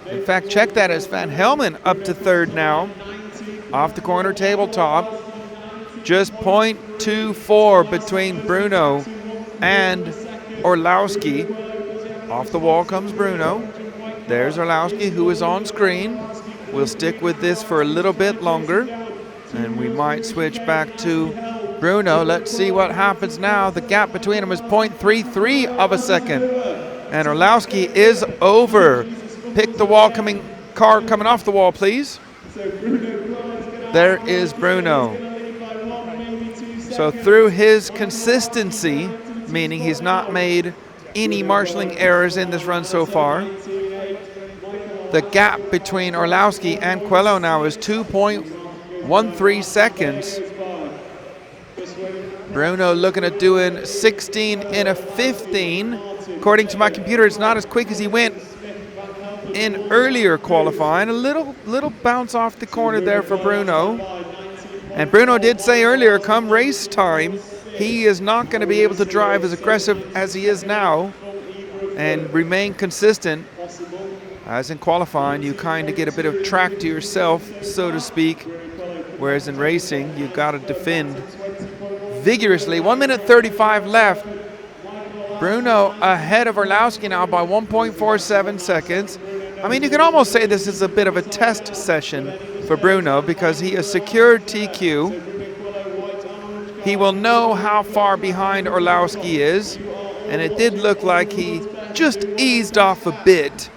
In fact, check that as Van Helmen up to third now. Off the corner tabletop. Just 0.24 between Bruno and Orlowski. Off the wall comes Bruno. There's Orlowski, who is on screen. We'll stick with this for a little bit longer, and we might switch back to Bruno. Let's see what happens now. The gap between them is 0.33 of a second, and Orlowski is over. Pick the wall car coming off the wall, please. There is Bruno. So through his consistency, meaning he's not made any marshalling errors in this run so far, the gap between Orlowski and Coelho now is 2.13 seconds. Bruno looking at doing 16 in a 15. According to my computer, it's not as quick as he went in earlier qualifying. A little bounce off the corner there for Bruno. And Bruno did say earlier, come race time, he is not going to be able to drive as aggressive as he is now and remain consistent. As in qualifying, you kind of get a bit of track to yourself, so to speak, whereas in racing, you've got to defend vigorously. 1 minute 35 left. Bruno ahead of Orlowski now by 1.47 seconds. I mean, you can almost say this is a bit of a test session for Bruno because he has secured TQ. He will know how far behind Orlowski is, and it did look like he just eased off a bit.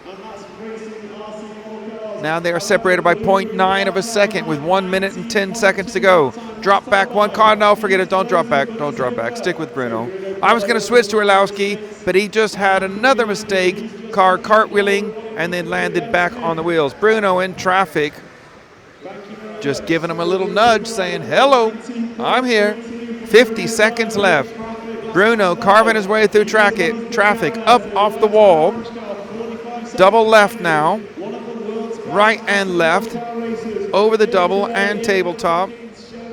Now they are separated by 0.9 of a second with 1 minute and 10 seconds to go. Drop back one car. No, forget it. Don't drop back. Don't drop back. Stick with Bruno. I was going to switch to Orlowski, but he just had another mistake. Car cartwheeling and then landed back on the wheels. Bruno in traffic, just giving him a little nudge saying, hello, I'm here. 50 seconds left. Bruno carving his way through traffic up off the wall. Double left now. Right and left, over the double and tabletop.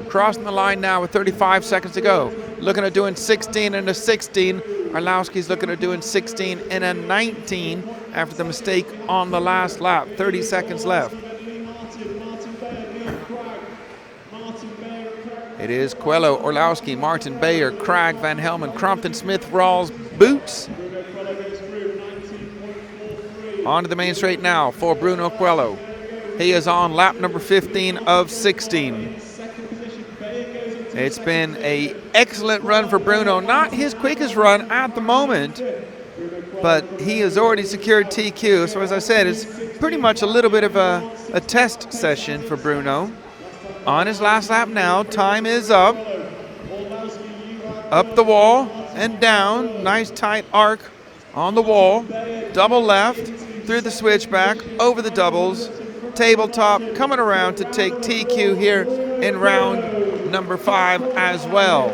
Crossing the line now with 35 seconds to go. Looking at doing 16 and a 16. Orlowski's looking at doing 16 and a 19 after the mistake on the last lap. 30 seconds left. It is Coelho, Orlowski, Martin Bayer, Cragg, Van Helmen, Crompton, Smith, Rawls, Boots. On to the main straight now for Bruno Coelho. He is on lap number 15 of 16. It's been an excellent run for Bruno. Not his quickest run at the moment, but he has already secured TQ. So as I said, it's pretty much a little bit of a test session for Bruno. On his last lap now, time is up. Up the wall and down. Nice tight arc on the wall. Double left. Through the switchback, over the doubles, tabletop, coming around to take TQ here in round number 5 as well.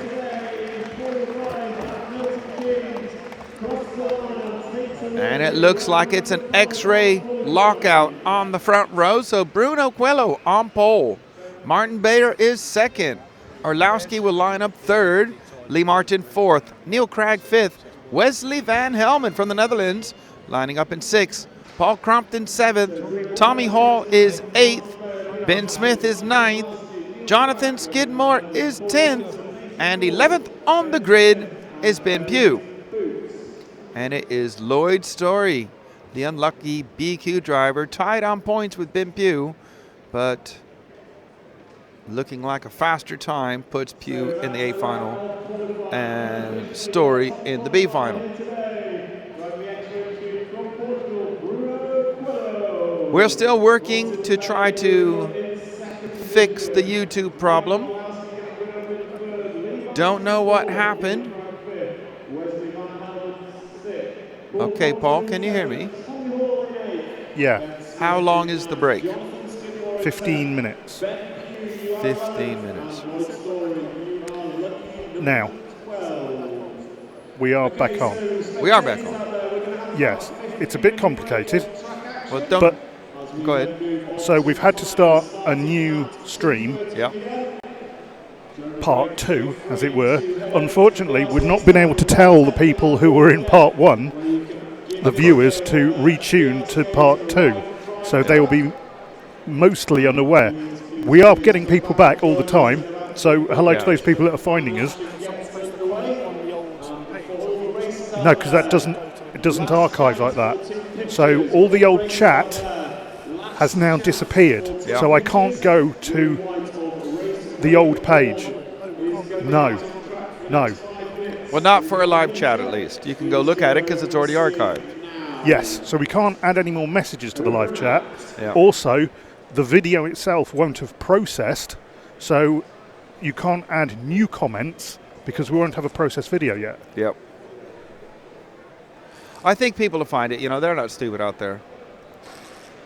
And it looks like it's an X-ray lockout on the front row, so Bruno Coelho on pole. Martin Bader is second. Orlowski will line up third. Lee Martin fourth. Neil Cragg fifth. Wesley Van Helmen from the Netherlands lining up in sixth. Paul Crompton 7th, Tommy Hall is 8th, Ben Smith is 9th, Jonathan Skidmore is 10th, and 11th on the grid is Ben Pugh. And it is Lloyd Story, the unlucky BQ driver, tied on points with Ben Pugh, but looking like a faster time puts Pugh in the A final and Story in the B final. We're still working to try to fix the YouTube problem. Don't know what happened. Okay, Paul, can you hear me? Yeah. How long is the break? 15 minutes. 15 minutes. Now, we are back on. We are back on. Yes. It's a bit complicated. Well, don't. But go ahead. So we've had to start a new stream. Yeah. Part 2, as it were. Unfortunately, we've not been able to tell the people who were in part 1 the viewers to retune to part 2. So they will be mostly unaware. We are getting people back all the time. So hello to those people that are finding us. No, because it doesn't archive like that. So all the old chat has now disappeared. Yeah. So I can't go to the old page. No. Well, not for a live chat, at least. You can go look at it because it's already archived. Yes, so we can't add any more messages to the live chat. Yeah. Also, the video itself won't have processed, so you can't add new comments because we won't have a processed video yet. Yep. I think people will find it. You know, they're not stupid out there.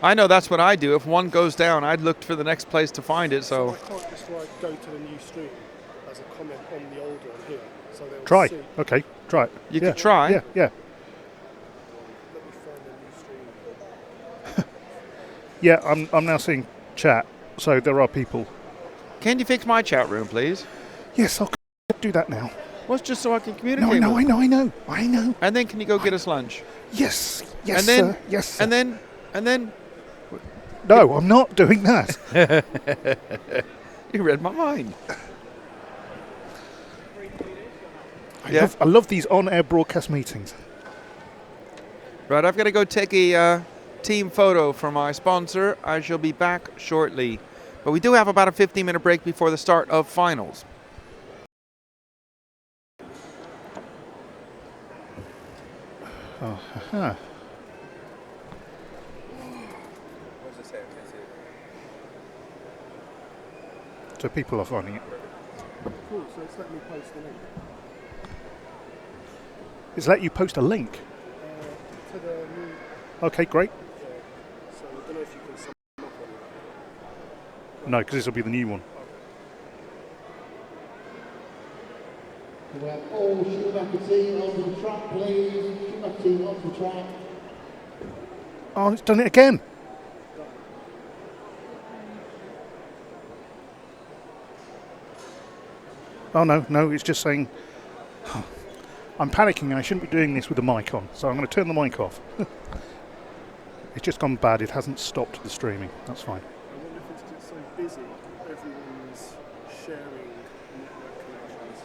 I know that's what I do. If one goes down, I'd look for the next place to find it. So I can't just go to the new stream as a comment on the old one here. So they'll Try. see. Okay, try it. you could try. Yeah. Let me find the new stream. Yeah, I'm now seeing chat, so there are people. Can you fix my chat room, please? Yes, I'll do that now. Well, it's just so I can communicate. No, with I know. And then can you go get us lunch? Yes, and then, sir. Yes, sir. And then. No, I'm not doing that. You read my mind. I love these on-air broadcast meetings. Right, I've got to go take a team photo for my sponsor. I shall be back shortly. But we do have about a 15-minute break before the start of finals. Huh. So people are finding it. Cool, so it's let me post the link It's let you post a link. to the new. Okay, great. So I don't know if you can sum up on that. No, because this will be the new one. We have all Schumacher team onto the track, please. Schumacher team onto the track. Oh, it's done it again. Oh, no, it's just saying... I'm panicking. I shouldn't be doing this with the mic on, so I'm going to turn the mic off. It's just gone bad. It hasn't stopped the streaming. That's fine. I wonder if it's just so busy, everyone's sharing network connections.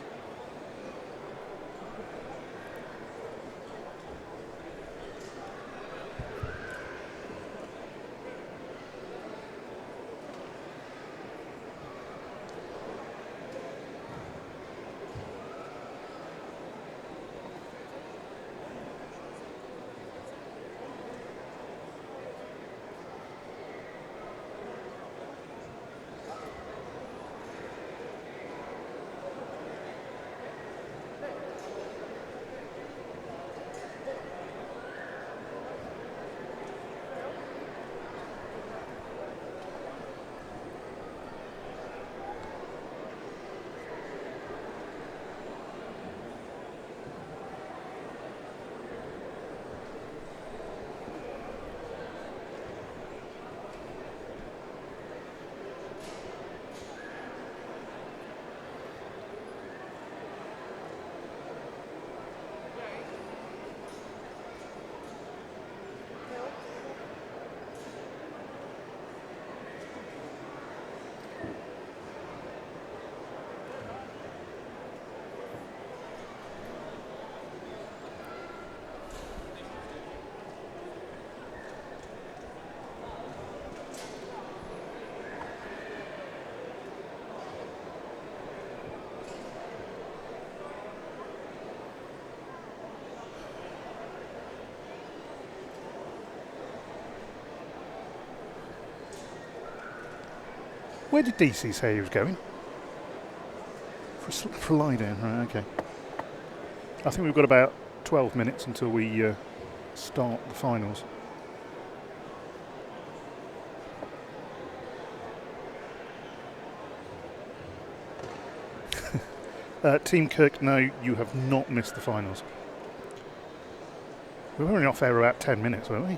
Where did DC say he was going? For lie down, right, okay. I think we've got about 12 minutes until we start the finals. Team Kirk, no, you have not missed the finals. We were only off air about 10 minutes, weren't we?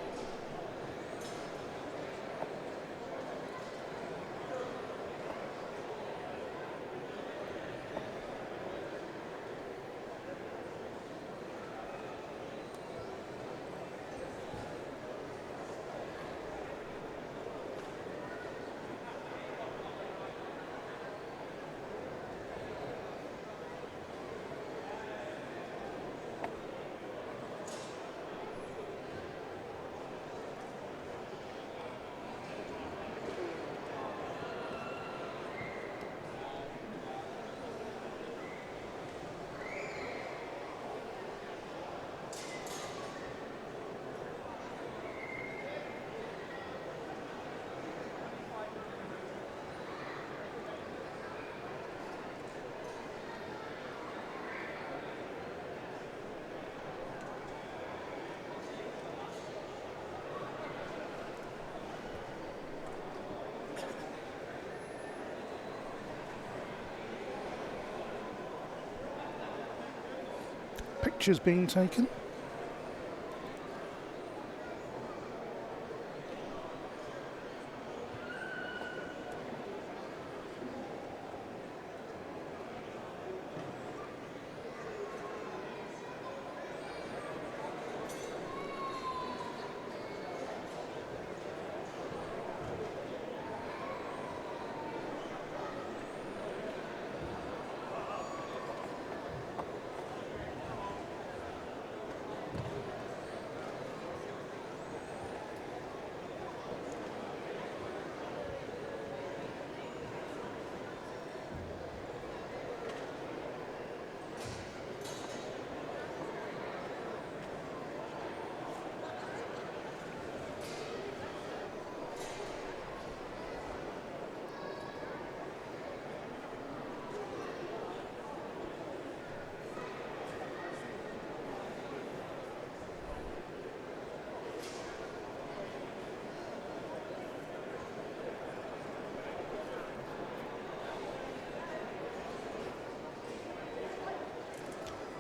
pictures being taken.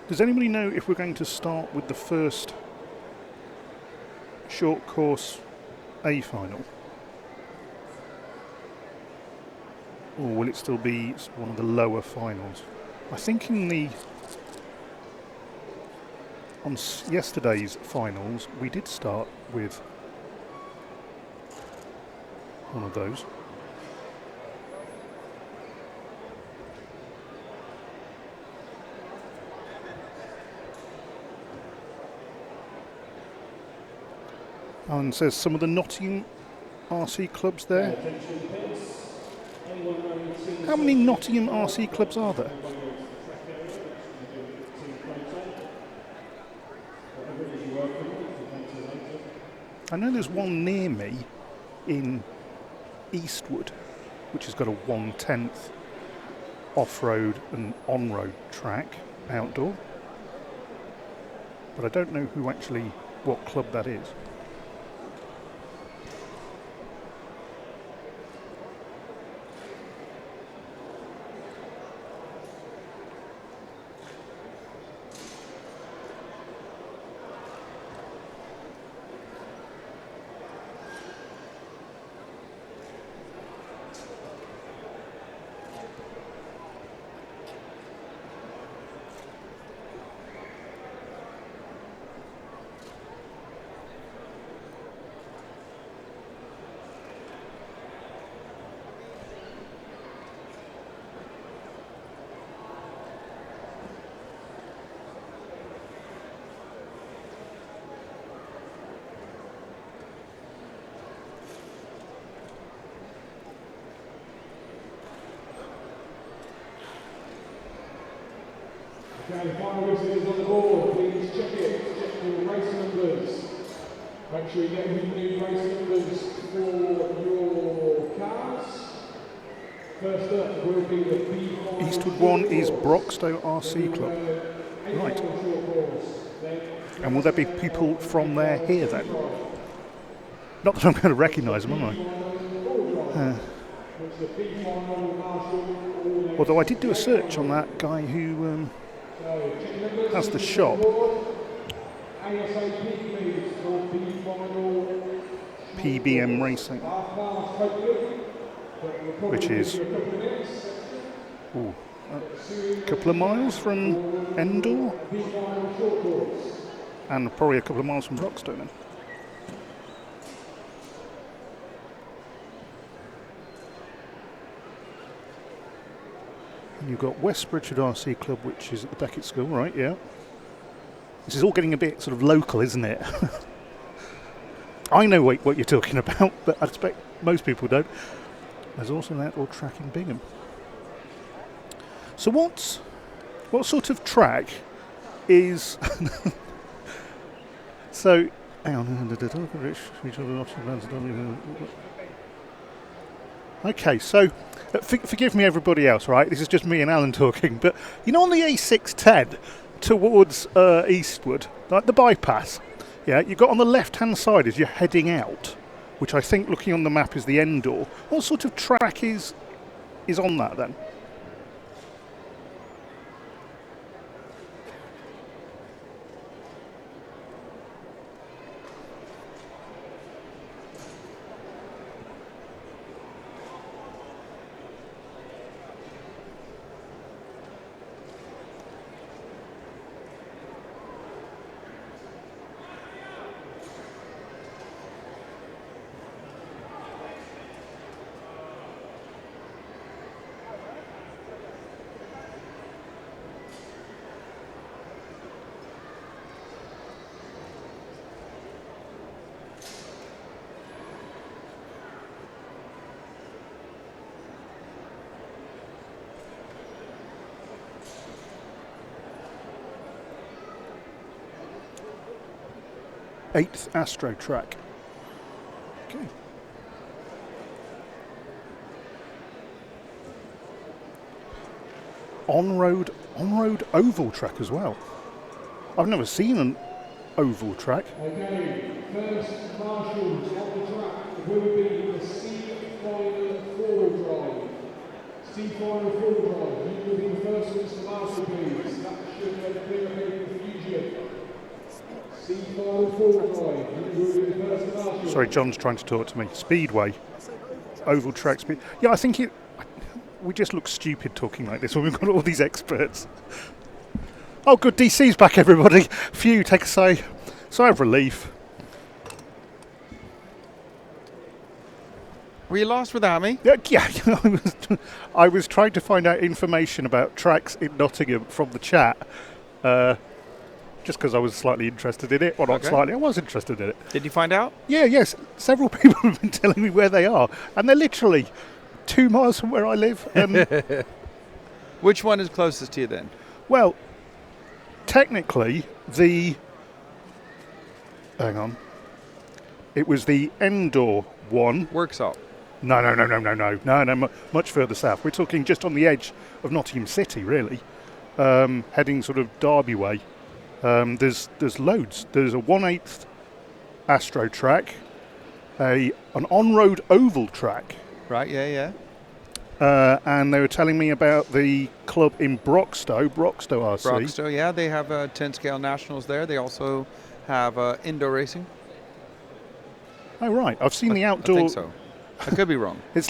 Does anybody know if we're going to start with the first short course A final? Or will it still be one of the lower finals? I think on yesterday's finals we did start with one of those. Alan says some of the Nottingham RC clubs there. How many Nottingham RC clubs are there? I know there's one near me in Eastwood, which has got a 1/10 off-road and on-road track outdoor. But I don't know what club that is. Okay, final visitors on the board, please check your race numbers. Make sure you get the new race numbers for your cars. First up will be the B5. Eastwood 1 is Broxtowe RC Club. Right. And will there be people from there here then? Not that I'm going to recognise them, am I? Although I did do a search on that guy who has the shop. PBM Racing, which is a couple of miles from Endor and probably a couple of miles from Broxtowe then. And you've got West Bridgeford RC Club, which is at the Beckett School, right? Yeah. This is all getting a bit sort of local, isn't it? I know what you're talking about, but I expect most people don't. There's also an outdoor track in Bingham. So what sort of track is... So, hang on. Okay, so forgive me everybody else, right? This is just me and Alan talking, but you know on the A610 towards Eastwood, like the bypass, yeah, you've got on the left-hand side as you're heading out, which I think looking on the map is the Endor. What sort of track is on that then? 8th Astro track. Okay. On-road oval track as well. I've never seen an oval track. Okay, first marshals on the track will be the C-Final 4-wheel drive. C-Final 4-wheel drive, you will be the first ones to marshal, please. That should clear up any confusion. C-Final 4-wheel drive, you will be the first to marshal. Sorry, John's trying to talk to me. Speedway. Oval track speed. Yeah, I think we just look stupid talking like this when we've got all these experts. Oh, good, DC's back, everybody. Phew, take a sigh of relief. Were you lost without me? Yeah, I was trying to find out information about tracks in Nottingham from the chat, just because I was slightly interested in it. Well, not Okay. slightly, I was interested in it. Did you find out? Yes, several people have been telling me where they are, and they're literally 2 miles from where I live. Which one is closest to you then? Well, technically, hang on. It was the Endor one. Worksop. No, much further south. We're talking just on the edge of Nottingham City, really, heading sort of Derby way. There's loads. There's a 1/8 Astro track, an on-road oval track, Right, yeah. and they were telling me about the club in Broxtowe RC. Broxtowe, yeah, they have 10-scale nationals there. They also have indoor racing. Oh right, I've seen the outdoor. I think so. I could be wrong. It's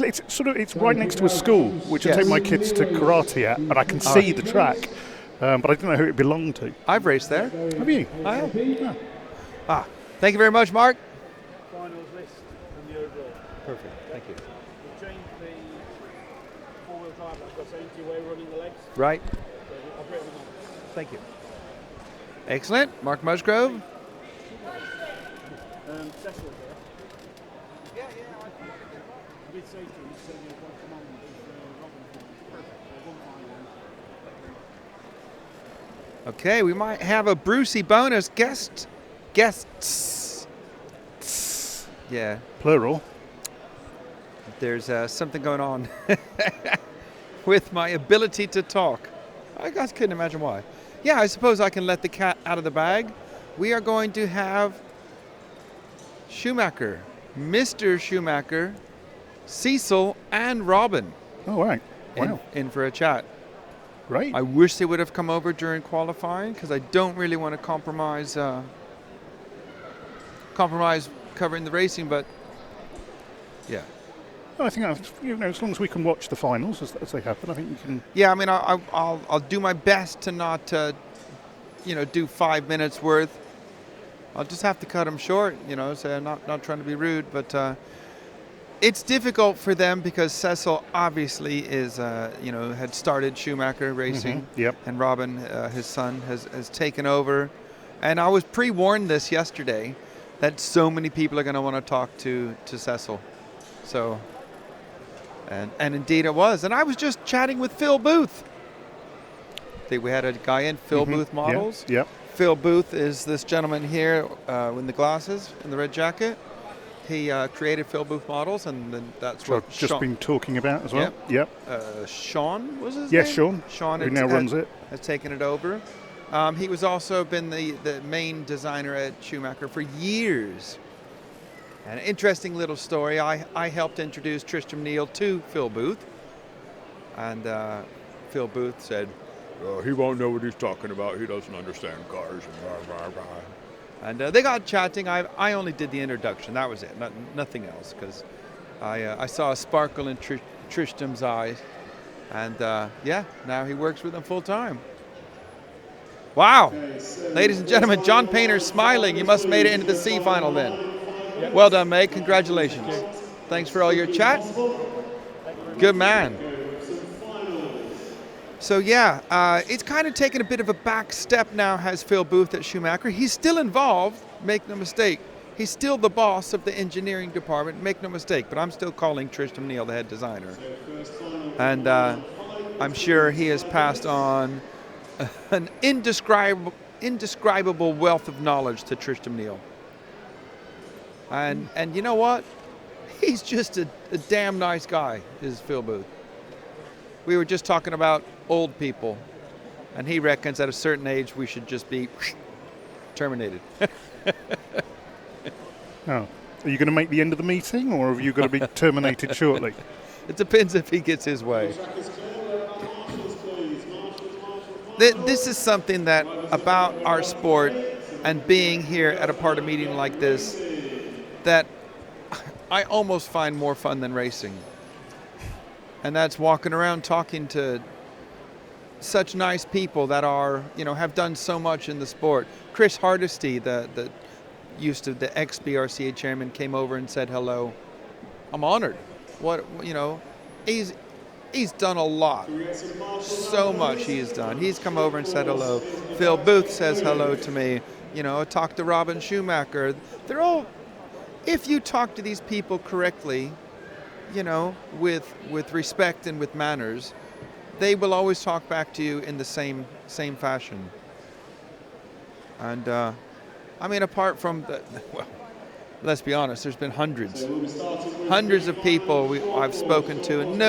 right next to a school, which I Yes. take my kids to karate at, and I can see the track, but I didn't know who it belonged to. I've raced there. Have you? I have. Thank you very much, Mark. Finals list and the overall. Perfect. Thank you. We'll change the 4-wheel drive that I've got saying to you where we're running the legs. Right. So I've written them on. Thank you. Excellent. Mark Musgrove. Cecil here. Yeah, I did say to him, he said you want to come on with Robin for me. Perfect. I won't mind then. Okay, we might have a Brucey bonus guests. Yeah, Plural. there's something going on with my ability to talk. I guys couldn't imagine why. Yeah, I suppose I can let the cat out of the bag. We are going to have Schumacher, Mr. Schumacher, Cecil, and Robin Oh right. Wow. in for a chat. Great. I wish they would have come over during qualifying because I don't really want to compromise covering the racing, but yeah. I think as long as we can watch the finals as they happen, I think we can. Yeah, I mean, I'll do my best to not, do 5 minutes worth. I'll just have to cut them short, so I'm not trying to be rude, but it's difficult for them because Cecil obviously is, had started Schumacher racing. Yep. And Robin, his son, has taken over. And I was pre-warned this yesterday that so many people are going to want to talk to Cecil. So, and indeed it was. And I was just chatting with Phil Booth. I think we had a guy in, Phil Booth Models. Yep. Phil Booth is this gentleman here in the glasses, in the red jacket. He created Phil Booth Models, and then that's So what I've just been talking about as well. Yep. Yep. Sean was his Yes, name? Sean. Sean Who now runs it. has taken it over. He was also been the main designer at Schumacher for years. An interesting little story. I helped introduce Tristram Neal to Phil Booth, and Phil Booth said, he won't know what he's talking about. He doesn't understand cars. And blah, blah, blah. And they got chatting. I only did the introduction. That was it. Nothing else, because I saw a sparkle in Tristram's eyes. And now he works with them full time. Wow. Ladies and gentlemen, John Painter's smiling. You must have made it into the C final then. Well done, mate. Congratulations. Thanks for all your chat. Good man. So it's kind of taken a bit of a back step now, has Phil Booth at Schumacher. He's still involved, make no mistake. He's still the boss of the engineering department, make no mistake, but I'm still calling Tristram Neal the head designer. And I'm sure he has passed on an indescribable wealth of knowledge to Tristram Neal. And you know what? He's just a damn nice guy, is Phil Booth. We were just talking about old people, and he reckons at a certain age we should just be terminated. Oh. Are you going to make the end of the meeting, or are you going to be terminated shortly? It depends if he gets his way. This is something that about our sport and being here at a part of meeting like this that I almost find more fun than racing. And that's walking around talking to such nice people that are, have done so much in the sport. Chris Hardesty, the ex-BRCA chairman, came over and said hello. I'm honored. He's done a lot. So much he has done. He's come over and said hello. Phil Booth says hello to me. Talk to Robin Schumacher. They're all, if you talk to these people correctly, with respect and with manners, they will always talk back to you in the same fashion. And apart from well, let's be honest, there's been hundreds of people I've spoken to, and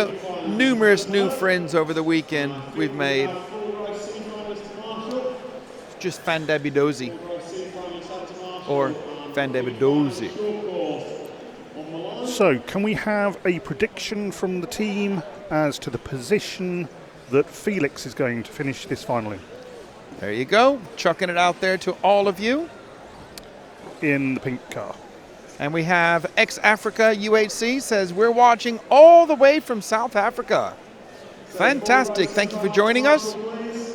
numerous new friends over the weekend we've made. Just fandabidozi. Or fandabidozi. So, can we have a prediction from the team as to the position that Felix is going to finish this final in? There you go, chucking it out there to all of you. In the pink car. And we have ex-Africa UHC says, we're watching all the way from South Africa. Fantastic. Thank you for joining us.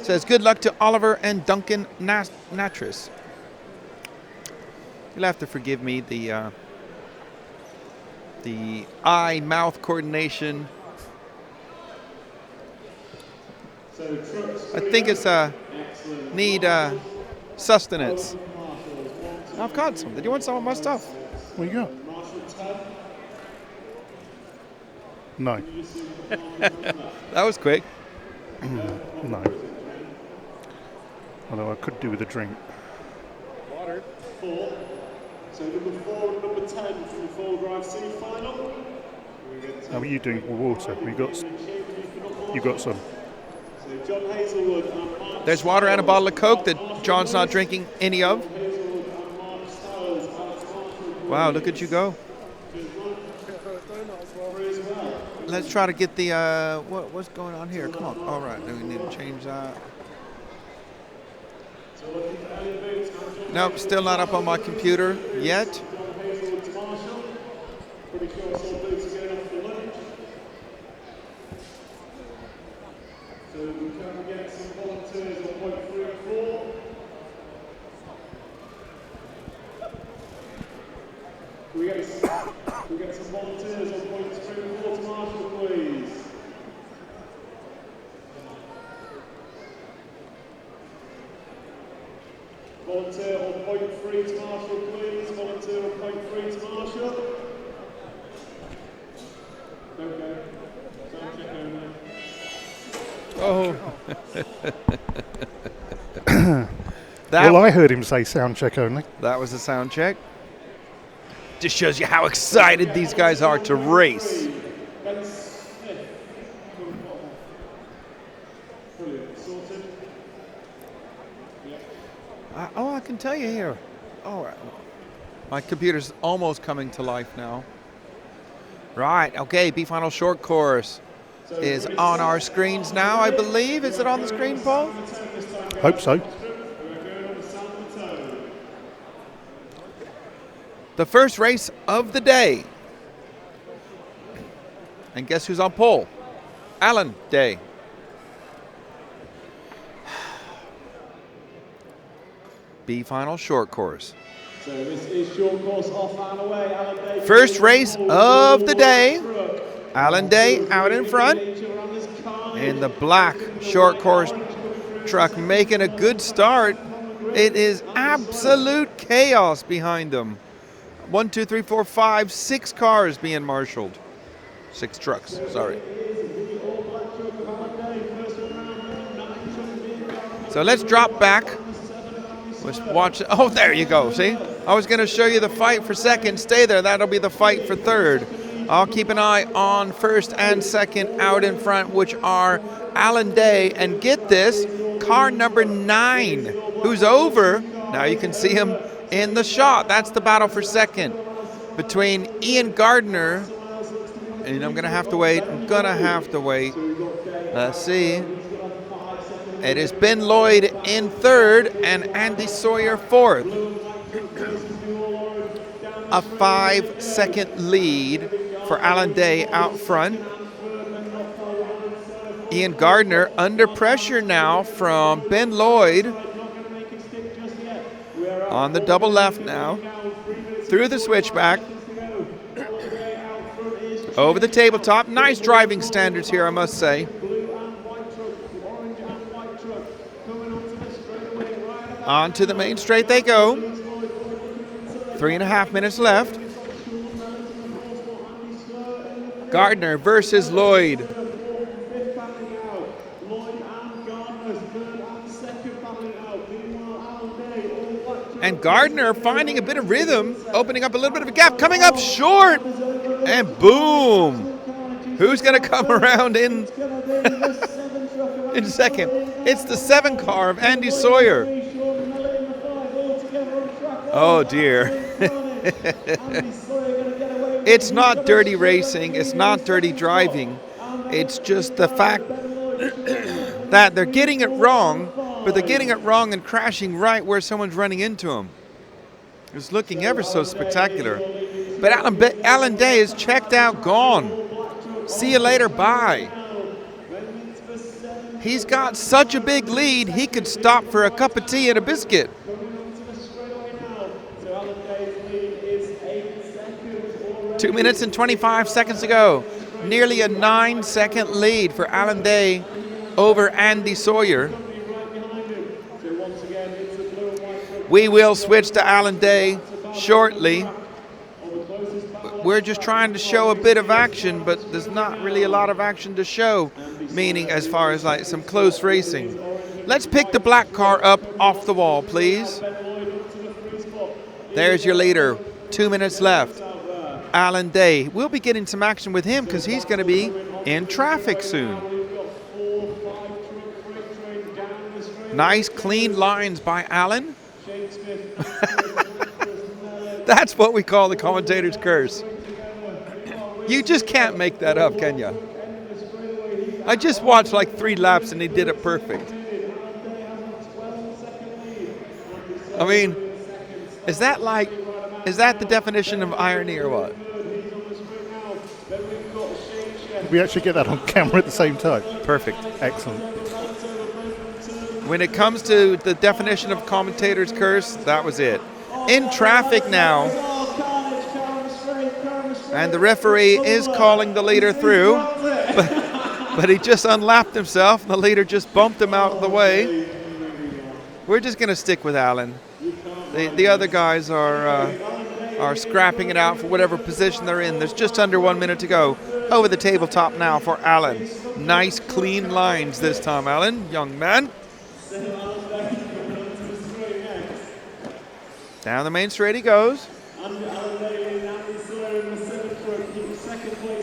Says, good luck to Oliver and Duncan Natris. You'll have to forgive me the eye-mouth coordination. I think it's need sustenance. I've got some. Did you want some of my stuff? What you got? No. That was quick. No. Although I could do with a drink. Water. 4. So number 4 and number 10 from the 4-drive C final. How are you doing with water? You got some. So John Hazelwood and Mark. There's water and a bottle of Coke that John's not drinking any of. Wow, look at you go. Let's try to get the, what's going on here? Come on. All right, we need to change that. Nope, still not up on my computer yet. So we can get some volunteers on point 3 and 4. We get some volunteers on points 3 and 4 to Marshall, please. Volunteer on point 3 to Marshall, please. Volunteer on point 3 to Marshall. Don't go. Sound check only. Oh. Well, I heard him say sound check only. That was a sound check. Just shows you how excited these guys are to race. I can tell you here. Oh, my computer's almost coming to life now. Right, okay, B-Final Short Course is on our screens now, I believe. Is it on the screen, Paul? Hope so. The first race of the day. And guess who's on pole? Alan Day. B-Final Short Course. So this is short course off and away. Alan Day. First race of the day. Alan Day out in front. In the black short course truck making a good start. It is absolute chaos behind them. 1, 2, 3, 4, 5, 6 cars being marshaled. 6 trucks, sorry. So let's drop back. Let's watch. Oh, there you go. See? I was going to show you the fight for second. Stay there. That'll be the fight for third. I'll keep an eye on first and second out in front, which are Alan Day and, get this, car number 9, who's over. Now you can see him in the shot. That's the battle for second between Ian Gardner, and I'm going to have to wait. Let's see. It is Ben Lloyd in third and Andy Sawyer fourth. A 5-second lead for Alan Day out front. Ian Gardner under pressure now from Ben Lloyd. On the double left now. Through the switchback. Over the tabletop. Nice driving standards here, I must say. Onto the main straight they go. 3.5 minutes left. Gardner versus Lloyd. And Gardner finding a bit of rhythm, opening up a little bit of a gap, coming up short, and boom. Who's going to come around in in second? It's the 7 car of Andy Sawyer. Oh dear. It's not dirty racing, it's not dirty driving. It's just the fact that they're getting it wrong, but they're getting it wrong and crashing right where someone's running into them. It's looking ever so spectacular. But Alan Day is checked out, gone. See you later, bye. He's got such a big lead, he could stop for a cup of tea and a biscuit. 2 minutes and 25 seconds to go. Nearly a 9-second lead for Alan Day over Andy Sawyer. We will switch to Alan Day shortly. We're just trying to show a bit of action, but there's not really a lot of action to show, meaning as far as like some close racing. Let's pick the black car up off the wall, please. There's your leader. 2 minutes left. Alan Day. We'll be getting some action with him because he's going to be in traffic soon. Nice clean lines by Alan. That's what we call the commentator's curse. You just can't make that up, can you? I just watched like 3 laps and he did it perfect. I mean, is that the definition of irony or what? We actually get that on camera at the same time. Perfect. Excellent. When it comes to the definition of commentator's curse, that was it. In traffic now. And the referee is calling the leader through. But he just unlapped himself and the leader just bumped him out of the way. We're just going to stick with Alan. The other guys are scrapping it out for whatever position they're in. There's just under 1 minute to go. Over the tabletop now for Alan. Nice clean lines this time, Alan, young man. Down the main straight he goes.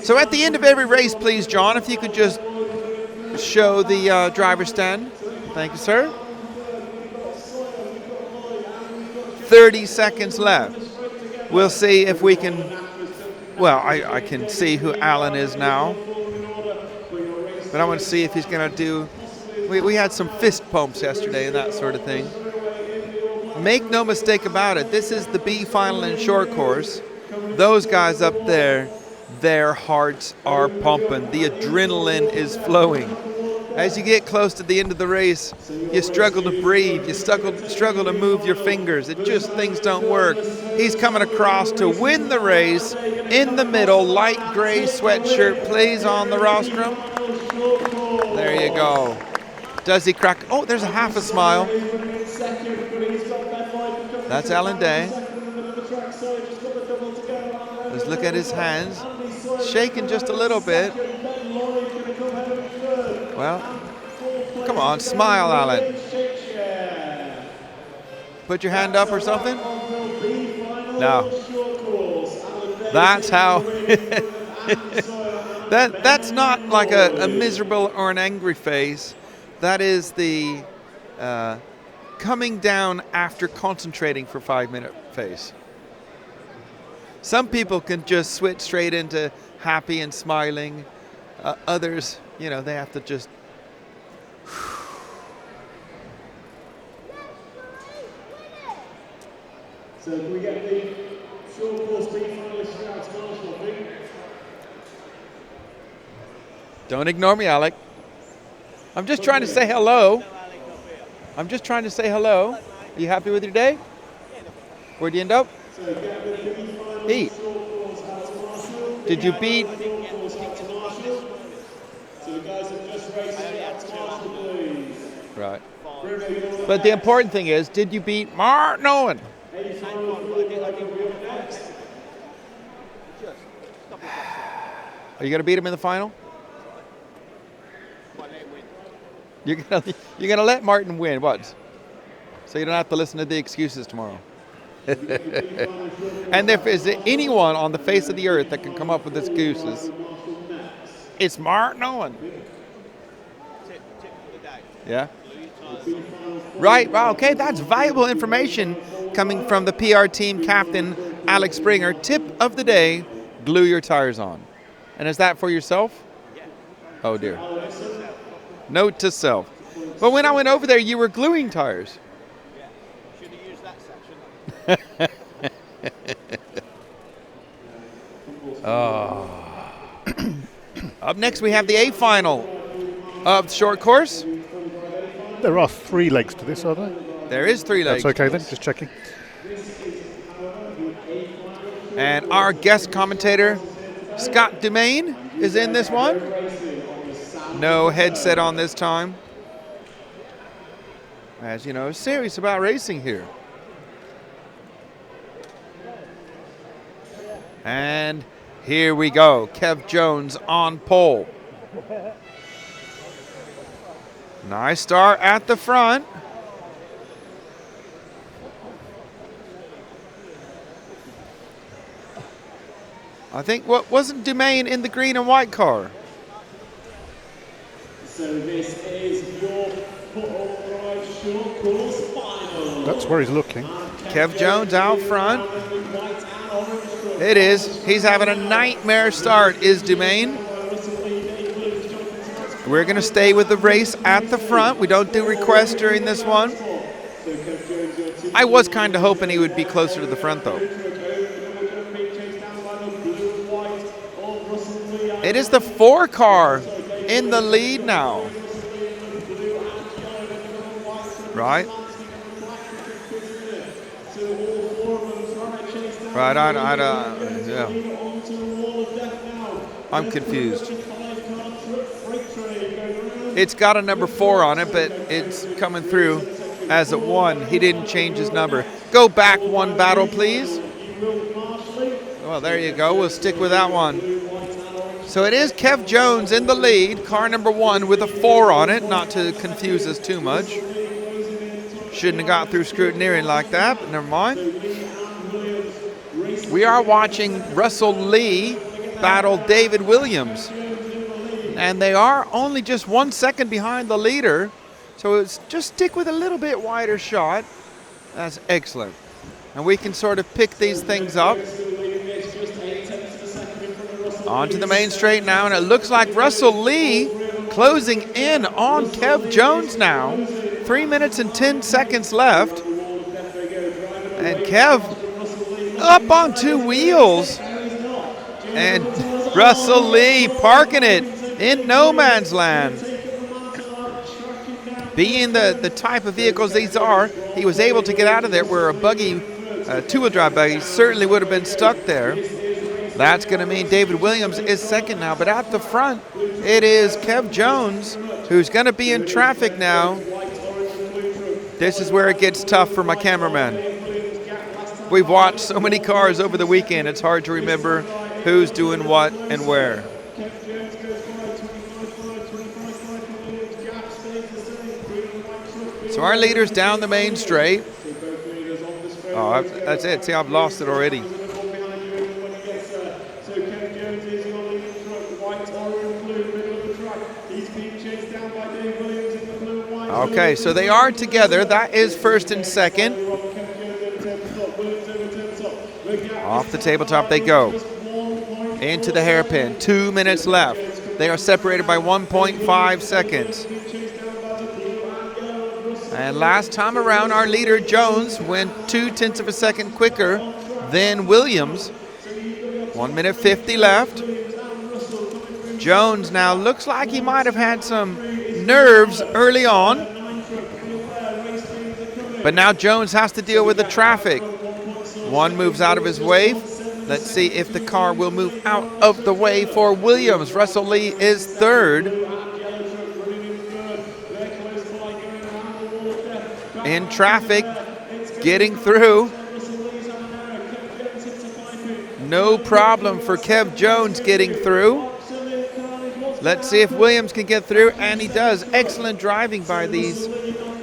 So at the end of every race, please, John, if you could just show the driver's stand. Thank you, sir. 30 seconds left. We'll see if we can, well, I can see who Alan is now. But I want to see if he's going to do, we had some fist pumps yesterday and that sort of thing. Make no mistake about it, this is the B final in short course. Those guys up there, their hearts are pumping. The adrenaline is flowing. As you get close to the end of the race, you struggle to breathe, you struggle to move your fingers. Things don't work. He's coming across to win the race in the middle, light gray sweatshirt, plays on the rostrum. There you go. Does he crack? Oh, there's a half a smile. That's Alan Day. Let's look at his hands. Shaking just a little bit. Well, come on, smile, Alan. Put your hand up or something. No. That's how. That's not like a miserable or an angry face. That is the coming down after concentrating for 5-minute face. Some people can just switch straight into happy and smiling. Others, you know, they have to just. So can we get the short course B finalists out to Marshall, please? Don't ignore me, Alec. I'm just trying to say hello. I'm just trying to say hello. Are you happy with your day? Where'd you end up? Eat. Did you beat? So the guys have just raced out to Marshall, please. Right. But the important thing is, did you beat Martin Owen? Are you gonna beat him in the final? You're gonna let Martin win, what? So you don't have to listen to the excuses tomorrow. And if there's anyone on the face of the earth that can come up with excuses, it's Martin Owen. Yeah. Right. Wow. Okay. That's valuable information coming from the PR team captain, Alex Springer. Tip of the day: glue your tires on. And is that for yourself? Oh dear. Note to self. But when I went over there, you were gluing tires. Yeah. Should have used that section. Oh. Up next, we have the A final of the short course. There are 3 legs to this, are there? There is 3 legs. That's okay then, just checking. And our guest commentator, Scott Dumaine, is in this one. No headset on this time. As you know, serious about racing here. And here we go. Kev Jones on pole. Nice start at the front. I think, what wasn't Dumaine in the green and white car? So this is your put-all-right short course final. That's where he's looking. Kev Jones out front. It is. He's having a nightmare start, is Dumaine. We're going to stay with the race at the front. We don't do requests during this one. I was kind of hoping he would be closer to the front, though. It is the 4 car in the lead now. Right? Right, yeah. I'm confused. It's got a number 4 on it, but it's coming through as a 1. He didn't change his number. Go back 1 battle, please. Well, there you go. We'll stick with that one. So it is Kev Jones in the lead, car number 1 with a 4 on it, not to confuse us too much. Shouldn't have got through scrutineering like that, but never mind. We are watching Russell Lee battle David Williams. And they are only just 1 second behind the leader. So it's just stick with a little bit wider shot. That's excellent. And we can sort of pick these things up. Onto the main straight now, and it looks like Russell Lee closing in on Kev Jones now. 3 minutes and 10 seconds left. And Kev up on 2 wheels. And Russell Lee parking it in no man's land. Being the type of vehicles these are, he was able to get out of there where a buggy, two-wheel drive buggy, certainly would have been stuck there. That's going to mean David Williams is second now. But at the front, it is Kev Jones, who's going to be in traffic now. This is where it gets tough for my cameraman. We've watched so many cars over the weekend, it's hard to remember who's doing what and where. So our leader's down the main straight. Oh, that's it. See, I've lost it already. So Ken Jones is on the track, white, orange, blue, middle of the track. He's being chased down by Dave Williams in the blue and white. Okay, so they are together. That is first and second. Off the tabletop they go. Into the hairpin. 2 minutes left. They are separated by 1.5 seconds. And last time around, our leader, Jones, went 0.2 of a second quicker than Williams. 1 minute 50 left. Jones now looks like he might have had some nerves early on. But now Jones has to deal with the traffic. One moves out of his way. Let's see if the car will move out of the way for Williams. Russell Lee is third. In traffic, getting through. No problem for Kev Jones getting through. Let's see if Williams can get through, and he does. Excellent driving by these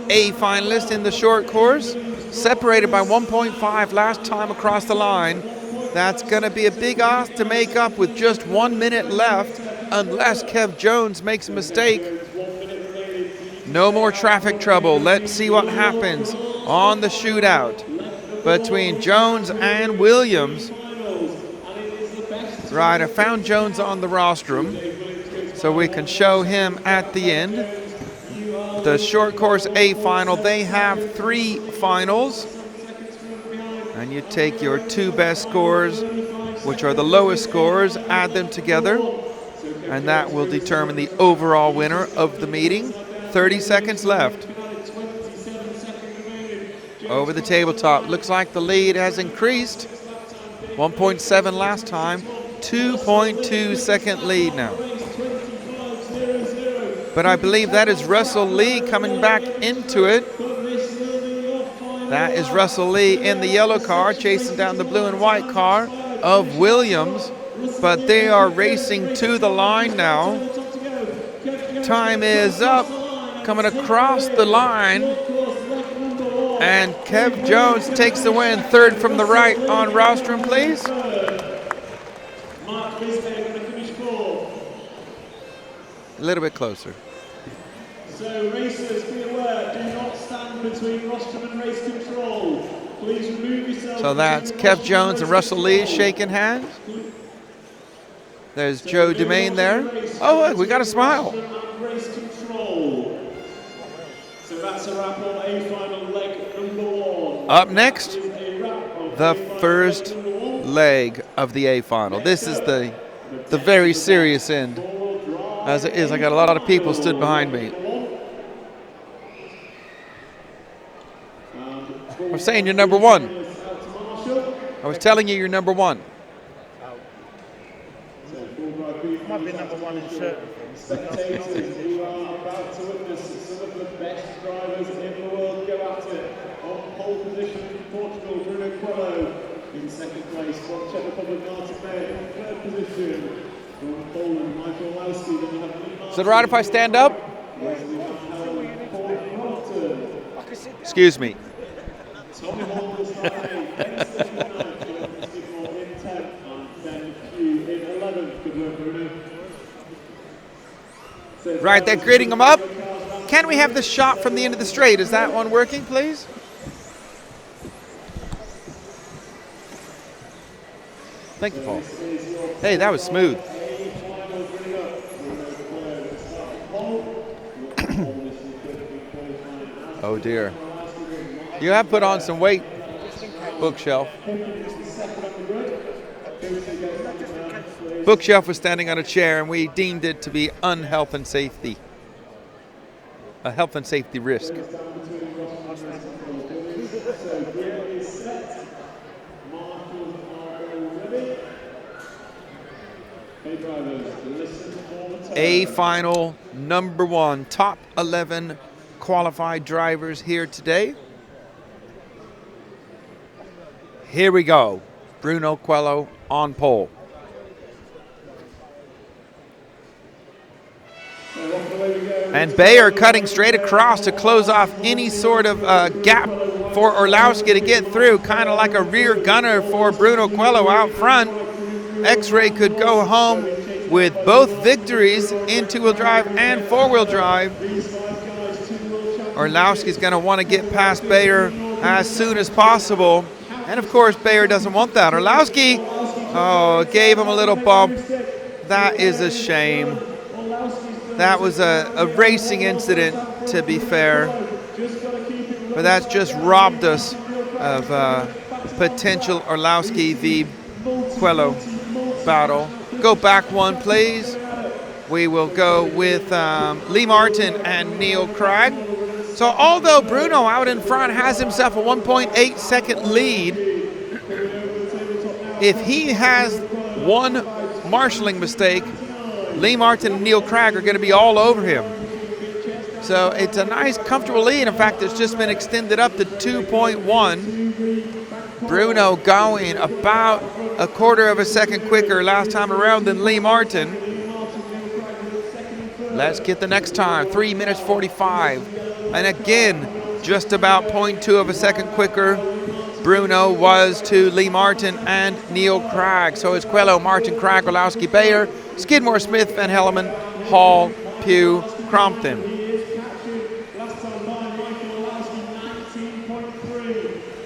A finalists in the short course. Separated by 1.5 last time across the line. That's going to be a big ask to make up with just 1 minute left, unless Kev Jones makes a mistake. No more traffic trouble. Let's see what happens on the shootout between Jones and Williams. Right, I found Jones on the rostrum, so we can show him at the end. The short course A final, they have 3 finals. And you take your 2 best scores, which are the lowest scores, add them together, and that will determine the overall winner of the meeting. 30 seconds left. Over the tabletop, looks like the lead has increased. 1.7 last time, 2.2 second lead now. But I believe that is Russell Lee coming back into it. That is Russell Lee in the yellow car, chasing down the blue and white car of Williams. But they are racing to the line now. Time is up, coming across the line. And Kev Jones takes the win. Third from the right on rostrum, please. A little bit closer. So racers, be aware, do not stand between rostrum and race control. Please remove yourself. So that's Kev Jones and Russell Lee shaking hands. There's Joe Dumaine there. Oh, look, we got a smile. Race control. So that's a wrap on A final leg number 1. Up next, the first leg of the A final. This is the very serious end. As it is, I got a lot of people stood behind me. I'm saying you're number 1. I was telling you you're number 1. Might be number 1 in certain things. Spectators, we are about to witness some of the best drivers in the world go at it. On pole position from Portugal, Bruno Coelho. In second place from Czech Republic, Martin May. In third position from Poland, Michael Lowski. Then we have Is it right if I stand up? Excuse me. Tommy Hall is starting in 10th, and then Hugh in 11th. Good work, Bruno. Right, they're grading them up. Can we have the shot from the end of the straight? Is that one working, please? Thank you, Paul. Hey, that was smooth. Oh dear. You have put on some weight, Bookshelf. Bookshelf was standing on a chair and we deemed it to be unhealth and safety. A health and safety risk. A final number 1, top 11 qualified drivers here today. Here we go. Bruno Coelho on pole. And Bayer cutting straight across to close off any sort of gap for Orlowski to get through, kind of like a rear gunner for Bruno Coelho out front. X-Ray could go home with both victories in two-wheel drive and four-wheel drive. Orlowski's going to want to get past Bayer as soon as possible. And, of course, Bayer doesn't want that. Orlowski, gave him a little bump. That is a shame. That was a racing incident, to be fair. But that's just robbed us of potential Orlowski v. Coelho battle. Go back one, please. We will go with Lee Martin and Neil Craig. So although Bruno out in front has himself a 1.8 second lead, if he has one marshalling mistake, Lee Martin and Neil Craig are going to be all over him. So it's a nice, comfortable lead. In fact, it's just been extended up to 2.1. Bruno going about a quarter of a second quicker last time around than Lee Martin. Let's get the next time, 3 minutes 45. And again, just about 0.2 of a second quicker Bruno was to Lee Martin and Neil Craig. So it's Coelho, Martin, Craig, Orlowski, Bayer, Skidmore, Smith, Van Helleman, Hall, Pugh, Crompton.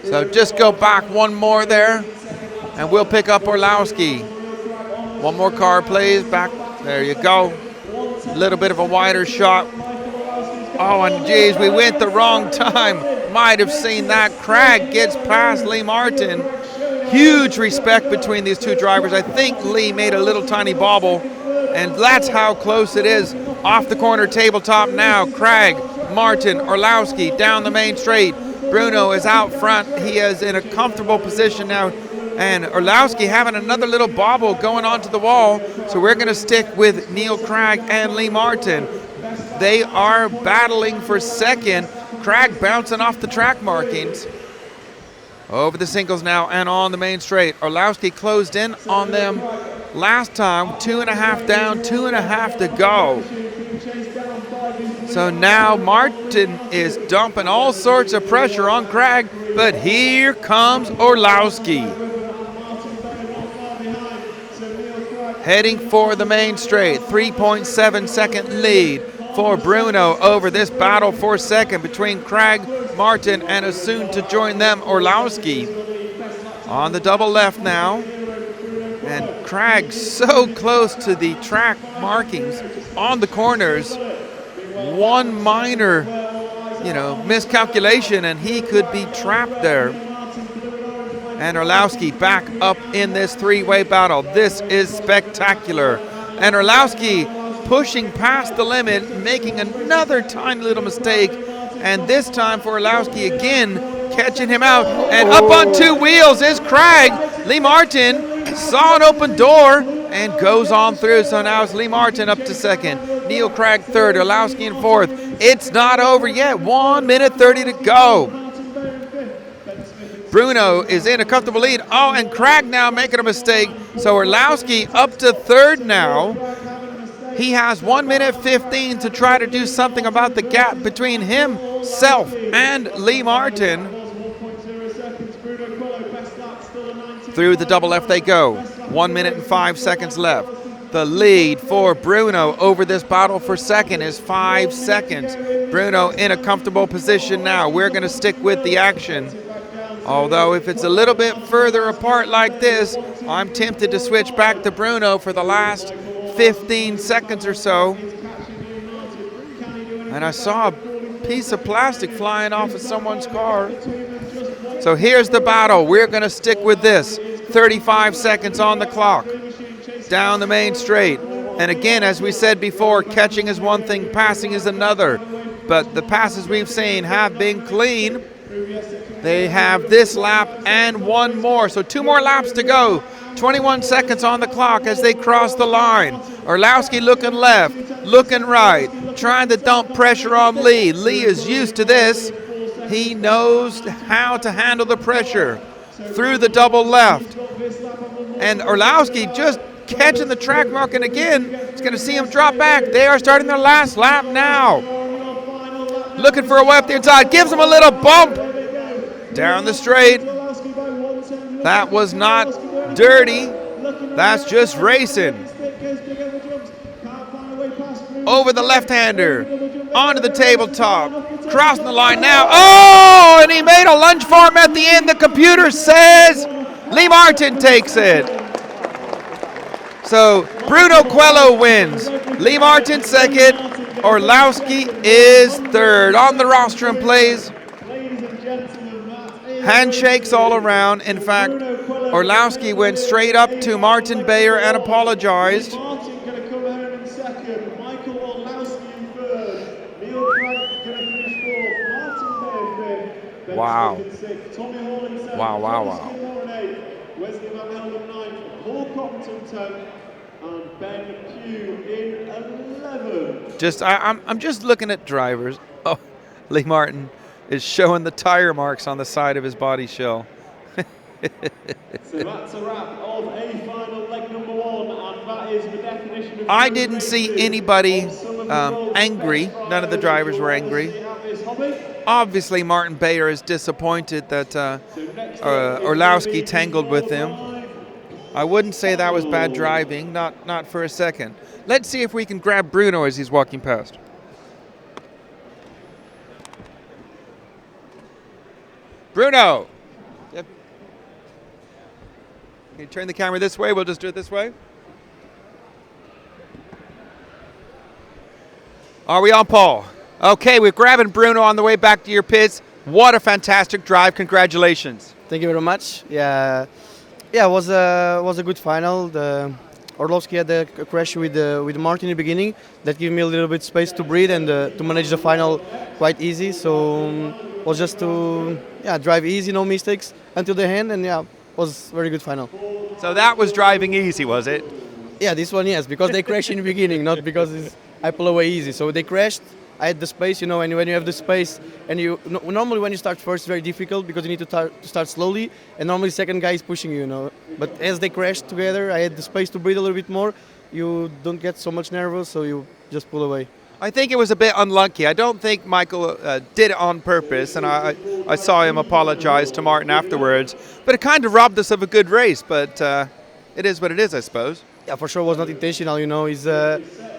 So just go back one more there, and we'll pick up Orlowski. One more car, please. Back. There you go. A little bit of a wider shot. Oh, and geez, we went the wrong time. Might have seen that. Craig gets past Lee Martin. Huge respect between these two drivers. I think Lee made a little tiny bobble, and that's how close it is. Off the corner tabletop now. Craig, Martin, Orlowski down the main straight. Bruno is out front. He is in a comfortable position now. And Orlowski having another little bobble going onto the wall. So we're going to stick with Neil Craig and Lee Martin. They are battling for second. Craig bouncing off the track markings. Over the singles now and on the main straight. Orlowski closed in on them last time. 2.5 down, 2.5 to go. So now Martin is dumping all sorts of pressure on Craig, but here comes Orlowski. Heading for the main straight, 3.7 second lead for Bruno over this battle for second between Craig, Martin, and a soon to join them Orlowski. On the double left now, and Craig so close to the track markings on the corners. One minor, miscalculation, and he could be trapped there. And Orlowski back up in this three-way battle. This is spectacular. And Orlowski pushing past the limit, making another tiny little mistake. And this time for Orlowski again, catching him out. And up on two wheels is Craig. Lee Martin saw an open door and goes on through. So now it's Lee Martin up to second. Neil Craig third. Orlowski in fourth. It's not over yet. 1 minute 30 to go. Bruno is in a comfortable lead. Oh, and Craig now making a mistake. So Orlowski up to third now. He has 1 minute 15 to try to do something about the gap between himself and Lee Martin. Through the double left they go. 1 minute and 5 seconds left. The lead for Bruno over this battle for second is 5 seconds. Bruno in a comfortable position now. We're going to stick with the action. Although if it's a little bit further apart like this, I'm tempted to switch back to Bruno for the last 15 seconds or so. And I saw a piece of plastic flying off of someone's car. So here's the battle. We're going to stick with this. 35 seconds on the clock. Down the main straight. And again, as we said before, catching is one thing, passing is another. But the passes we've seen have been clean. They have this lap and one more. So 2 more laps to go. 21 seconds on the clock as they cross the line. Orlowski looking left, looking right, trying to dump pressure on Lee. Lee is used to this. He knows how to handle the pressure. Through the double left. And Orlowski just catching the track marking again. It's going to see him drop back. They are starting their last lap now. Looking for a way up the inside. Gives him a little bump. Down the straight. That was not dirty. That's just racing. Over the left-hander. Onto the tabletop. Crossing the line now. Oh, and he made a lunge for him at the end. The computer says Lee Martin takes it. So Bruno Coelho wins. Lee Martin second. Orlowski is third. On the rostrum plays. Handshakes all around. In fact, Orlowski went straight up to Martin Bayer and apologized. Martin going to come home in second. Michael Orlowski in third. Neil Craig going to finish fourth. Martin Bayer fifth. Ben Wow. Smith in sixth. Tommy Hall in seventh. Wow. Thomas Gilmore in eighth. Wesley Van Helden ninth. Paul Copperton 10th. And Ben Pugh in 11th. I'm just looking at drivers. Oh, Lee Martin is showing the tire marks on the side of his body shell. So that's a wrap of a final leg number one, and that is the definition of. I didn't see anybody angry. None of the drivers were angry. Obviously, Martin Bayer is disappointed that Orlowski tangled with him. I wouldn't say that was bad driving, not for a second. Let's see if we can grab Bruno as he's walking past. Bruno! Yep. Can you turn the camera this way? We'll just do it this way. Are we on, Paul? Okay, we're grabbing Bruno on the way back to your pits. What a fantastic drive. Congratulations. Thank you very much. Yeah, it was a good final. Orlowski had a crash with Martin in the beginning. That gave me a little bit space to breathe and to manage the final quite easy. So it was just to drive easy, no mistakes until the end, and it was a very good final. So that was driving easy, was it? Yeah, this one yes, because they crashed in the beginning, not because I pull away easy. So they crashed. I had the space, and when you have the space, and normally when you start first, it's very difficult because you need to start slowly, and normally second guy is pushing you, But as they crashed together, I had the space to breathe a little bit more. You don't get so much nervous, so you just pull away. I think it was a bit unlucky. I don't think Michael did it on purpose, and I saw him apologize to Martin afterwards. But it kind of robbed us of a good race, but it is what it is, I suppose. Yeah, for sure it was not intentional, He's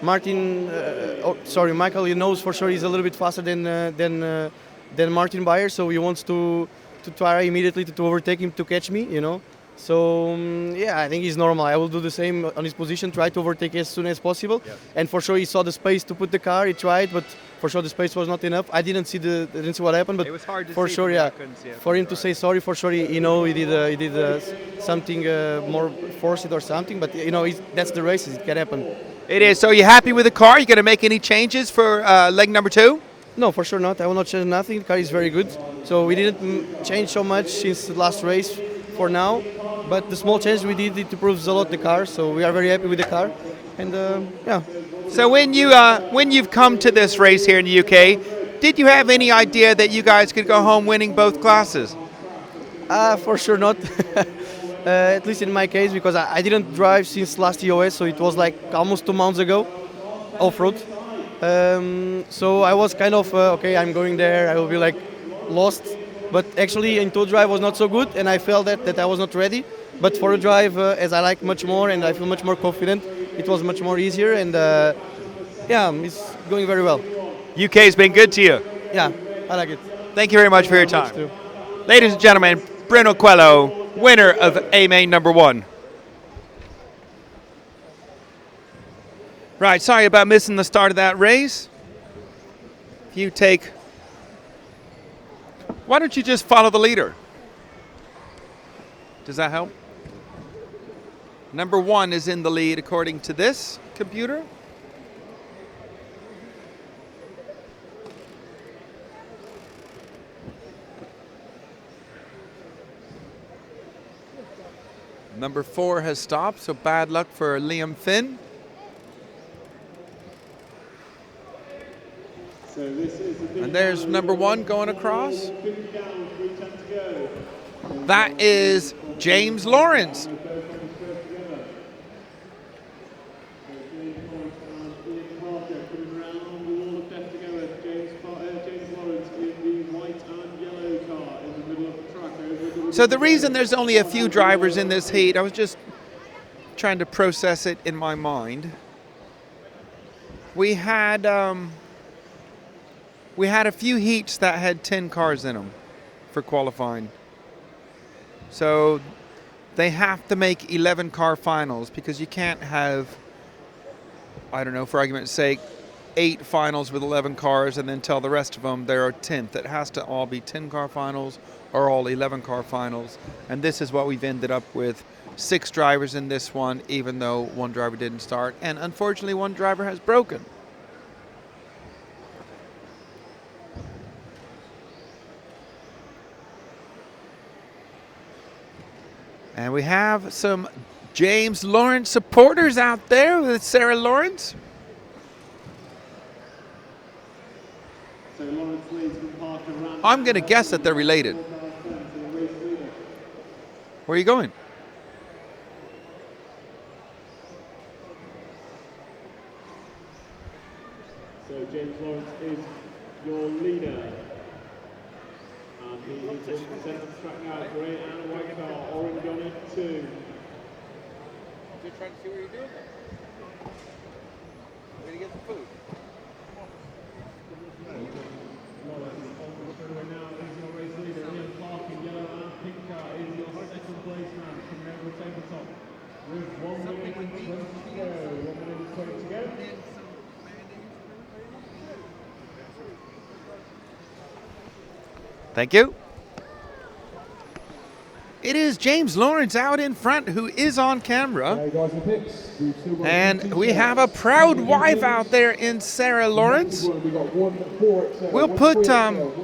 Michael, he knows for sure he's a little bit faster than Martin Bayer, so he wants to try immediately to overtake him to catch me, So I think he's normal. I will do the same on his position, try to overtake as soon as possible. Yep. And for sure he saw the space to put the car. He tried, but for sure the space was not enough. I didn't see what happened, but it was hard to for see sure, for him to say sorry, for sure he did something more forced or something. But that's the races. It can happen. It is. So, are you happy with the car? You going to make any changes for leg number 2? No, for sure not. I will not change nothing. The car is very good. So we didn't change so much since the last race for now. But the small change we did, it improves a lot the car. So we are very happy with the car. And So when you've come to this race here in the UK, did you have any idea that you guys could go home winning both classes? For sure not. At least in my case, because I didn't drive since last EOS, so it was like almost 2 months ago, off-road. So I was kind of, okay, I'm going there, I will be like lost. But actually in tow drive was not so good, and I felt that I was not ready. But for a drive, as I like much more and I feel much more confident, it was much more easier, and it's going very well. UK's been good to you. Yeah, I like it. Thank you very much for your time. Ladies and gentlemen, Bruno Coelho, winner of A-Main number 1. Right, sorry about missing the start of that race. Why don't you just follow the leader? Does that help? Number 1 is in the lead according to this computer. Number 4 has stopped, so bad luck for Liam Finn. And there's number 1 going across. That is James Lawrence. James Lawrence in the white and yellow car in the middle of the So the reason there's only a few drivers in this heat, I was just trying to process it in my mind. We had a few heats that had 10 cars in them for qualifying. So they have to make 11 car finals because you can't have, I don't know, for argument's sake, 8 finals with 11 cars and then tell the rest of them they're a 10th. It has to all be 10 car finals or all 11 car finals. And this is what we've ended up with. 6 drivers in this one, even though one driver didn't start. And unfortunately, one driver has broken. And we have some James Lawrence supporters out there with Sarah Lawrence. So Lawrence leads from Parker Ram. I'm going to guess that they're related. Where are you going? So James Lawrence is your leader. And he is going to present on track now. Grey and a white car, orange on it too. Just trying to see what you're doing there. We're going to get the food. Lawrence on the straightaway now is your race leader. Ian Clark in yellow and pink car is your second place man coming over the tabletop. With 1 minute and 20 to go. 1 minute and 20 to go. Thank you. It is James Lawrence out in front who is on camera. And we have a proud wife out there in Sarah Lawrence. We'll put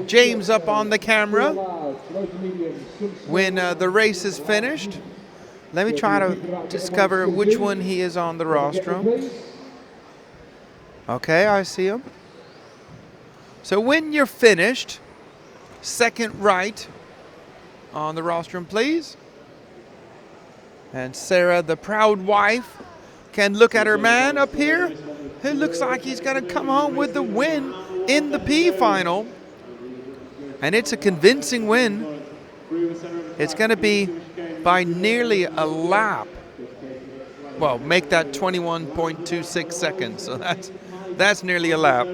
James up on the camera when the race is finished. Let me try to discover which one he is on the rostrum. Okay, I see him. So when you're finished, second right on the rostrum, please. And Sarah, the proud wife, can look at her man up here. It looks like he's going to come home with the win in the P final. And it's a convincing win. It's going to be by nearly a lap. Well, make that 21.26 seconds. So that's nearly a lap.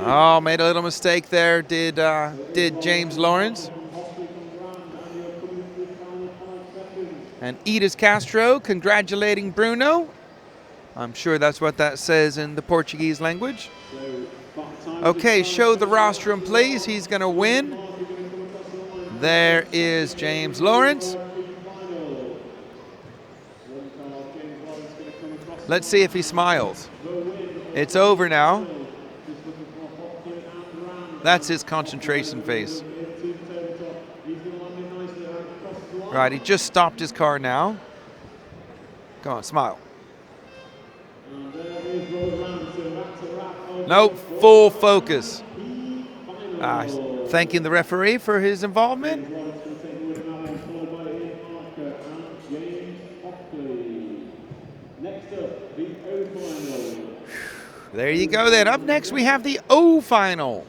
Oh, made a little mistake there, did James Lawrence. And Edith Castro congratulating Bruno. I'm sure that's what that says in the Portuguese language. Okay, show the rostrum, please. He's going to win. There is James Lawrence. Let's see if he smiles. It's over now. That's his concentration face. Right, he just stopped his car now. Come on, smile. Nope, full focus. Thanking the referee for his involvement. There you go then. Up next we have the O final.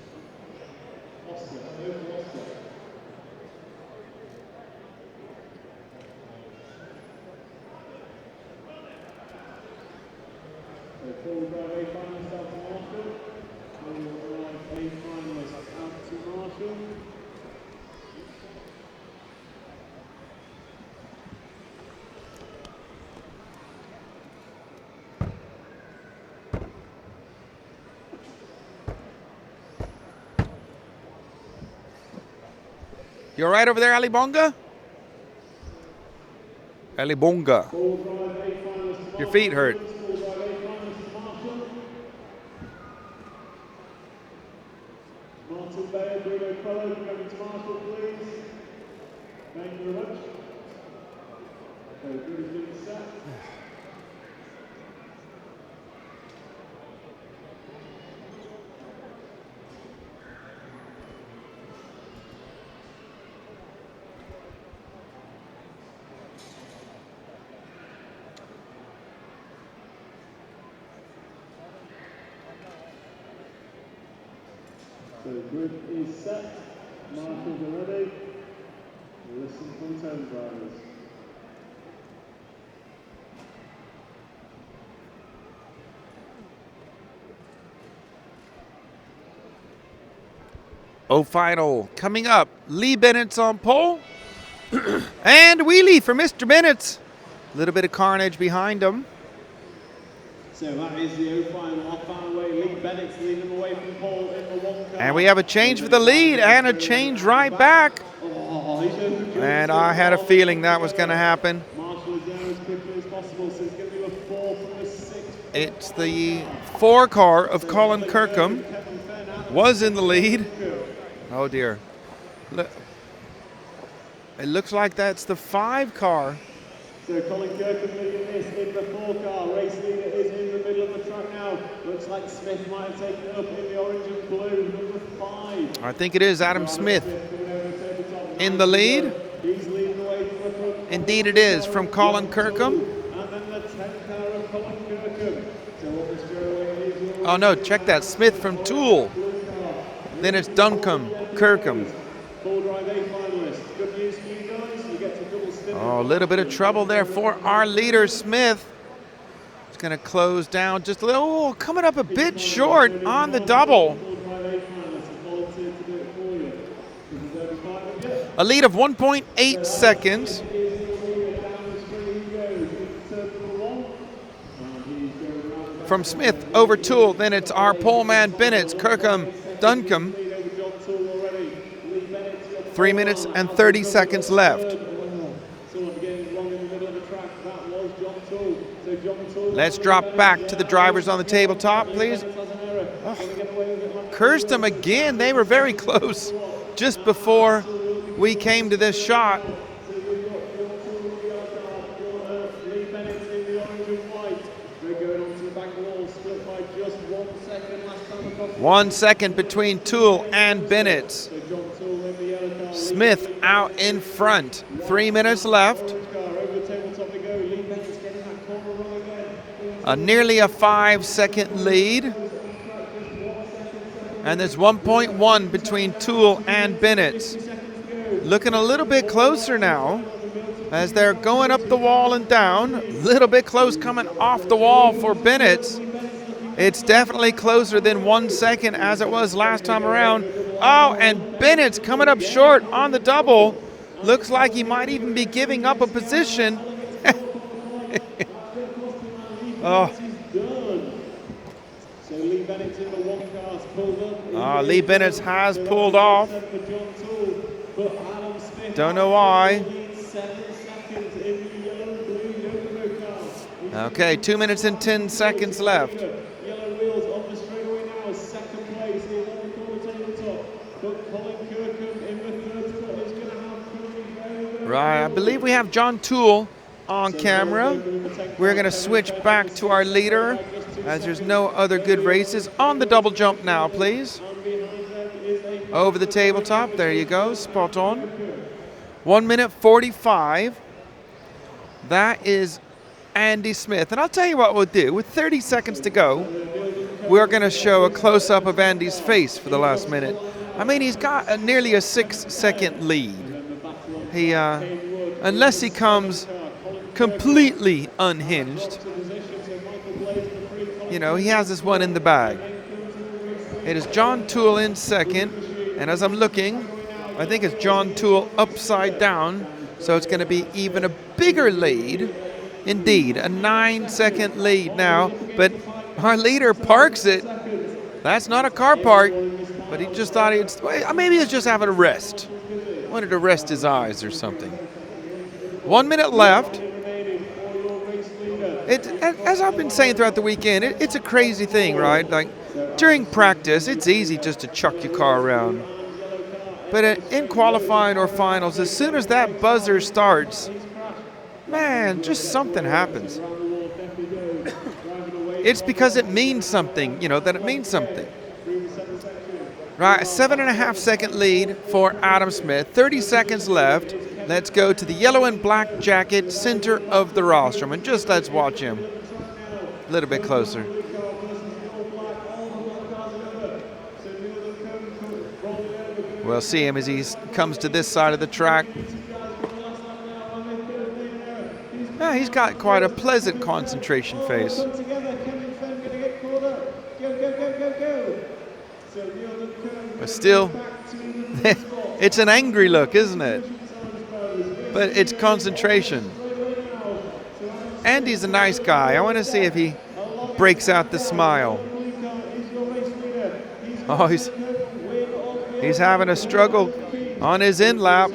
You all right over there, Ali Bonga? Ali Bonga. Your feet hurt. So grid is set. Marshals are ready. Listen front end drivers. Oh, final coming up. Lee Bennett's on pole. And wheelie for Mr. Bennett. A little bit of carnage behind him. So that is the O final. Off final way. Lee Bennett's leading them away from pole in the one car. And we have a change for the lead and a change right back. Oh, he's over the And I had a feeling that was going to happen. Marshall is there as quickly as possible, so it's going to be a 4 from the 6. It's the 4 car of Colin Kirkham. Was in the lead. Oh dear. Look. It looks like that's the 5 car. So Colin Kirkham leading this in the 4 car. Race leader is in the middle of the track now. Looks like Smith might have taken it up in the orange and blue. Number 5. I think it is Adam Smith in the lead. He's leading away from the front. Indeed it is, from Colin Kirkham. And then the 10 car of Colin Kirkham. So what the straightaway is. Oh no, check that. Smith from Toole. Then it's Duncombe, Kirkham. Full drive A finalist. Good news for you guys. You get to double stint. Oh, a little bit of trouble there for our leader, Smith. It's going to close down just a little. Oh, coming up a bit short on the double. Full drive A finalist has volunteered to do it for you. This is over 5 of you. A lead of 1.8 seconds. From Smith over Toole, then it's our poleman Bennett, Kirkham, Duncombe. 3 minutes and 30 seconds left. Let's drop back to the drivers on the tabletop, please. Oh. Cursed them again. They were very close just before we came to this shot. One second between Toole and Bennett. Smith out in front. 3 minutes left. Nearly a 5-second lead. And there's 1.1 between Toole and Bennett. Looking a little bit closer now as they're going up the wall and down. A little bit close coming off the wall for Bennett. It's definitely closer than 1 second as it was last time around. Oh, and Bennett's coming up short on the double. Looks like he might even be giving up a position. Oh. Lee Bennett has pulled off. Don't know why. Okay, 2 minutes and 10 seconds left. Right, I believe we have John Toole on camera. We're going to switch back to our leader as there's no other good races. On the double jump now, please. Over the tabletop. There you go. Spot on. 1 minute 45. That is Andy Smith. And I'll tell you what we'll do. With 30 seconds to go, we're going to show a close-up of Andy's face for the last minute. I mean, he's got nearly a 6-second lead. He, unless he comes completely unhinged, you know, he has this one in the bag. It is John Toole in second, and as I'm looking, I think it's John Toole upside down, so it's going to be even a bigger lead. Indeed, a 9-second lead now, but our leader parks it. That's not a car park, but he just thought maybe he's just having a rest. Wanted to rest his eyes or something. 1 minute left. As I've been saying throughout the weekend, it's a crazy thing, right? Like during practice, it's easy just to chuck your car around. But in qualifying or finals, as soon as that buzzer starts, man, just something happens. It's because it means something, you know, that it means something. Right, a 7.5-second lead for Adam Smith. 30 seconds left. Let's go to the yellow and black jacket, center of the rostrum, and just let's watch him a little bit closer. We'll see him as he comes to this side of the track. Yeah, he's got quite a pleasant concentration face. Come together, Kevin Fenn going to get caught up. Go, go, go, go, go. So the other curve But still, back to the lead spot. it's an angry look, isn't it? But it's concentration. Andy's a nice guy. I want to see if he breaks out the smile. Oh, he's having a struggle on his in lap.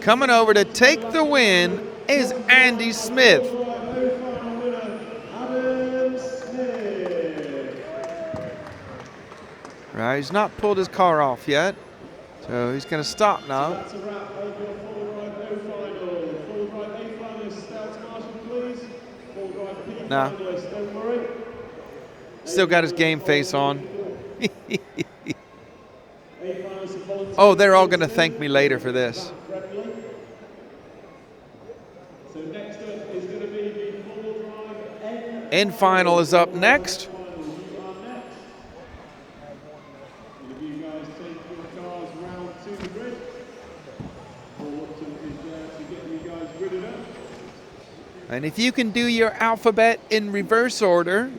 Coming over to take the win is Andy Smith. Right, he's not pulled his car off yet, so he's going to stop now. That's a wrap of your full drive O final. Full drive A finalist, Stout Marshall, please. Full drive P Nah. finalist, don't worry. Still got his game face on. A finalist of volunteer. Oh, they're all going to thank me later for this. Friendly. So next up is going to be the full drive N In final is up next. final. You are next. If you guys take your cars round to the grid, Fulton is there to get you guys gridded up. And if you can do your alphabet in reverse order,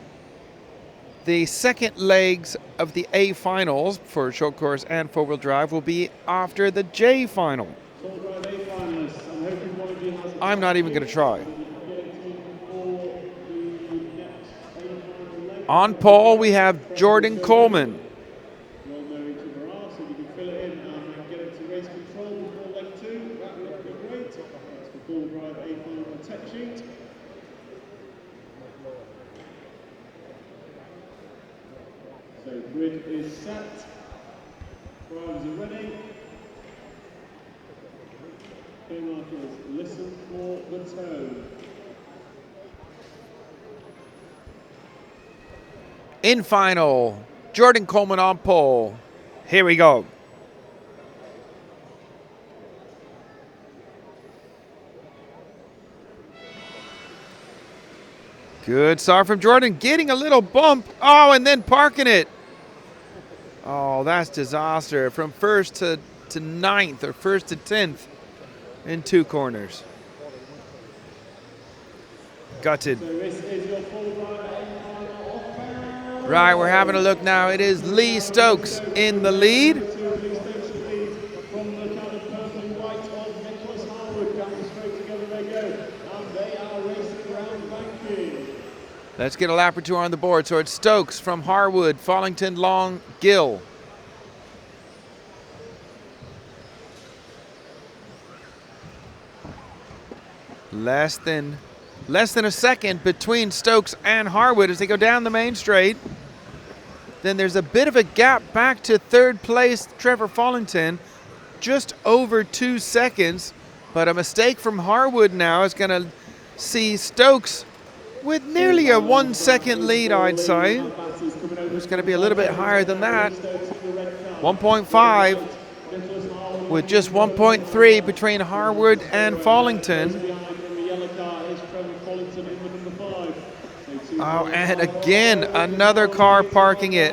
the second legs of the A finals for short course and four-wheel drive will be after the J final. Full drive A finalists. I'm hoping one of you has a I'm not even going to try. get it for the next A final leg. On pole, we have Jordan Coleman. You all know each other are, so you can fill it in and get it to race control before leg 2. That would be great. That's the full drive A final tech sheet. So grid is set. Drivers are ready. Okay, markers, listen for the tone. In final, Jordan Coleman on pole. Here we go. Good start from Jordan, getting a little bump. Oh, and then parking it. Oh, that's disaster. From first to ninth or first to 10th in two corners. Gutted. So this is your full drive A final off. Right, we're having a look now. It is Lee Stokes in the lead. Two of these station leads from the kind of purple and white of Nicholas Harwood. Down the straight together they go. And they are racing around banking. Let's get a lap or two on the board. So it's Stokes from Harwood, Follington, Long, Gill. Less than a second between Stokes and Harwood as they go down the main straight. Then there's a bit of a gap back to third place, Trevor Follington, just over 2 seconds. But a mistake from Harwood now is going to see Stokes with nearly a 1 second lead, I'd say. It's going to be a little bit higher than that. 1.5 with just 1.3 between Harwood and Follington. Oh, and again, another car parking it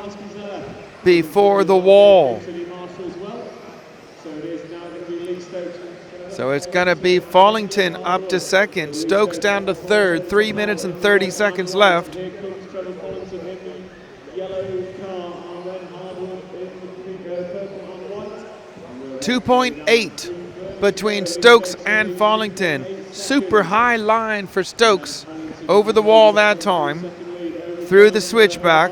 before the wall. So it's going to be Follington up to second, Stokes down to third, 3 minutes and 30 seconds left. 2.8 between Stokes and Follington. Super high line for Stokes over the wall that time, through the switchback,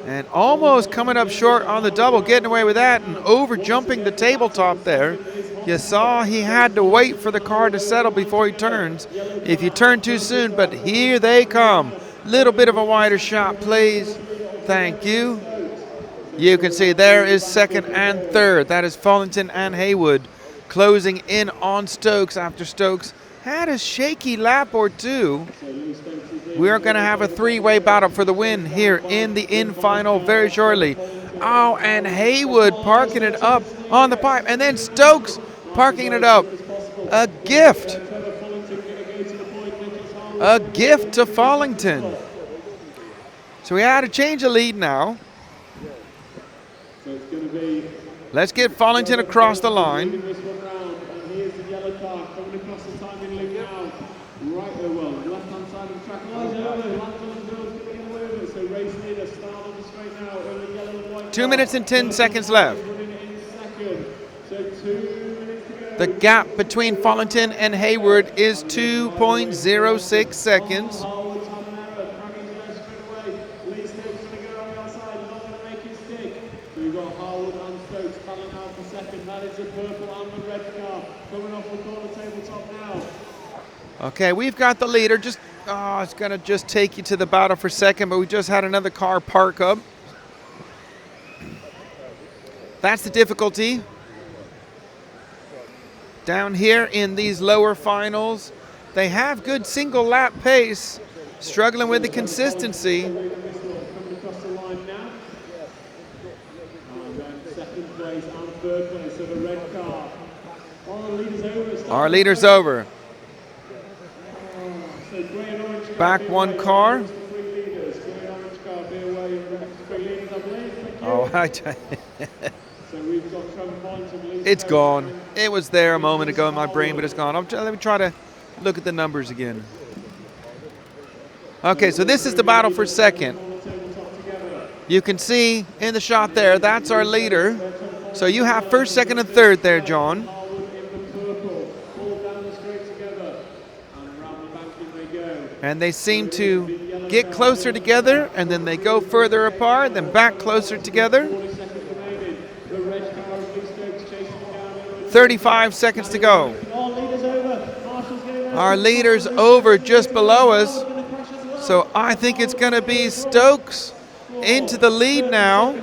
and almost coming up short on the double, getting away with that and over jumping the tabletop there. You saw he had to wait for the car to settle before he turns. If you turn too soon, but here they come. Little bit of a wider shot, please. Thank you. You can see there is second and third. That is Follington and Haywood closing in on Stokes after Stokes had a shaky lap or two. We are going to have a three-way battle for the win here in the in-final very shortly. Oh, and Haywood parking it up on the pipe, and then Stokes parking it up. A gift. A gift to Follington. So we had to change the lead now. Let's get Follington across the line. 2 minutes and 10 seconds left. The gap between Follington and Hayward is 2.06 seconds. Okay, we've got the leader. It's going to just take you to the battle for second, but we just had another car park up. That's the difficulty. Down here in these lower finals, they have good single lap pace, struggling with the consistency. Our leader's over. Back one car. Oh, it's gone. It was there a moment ago in my brain, but it's gone. Let me try to look at the numbers again. Okay, so this is the battle for second. You can see in the shot there, that's our leader. So you have first, second, and third there, John. And they seem to get closer together, and then they go further apart, then back closer together. 35 seconds to go. Our leader's over just below us. So I think it's going to be Stokes into the lead now.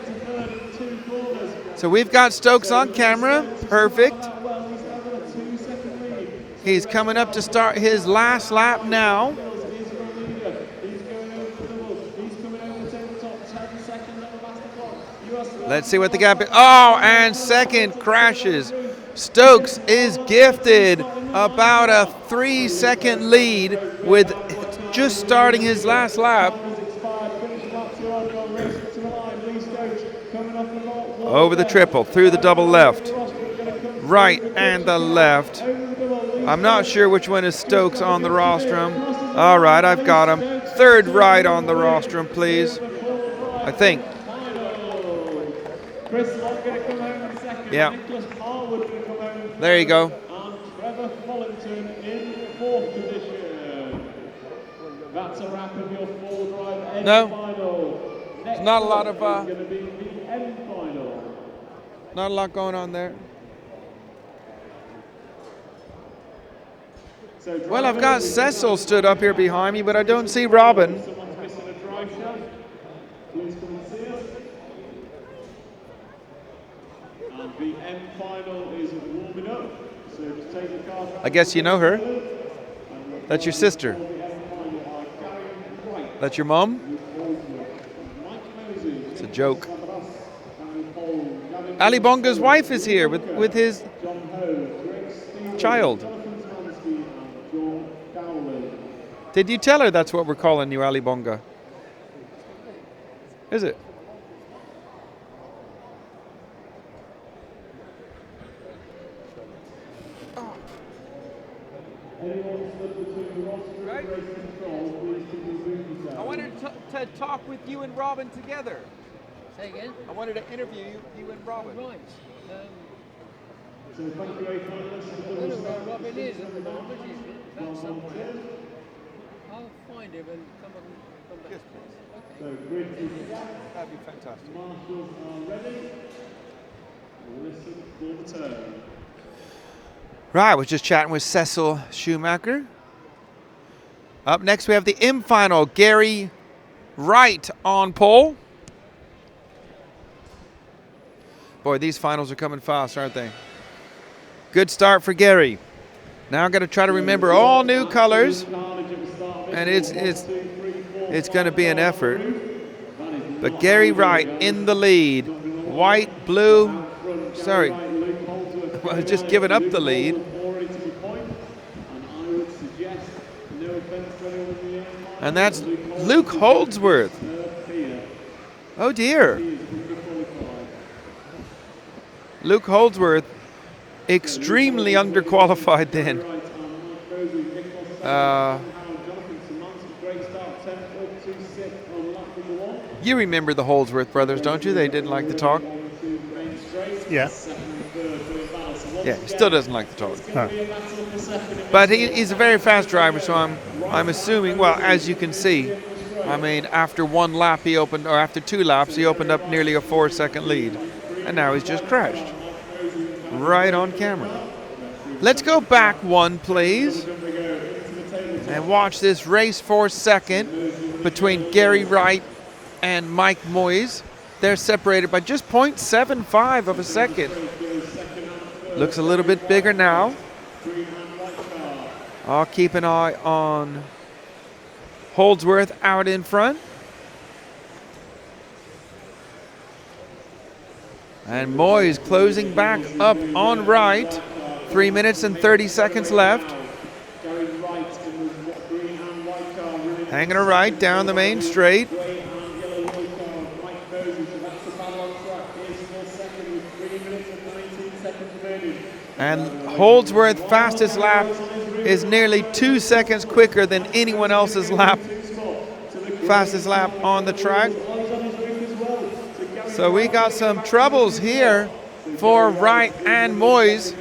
So we've got Stokes on camera. Perfect. He's coming up to start his last lap now. Let's see what the gap is. Oh, and second crashes. Stokes is gifted about a 3-second lead with just starting his last lap. Over the triple, through the double left. Right and the left. I'm not sure which one is Stokes on the rostrum. All right, I've got him. Third right on the rostrum, please. I think. Yeah. There you go. That's a wrap of your full drive end No. There's not a lot of going to be the end final. not a lot going on there. Well, I've got Cecil stood up here behind me, but I don't see Robin. Someone's missing a drive shaft. Please come and see us. And the end final is warming up. So just take the car. I guess you know her. That's your sister. That's your mom? It's a joke. Ali Bonga's wife is here with his child. Did you tell her that's what we're calling you, Ali Bonga? Is it? Right? I wanted to talk with you and Robin together. Say again? I wanted to interview you and Robin. Right. So thank you, I don't know where Robin is at the moment. He's out somewhere. I'll find him and come back. Yes, please. So grid is That'd be fantastic. marshals are ready. Listen for the turn. Right, we're just chatting with Cecil Schumacher. Up next, we have the M final. Gary Wright on pole. Boy, these finals are coming fast, aren't they? Good start for Gary. Now I'm going to try to remember all new colors, and it's going to be an effort. But Gary Wright in the lead. White, blue, sorry, well, just giving up the lead. And that's Luke Holdsworth. Oh dear. Luke Holdsworth, extremely underqualified then. attempt up to 6 on lap number 1. You remember the Holdsworth brothers, don't you? They didn't like the talk. Yeah. Yeah, he still doesn't like the talk. No. But he's a very fast driver, so I'm assuming, well, as you can see, I mean, after one lap he opened, or after 2 laps, he opened up nearly a 4-second lead. And now he's just crashed. Right on camera. Let's go back one, please. And watch this race for second between Gary Wright and Mike Moyes. They're separated by just 0.75 of a second. Looks a little bit bigger now. I'll keep an eye on Holdsworth out in front. And Moyes closing back up on Wright. 3 minutes and 30 seconds left. Hanging a right down the main straight. And Holdsworth's fastest lap is nearly 2 seconds quicker than anyone else's lap. Fastest lap on the track. So we got some troubles here for Wright and Moyes.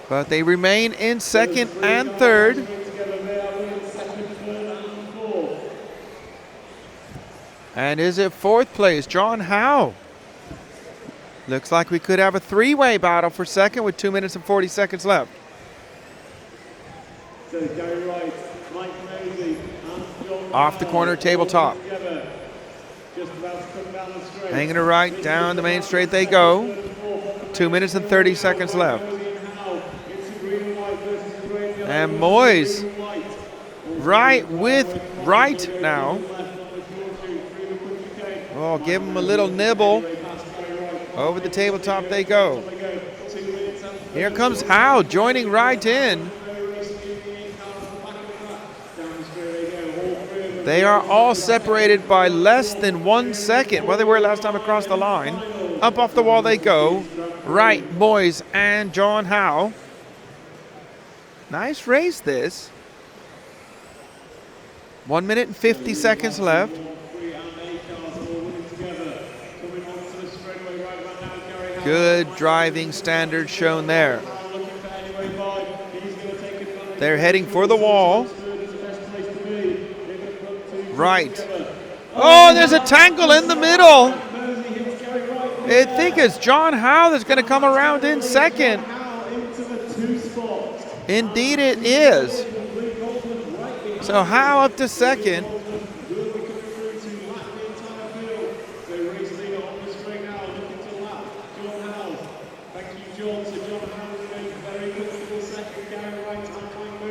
But they remain in second and third. And is it fourth place? John Howe. Looks like we could have a 3-way battle for second with 2 minutes and 40 seconds left. Off the corner tabletop. Hanging a right down the main straight they go. 2 minutes and 30 seconds left. And Moyes right with Wright now. Oh, give him a little nibble. Over the tabletop they go. Here comes Howe joining Wright in. They are all separated by less than 1 second. Well, they were last time across the line. Up off the wall they go. Wright, Moyes, and John Howe. Nice race this. 1 minute and 50 seconds left. Good driving standards shown there. They're heading for the wall. Right. Oh, there's a tangle in the middle. I think it's John Howe that's going to come around in second. Indeed it is. So Howe up to second.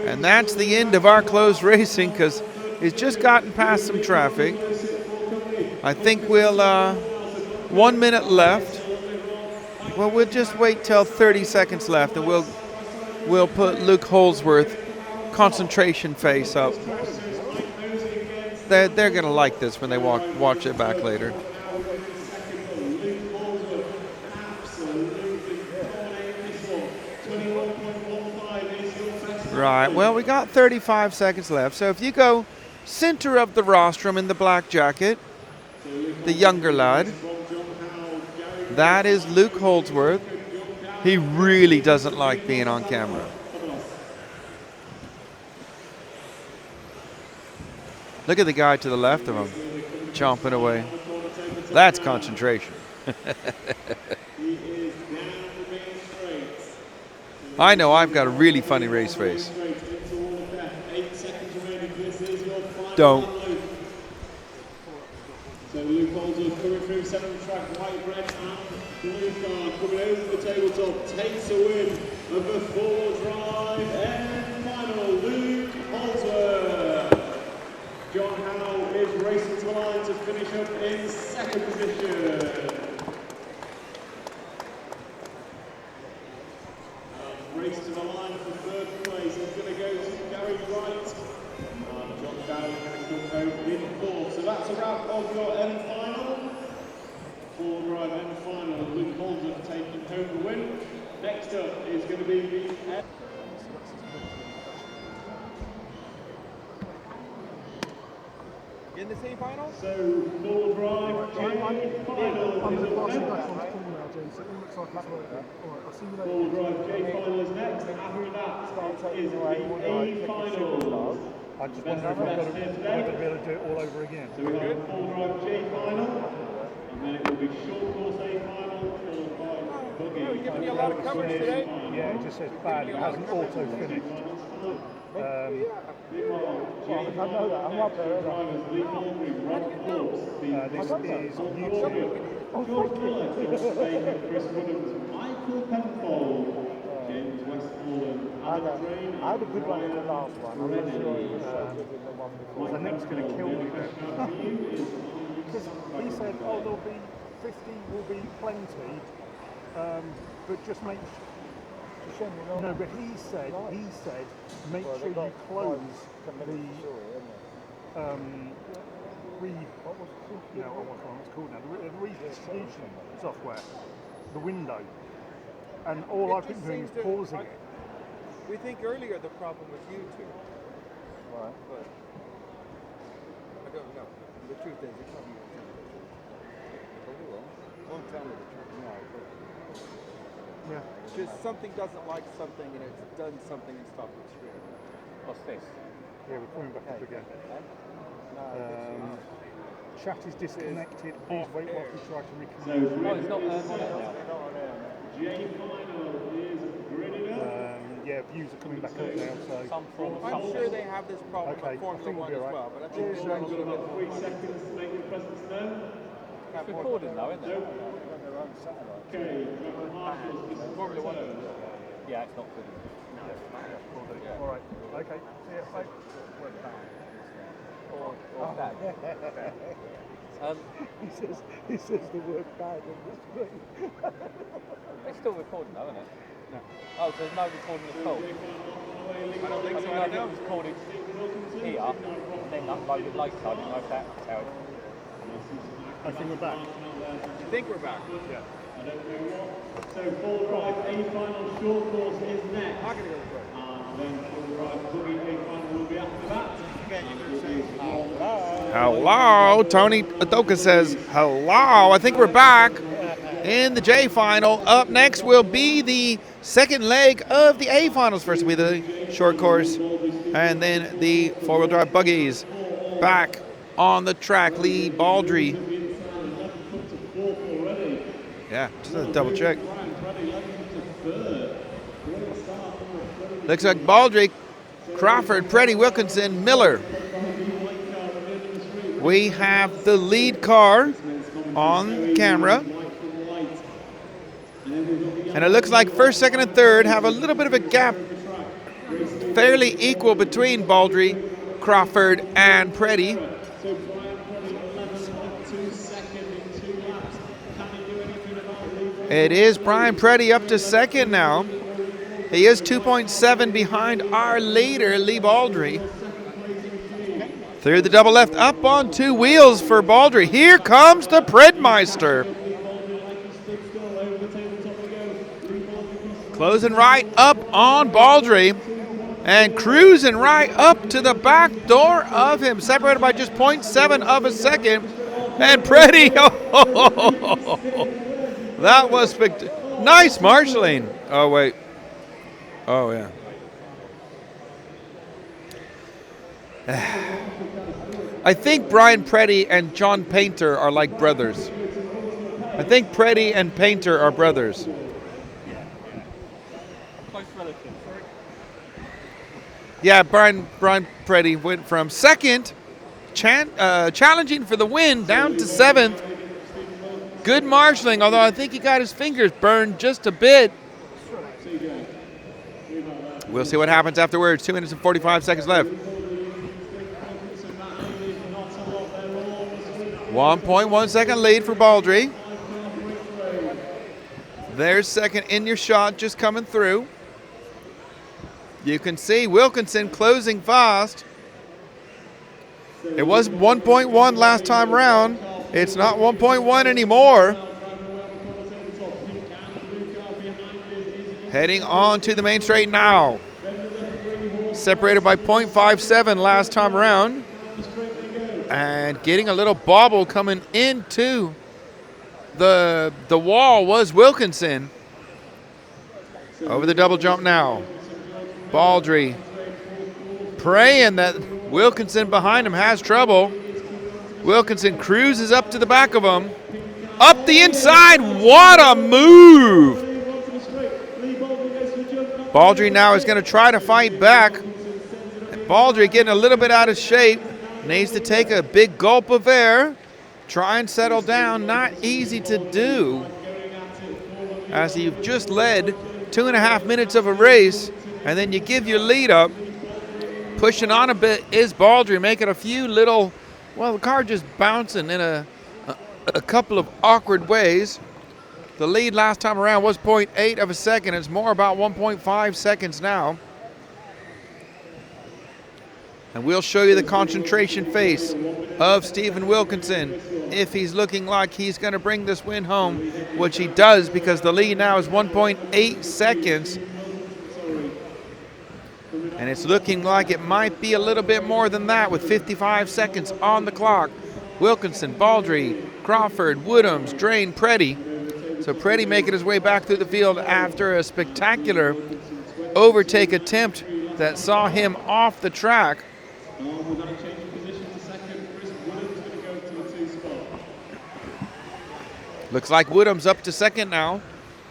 And that's the end of our close racing because it's just gotten past some traffic. I think we'll, 1 minute left. Well, we'll just wait till 30 seconds left and we'll put Luke Holdsworth concentration face up. They're going to like this when they watch it back later. Right, well, we got 35 seconds left. So if you go center of the rostrum in the black jacket, the younger lad, that is Luke Holdsworth. He really doesn't like being on camera. Look at the guy to the left of him, chomping away. That's concentration. I know I've got a really funny race face. Don't. So Luke Holdsworth coming through centre track, white, red and blue car coming over the tabletop, takes a win of the 4-drive and final, Luke Holdsworth. John Howe is racing to the line to finish up in second position. Race to the line for third place is going to go to Gary Wright. John Howe is going to come home in fourth. So that's a wrap of your end final. 4-drive end final. Luke Holdsworth taking home the win. Next up is going to be the In the semi-final? So, full drive, I'm J final. going to pass you back on the call now, James. So it looks like it's working. All right, I'll see you later. Full drive, J final is next. After that is the A final. I just wonder if I'm going to be able to do it all over again. So we have full drive J final, and then it will be short course A final, followed by buggy. We're giving you a lot of coverage today. Yeah, it just says bad. It hasn't auto finished. Well, I know that. I'm up there. Drivers Lee Mulberry, Rob Course, This is YouTube. George Miller, George Baker, Chris Woodhams, Michael Penfold, James Westmoreland, Adam Drain, I had a good one in the last one. I'm not sure it was so good in the one before. The next going to kill me there. Because he said, oh, there'll be 50 will be plenty, but just make no, but he said make sure you close the what's it called now, the redistribution software, the window, and all I've been doing is pausing it. We think earlier the problem was YouTube. Right. But I don't know. The truth is, it's not YouTube. But we will. Won't tell me the truth now. Yeah. Just something doesn't like something and it's done something and stopped its stream. What's this? Yeah, we're coming back up again. Chat is disconnected. Please wait whilst we try to reconnect. Oh, it's not on it now. J final is gridded up. Yeah, views are coming back up now. So Some form of I'm sure they have this problem Okay, with Formula I think we'll 1 be as alright. well, but I think You've got about 3 seconds to make your presence known. It's recording though, isn't it? Okay, Trevor Marshall, this is Formula 1. Yeah, it's not good. all right. Okay. See you. Bye. Or bad. He says the word bad on the screen. It's still recording though, isn't it? No. Oh, so there's no recording at all? I don't think I so. mean, I I know. think it was recorded here, and then uploaded later. I don't know if that's how it... I think we're back. You think we're back? Yeah. I don't know what. So full drive A final short course is next. I'm going to go for it. And then full drive buggy A final will be after that. Hello, Tony Adoka says hello. I think we're back in the J final. Up next will be the second leg of the A finals. First will be the short course, and then the four-wheel drive buggies. Back on the track, Lee Baldry. Yeah, just a double check. Looks like Baldry, Crawford, Preddy, Wilkinson, Miller. We have the lead car on camera. And it looks like first, second, and third have a little bit of a gap. Fairly equal between Baldry, Crawford, and Preddy. It is Brian Preddy up to second now. He is 2.7 behind our leader, Lee Baldry. Through the double left, up on two wheels for Baldry. Here comes the Predmeister. Closing right up on Baldry and cruising right up to the back door of him, separated by just 0.7 of a second. And Preddy, that was spectacular. Nice marshalling. Oh, wait. Oh, yeah. I think Brian Preddy and John Painter are like brothers. I think Preddy and Painter are brothers. Close relatives. Yeah, Brian Preddy went from second, challenging for the win, down to seventh. Good marshalling, although I think he got his fingers burned just a bit. We'll see what happens afterwards. 2 minutes and 45 seconds left. 1.1 second lead for Baldry. There's second in your shot just coming through. You can see Wilkinson closing fast. It was 1.1 last time round. It's not 1.1 anymore. Heading on to the main straight now. Separated by 0.57 last time around. And getting a little bobble coming into the wall was Wilkinson. Over the double jump now. Baldry praying that Wilkinson behind him has trouble. Wilkinson cruises up to the back of him. Up the inside. What a move. Baldry now is going to try to fight back. Baldry getting a little bit out of shape. Needs to take a big gulp of air. Try and settle down. Not easy to do. As you've just led 2.5 minutes of a race, and then you give your lead up. Pushing on a bit is Baldry, making a few little, well, the car just bouncing in a couple of awkward ways. The lead last time around was 0.8 of a second. It's more about 1.5 seconds now. And we'll show you the concentration face of Stephen Wilkinson if he's looking like he's going to bring this win home, which he does because the lead now is 1.8 seconds. And it's looking like it might be a little bit more than that with 55 seconds on the clock. Wilkinson, Baldry, Crawford, Woodhams, Drain, Preddy. So Preddy making his way back through the field after a spectacular overtake attempt that saw him off the track. Looks like Woodhams up to second now.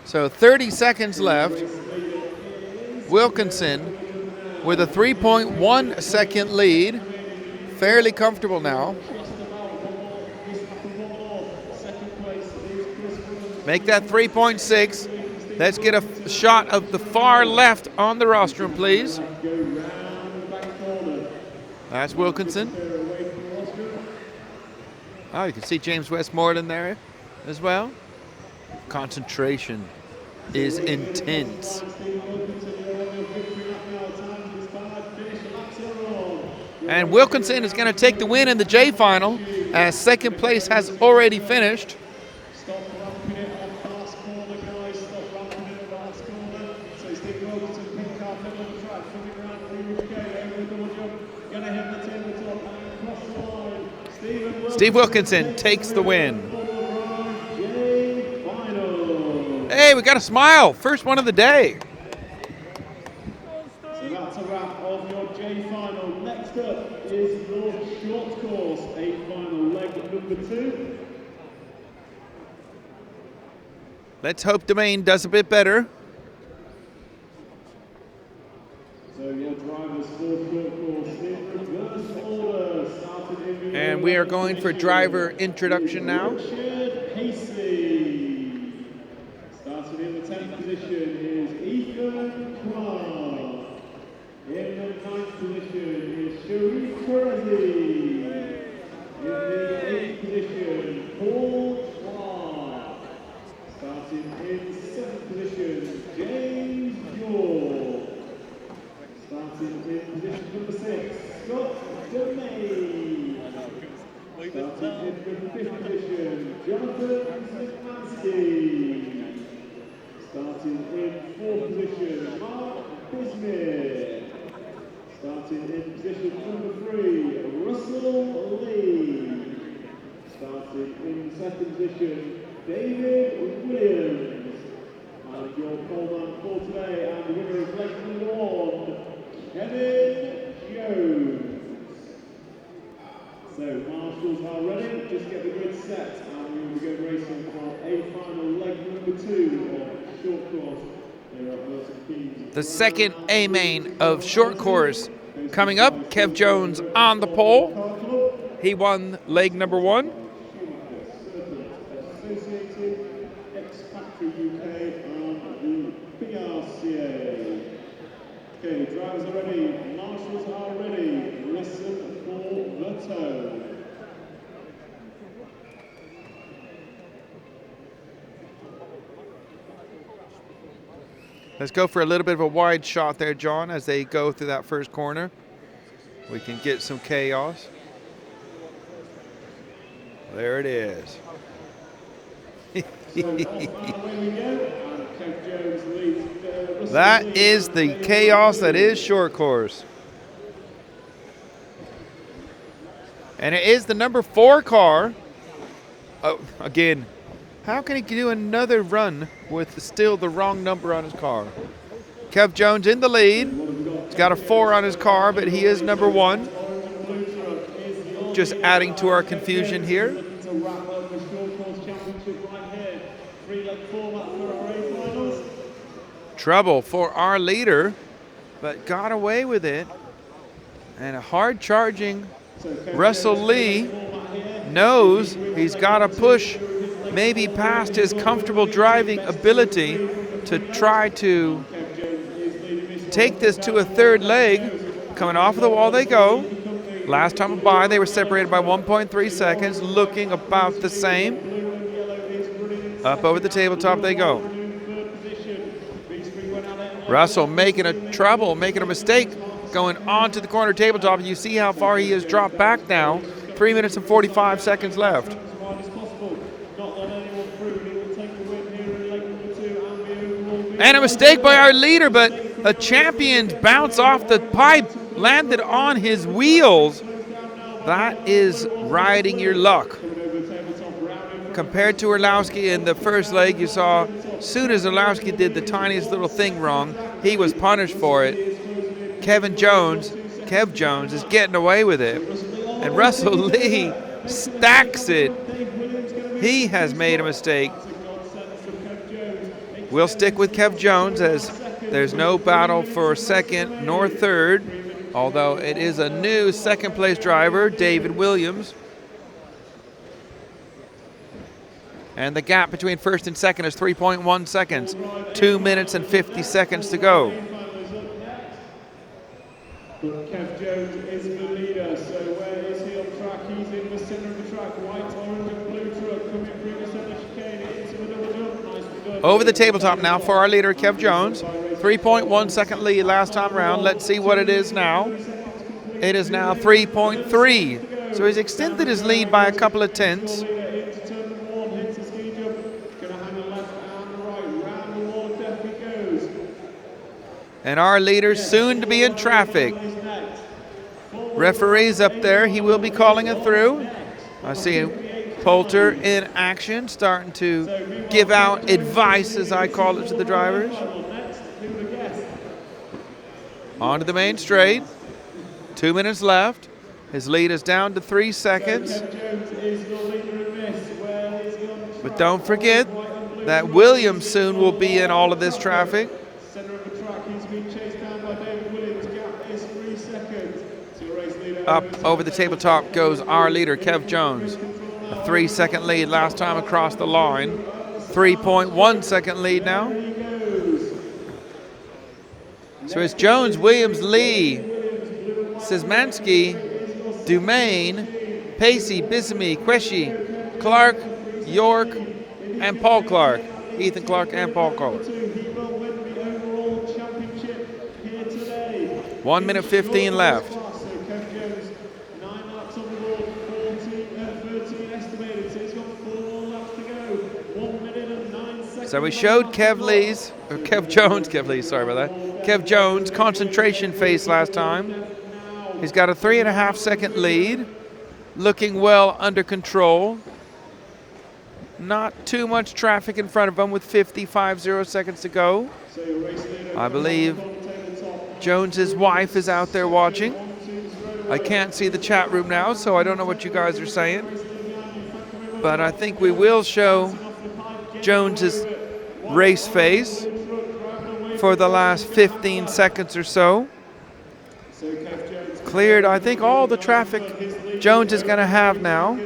So 30 seconds left. Wilkinson with a 3.1 second lead. Fairly comfortable now. Make that 3.6. Let's get a shot of the far left on the rostrum, please. That's Wilkinson. Oh, you can see James Westmoreland there as well. Concentration is intense. And Wilkinson is going to take the win in the J final as second place has already finished. Steve Wilkinson takes the win. Hey, we got a smile. First one of the day. So that's a wrap of your J final. Next up is your short course A final, leg number 2. Let's hope Domain does a bit better. So your drivers for short course in reverse order, starting in your And we are going for driver introduction now. Richard Hasty. Starting in the 10th position is Ethan Clark. In the 9th position is Sharif Perezi. In the 8th position, Paul Clark. Starting in 7th position, James York. Starting in position number 6, Scott Domain. Starting in the 5th position, Jonathan Szymanski. Starting in 4th position, Mark Bismuth. Starting in position number 3, Russell Lee. Starting in 2nd position, David Williams. And your poleman for today and the winner of leg number 1, Kevin Jones. So marshals are ready, just get the grid set and we will go racing for a final leg number 2 of short course here at Milton Keynes. The second A main of short course coming up. Kev Jones on the pole. He won leg number 1. Associated, X-Factory UK and the BRCA. Okay, drivers are ready, marshals are ready. Listen for the tone. Let's go for a little bit of a wide shot there, John, as they go through that first corner. We can get some chaos. There it is. That is the chaos that is short course. And it is the number 4 car. Oh, again, how can he do another run with still the wrong number on his car? Kev Jones in the lead. He's got a 4 on his car, but he is number 1. Just adding to our confusion here. Trouble for our leader, but got away with it. And a hard charging Russell Lee knows he's got to push maybe past his comfortable driving ability to try to take this to a third leg. Coming off of the wall they go. Last time by, they were separated by 1.3 seconds, looking about the same. Up over the tabletop they go. Russell making a mistake going onto the corner tabletop. You see how far he has dropped back now. 3 minutes and 45 seconds left. And a mistake by our leader, but a champion's bounce off the pipe landed on his wheels. That is riding your luck. Compared to Orlowski in the first leg, you saw as soon as Orlowski did the tiniest little thing wrong, he was punished for it. Kev Jones is getting away with it. And Russell Lee stacks it. He has made a mistake. We'll stick with Kev Jones as there's no battle for second nor third, although it is a new second place driver, David Williams. And the gap between first and second is 3.1 seconds. 2 minutes and 50 seconds to go. Kev Jones is the leader, so where is he on track? He's in the center of the track. White, orange and blue truck coming through the center chicane into the double jump. Nicely done. Over the tabletop now for our leader, Kev Jones. 3.1 second lead last time around. Let's see what it is now. It is now 3.3. So he's extended his lead by a couple of tenths. And our leader soon to be in traffic. Referee's up there. He will be calling it through. I see Poulter in action, starting to give out advice, as I call it, to the drivers. Onto the main straight. 2 minutes left. His lead is down to 3 seconds. But don't forget that Williams soon will be in all of this traffic. Up over the tabletop goes our leader, Kev Jones. A 3 second lead last time across the line. 3.1 second lead now. So it's Jones, Williams, Lee, Szymanski, Dumaine, Pacey, Bissamy, Queshie, Clark, York, and Paul Clark. Ethan Clark and Paul Clark. 1 minute 15 left. So we showed Kev Jones' concentration face last time. He's got a 3.5 second lead, looking well under control. Not too much traffic in front of him with 55 seconds to go. I believe Jones's wife is out there watching. I can't see the chat room now, so I don't know what you guys are saying. But I think we will show Jones's race face for the last 15 seconds or so. Cleared, I think, all the traffic Jones is going to have now.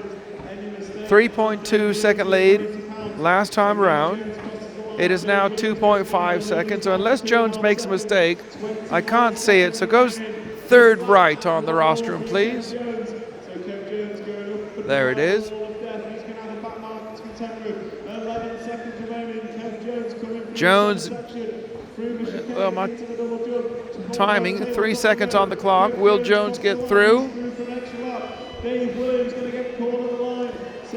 3.2 second lead last time around. It is now 2.5 seconds. So unless Jones makes a mistake, I can't see it. So goes third right on the rostrum, please. There it is. Jones, well, my timing, 3 seconds on the clock. Will Jones get through?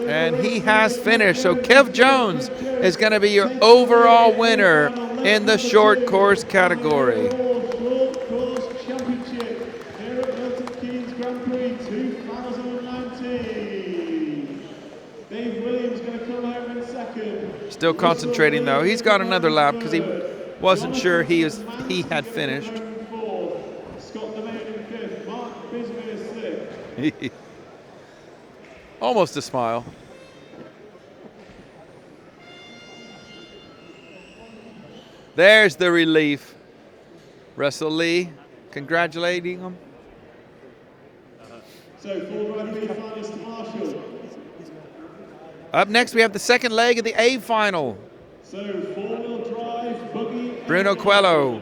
And he has finished. So Kev Jones is going to be your overall winner in the short course category. Short course championship here at Milton Keynes Grand Prix 2019. Dave Williams going to come home in second. Still concentrating though. He's got another lap because he wasn't sure he had finished. Scott Demain in fifth. Mark Bisbee is sixth. Almost a smile. There's the relief. Russell Lee congratulating him. So, full Grand Prix finalist Marshall. Up next, we have the second leg of the A final. So, four-wheel drive, buggy. Bruno Coelho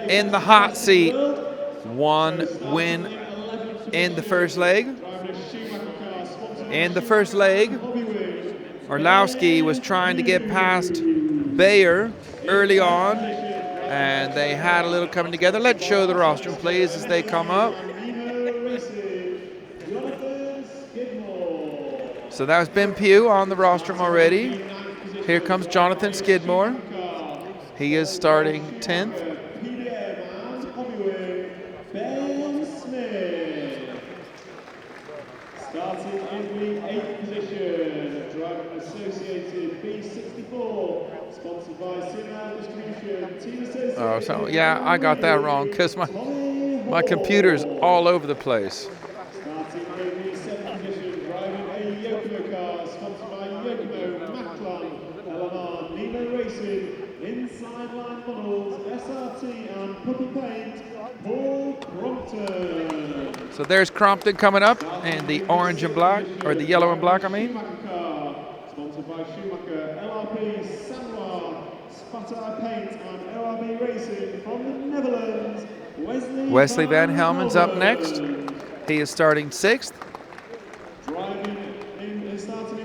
in the hot seat. One win in the first leg. In the first leg, Orlowski was trying to get past Bayer early on, and they had a little coming together. Let's show the rostrum, please, as they come up. So that was Ben Pugh on the rostrum already. Here comes Jonathan Skidmore. He is starting 10th. Starting in the 8th position, driving associated B64, sponsored by Sinal Distribution, Team Associated. Oh, so yeah, I got that wrong because my computer's all over the place. Starting in the 7th position, driving a Yokomo car, sponsored by Yokomo, Macklin, LMR, Nemo Racing, Inside Line Models, SRT and Puppy Paint, Paul Crompton. So there's Crompton coming up in the orange and black, or the yellow and black, I mean. Sponsored by Schumacher, LRP, Sanoir, Spatai Paint and LRB Racing from the Netherlands, Wesley Van Helmen's up next. He is starting 6th. Starting in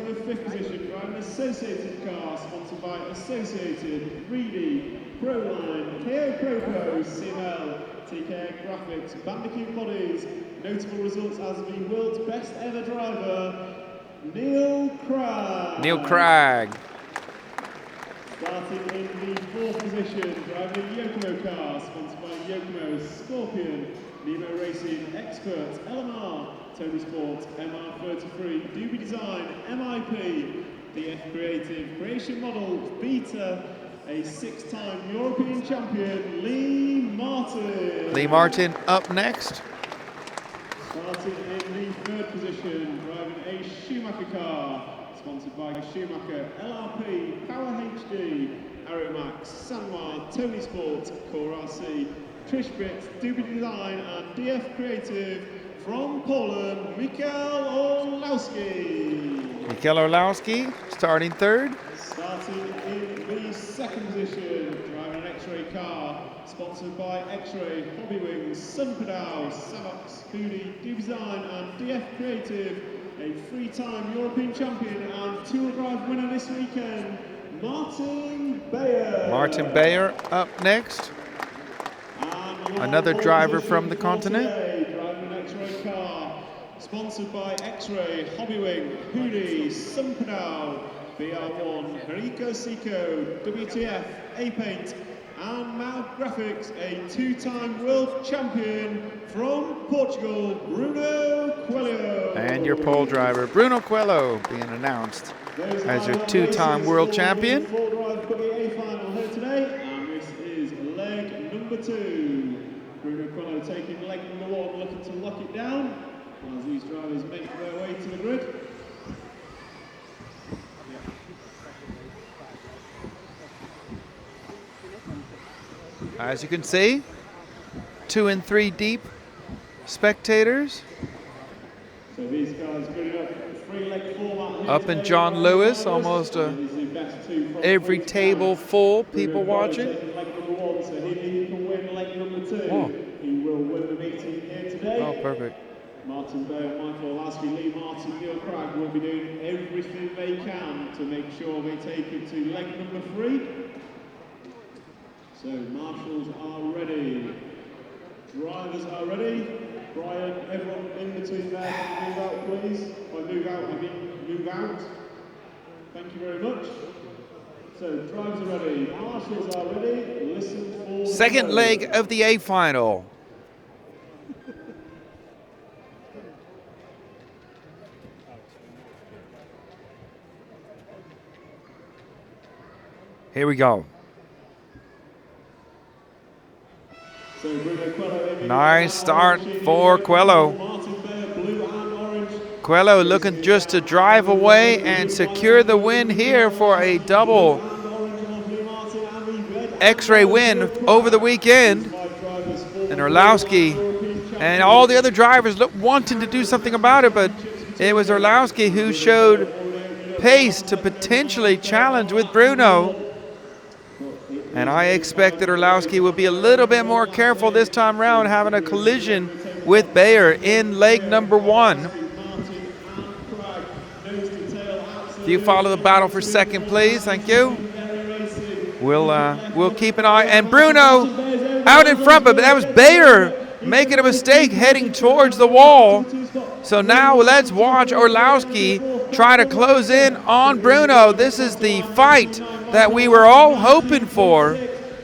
the 5th position, driving Associated car, sponsored by Associated, Reedy, Proline, KO Propo, CML, TK Graphics, Bandicoot Bodies. Notable results as the world's best ever driver, Neil Cragg. Neil Cragg. Starting in the 4th position, driving a Yokomo car, sponsored by Yokomo, Scorpion, Nemo Racing, Expert, LMR, Tony Sport, MR33, Doobie Design, MIP, DF Creative, Creation Models, Beta, a 6-time European champion, Lee Martin. Lee Martin up next. Starting in the 3rd position, driving a Schumacher car, sponsored by Schumacher, LRP, Power HD, Aeromax, Sanoir, Tony Sport, Core RC, Trish Bits, Doobie Design and DF Creative from Poland, Mikael Orlowski. Mikael Orlowski starting 3rd. Starting in the 2nd position, driving an X-Ray car, sponsored by X-Ray, Hobby Wings, Sunpadao, Savox, Hoodie, Design and DF Creative, a 3-time European champion and Tour Drive winner this weekend, Martin Bayer. Martin Bayer up next. Another driver from the continent. Driving an X-Ray car, sponsored by X-Ray, Hobby Wing, Hoodie, Sunpadao, BR1, Rico Seco, WTF, A-Paint, and Mount Graphics, a 2-time world champion from Portugal, Bruno Coelho. And your pole driver, Bruno Coelho, being announced as your 2-time world champion. Full drive buggy A final here today, and this is leg number 2. Bruno Coelho taking leg number 1, looking to lock it down as these drivers make their way to the grid. As you can see, 2 and 3 deep spectators. So these guys good up 3-leg format. Up in John Lewis, almost every table full, people watching. Leg number 1, so he can win leg number 2. Oh. He will win the meeting here today. Oh, perfect. Martin Bayer, Michael Lasky, Lee Martin, Neil Cragg will be doing everything they can to make sure they take it to leg number 3. So marshals are ready, drivers are ready. Brian, everyone in between there, can move out please. By move out, I mean move out. Thank you very much. So drivers are ready, marshals are ready, listen for... Second leg of the A final. Here we go. Nice start for Coelho. Coelho looking just to drive away and secure the win here for a double X-ray win over the weekend. And Orlowski and all the other drivers wanting to do something about it, but it was Orlowski who showed pace to potentially challenge with Bruno. And I expect that Orlowski will be a little bit more careful this time around, having a collision with Bayer in leg number 1. If you follow the battle for second, please, thank you. We'll keep an eye. And Bruno out in front, but that was Bayer making a mistake heading towards the wall. So now let's watch Orlowski try to close in on Bruno. This is the fight that we were all hoping for.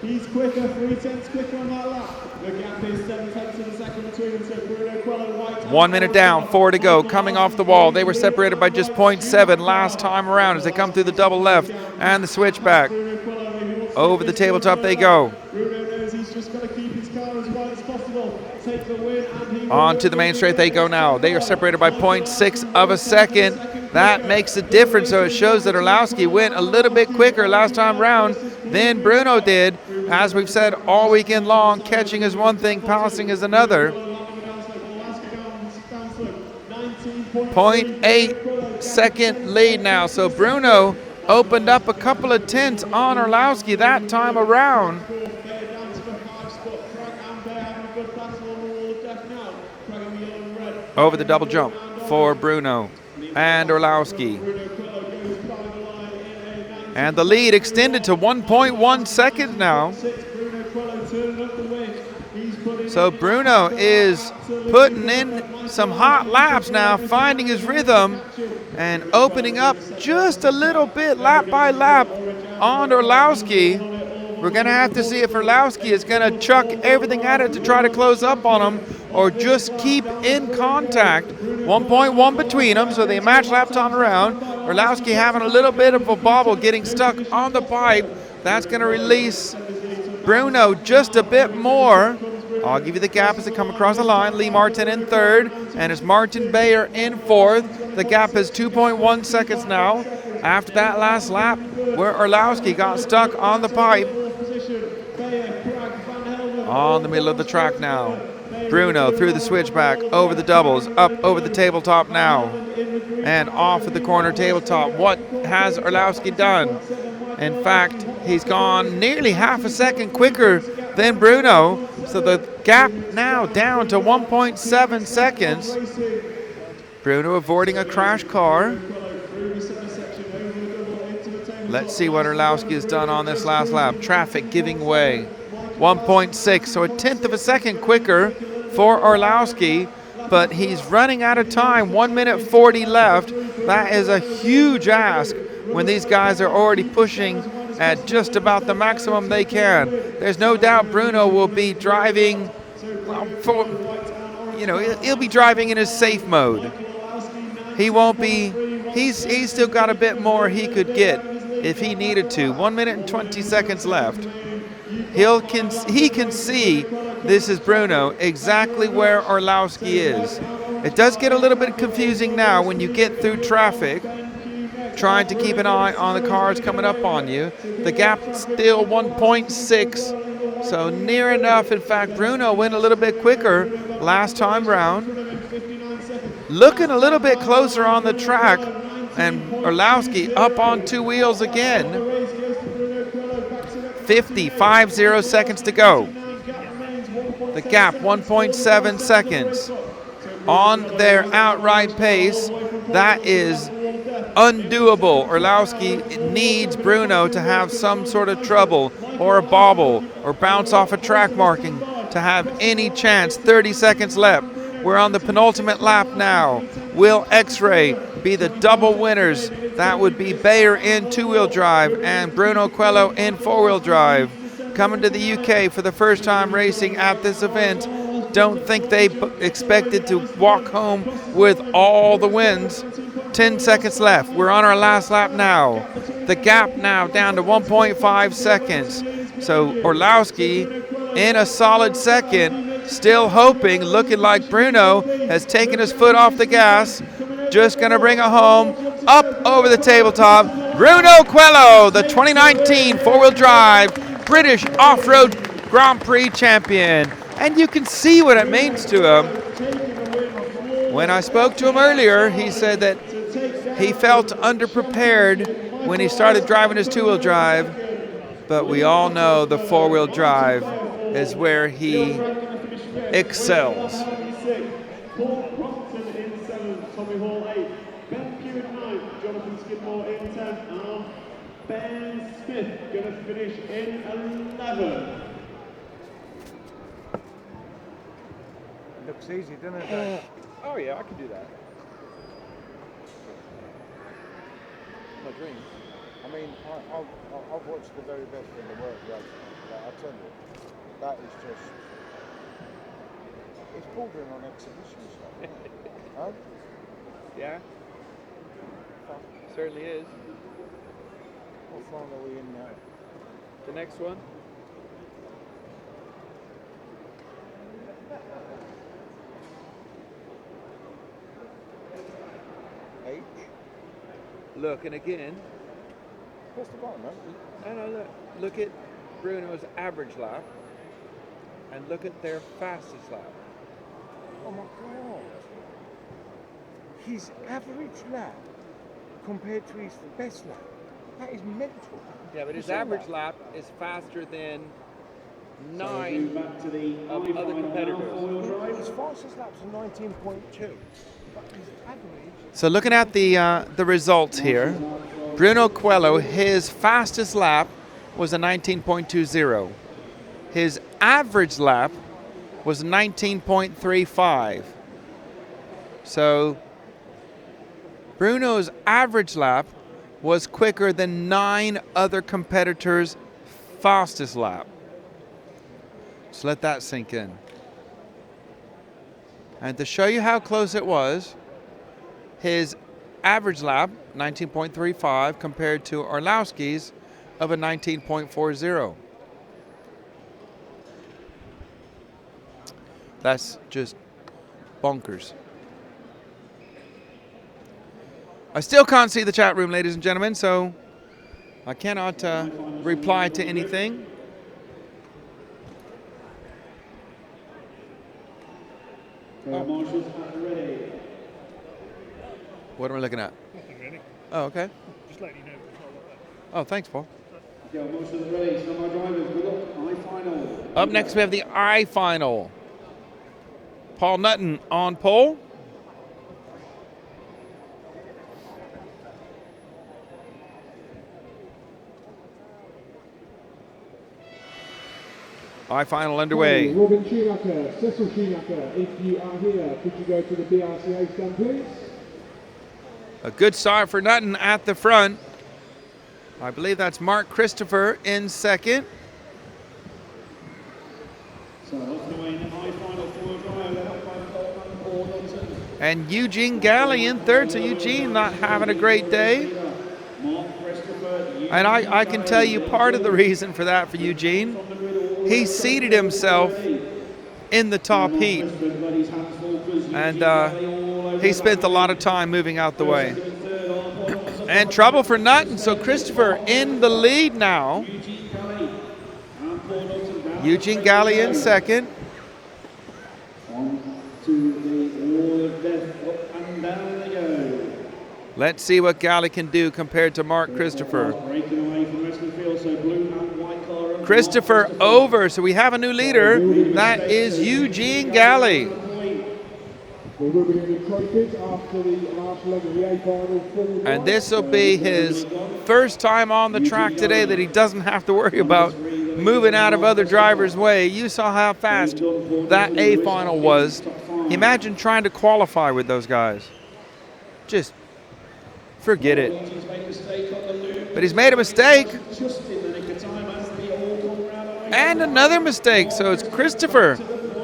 He's quicker, 3/10 quicker on that lap. The gap is 7/10 in the second between them, so Bruno Coelho white. 1 minute down, 4 to go, coming off the wall. They were separated by just 0.7 last time around as they come through the double left and the switchback. Over the tabletop they go. Bruno knows he's just got to keep his car as wide as possible. Take the win, and he On to the main straight they go now. They are separated by 0.6 of a second. That makes a difference, so it shows that Orlowski went a little bit quicker last time round than Bruno did. As we've said all weekend long, catching is one thing, passing is another. 0.8 second lead now, so Bruno opened up a couple of tenths on Orlowski that time around. Over the double jump for Bruno and Orlowski. And the lead extended to 1.1 seconds now. So Bruno is putting in some hot laps now, finding his rhythm and opening up just a little bit lap by lap on Orlowski. We're going to have to see if Orlowski is going to chuck everything at it to try to close up on him or just keep in contact. 1.1 between them, so they match lap time around. Orlowski having a little bit of a bobble, getting stuck on the pipe. That's going to release Bruno just a bit more. I'll give you the gap as they come across the line. Lee Martin in third, and it's Martin Bayer in fourth. The gap is 2.1 seconds now. After that last lap, where Orlowski got stuck on the pipe. On the middle of the track now. Bruno through the switchback, over the doubles, up over the tabletop now. And off of the corner tabletop. What has Orlowski done? In fact, he's gone nearly half a second quicker than Bruno. So the gap now down to 1.7 seconds. Bruno avoiding a crash car. Let's see what Orlowski has done on this last lap. Traffic giving way. 1.6, so a tenth of a second quicker for Orlowski, but he's running out of time. 1 minute 40 left. That is a huge ask when these guys are already pushing at just about the maximum they can. There's no doubt Bruno will be driving, he'll be driving in his safe mode. He won't be, he's still got a bit more he could get if he needed to. 1 minute and 20 seconds left. He can see, this is Bruno, exactly where Orlowski is. It does get a little bit confusing now when you get through traffic, trying to keep an eye on the cars coming up on you. The gap still 1.6, so near enough. In fact, Bruno went a little bit quicker last time round. Looking a little bit closer on the track, and Orlowski up on two wheels again. 50 seconds to go. The gap 1.7 seconds. On their outright pace, that is undoable. Orlowski needs Bruno to have some sort of trouble or a bobble or bounce off a track marking to have any chance. 30 seconds left. We're on the penultimate lap now. Will X-Ray be the double winners? That would be Bayer in two-wheel drive and Bruno Coelho in four-wheel drive. Coming to the UK for the first time racing at this event. Don't think they expected to walk home with all the wins. 10 seconds left. We're on our last lap now. The gap now down to 1.5 seconds. So Orlowski in a solid second, still hoping, looking like Bruno has taken his foot off the gas. Just going to bring it home, up over the tabletop. Bruno Coelho, the 2019 four-wheel drive British Off-Road Grand Prix champion. And you can see what it means to him. When I spoke to him earlier, he said that he felt underprepared when he started driving his two-wheel drive, but we all know the four-wheel drive is where he excels. Tommy Hall 8, Ben Pugh 9, Jonathan Skidmore in 10, and Ben Smith going to finish in 11. Looks easy, doesn't it? Oh yeah, I can do that. My dream. I mean, I've watched the very best in the world racing. Like, I tell you, that is just, it's bordering on exhibition stuff, isn't it? Huh? Yeah. Certainly is. What fine are we in now? The next one. H? Look, and again, Press the button, man. no, look at Bruno's average lap, and look at their fastest lap. Oh my God. His average lap compared to his best lap. That is mental. Yeah, but his You saw average that? lap is faster than Move 9 back to the of other competitors. four-wheel drive. His fastest laps are 19.2. But his average. So looking at the results here, Bruno Coelho, his fastest lap was a 19.20. His average lap was 19.35. So Bruno's average lap was quicker than 9 other competitors' fastest lap. So let that sink in. And to show you how close it was, his average lap, 19.35, compared to Orlowski's of a 19.40. That's just bonkers. I still can't see the chat room, ladies and gentlemen, so I cannot reply to anything. Marshals at ready. What am I looking at? Nothing really. Oh, okay. Just letting you know. It's not like that. Oh, thanks, Paul. Okay, marshals ready. Stand by drivers. Good luck. I-final. Up next, we have the I final. Paul Nutton on pole. I final underway. Robin Schumacher, Cecil Schumacher, if you are here, could you go to the BRCA stand, please? A good start for Nutton at the front. I believe that's Mark Christopher in second. So off the way in the I-final four-wheel drive, led up by Paul Nutton. And Eugene Galley in third. So Eugene not having a great day. Mark Christopher, And I can tell you part of the reason for that for Eugene. He seated himself in the top heat. And he spent a lot of time moving out the way. And trouble for Nutton. So Christopher in the lead now. Eugene Galley in second. On to the wall of death, up and down they go. Let's see what Galley can do compared to Mark Christopher. Breaking away from the rest of the field, so blue and white car. and Christopher Mark over, so we have a new leader. That is Eugene Galley. We're moving into trophies after the last leg of the A-final four-wheel drive. And this will be his first time on the track today that he doesn't have to worry about moving out of other drivers' way. You saw how fast that A final was. Imagine trying to qualify with those guys. Just forget it. He's made a mistake on the loop. But he's made a mistake. Just in the nick of time as they all come round. And another mistake. So it's Christopher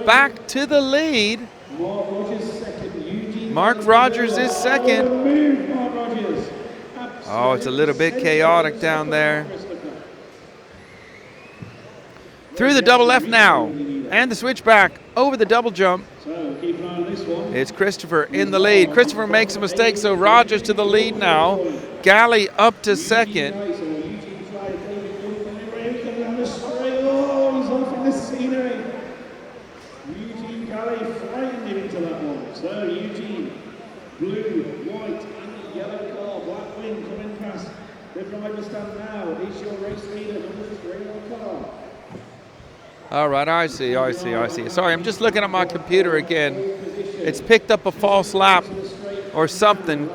back to the lead. Mark Rogers second, Eugene Mark Rogers is second. Move, Mark Rogers. Oh, it's a little bit chaotic down there. Through the double left now. And the switchback over the double jump. So keep an eye on this one. It's Christopher in the lead. Christopher makes a mistake, so Rogers to the lead now. Galley up to second. Oh, he's off in the scenery. Eugene Galley frightened him into that one. So Eugene, blue, white, and yellow car, black wing coming past the driver's stand now. Is your race leader, number 3 on the car. All right, I see. Sorry, I'm just looking at my computer again. It's picked up a false lap or something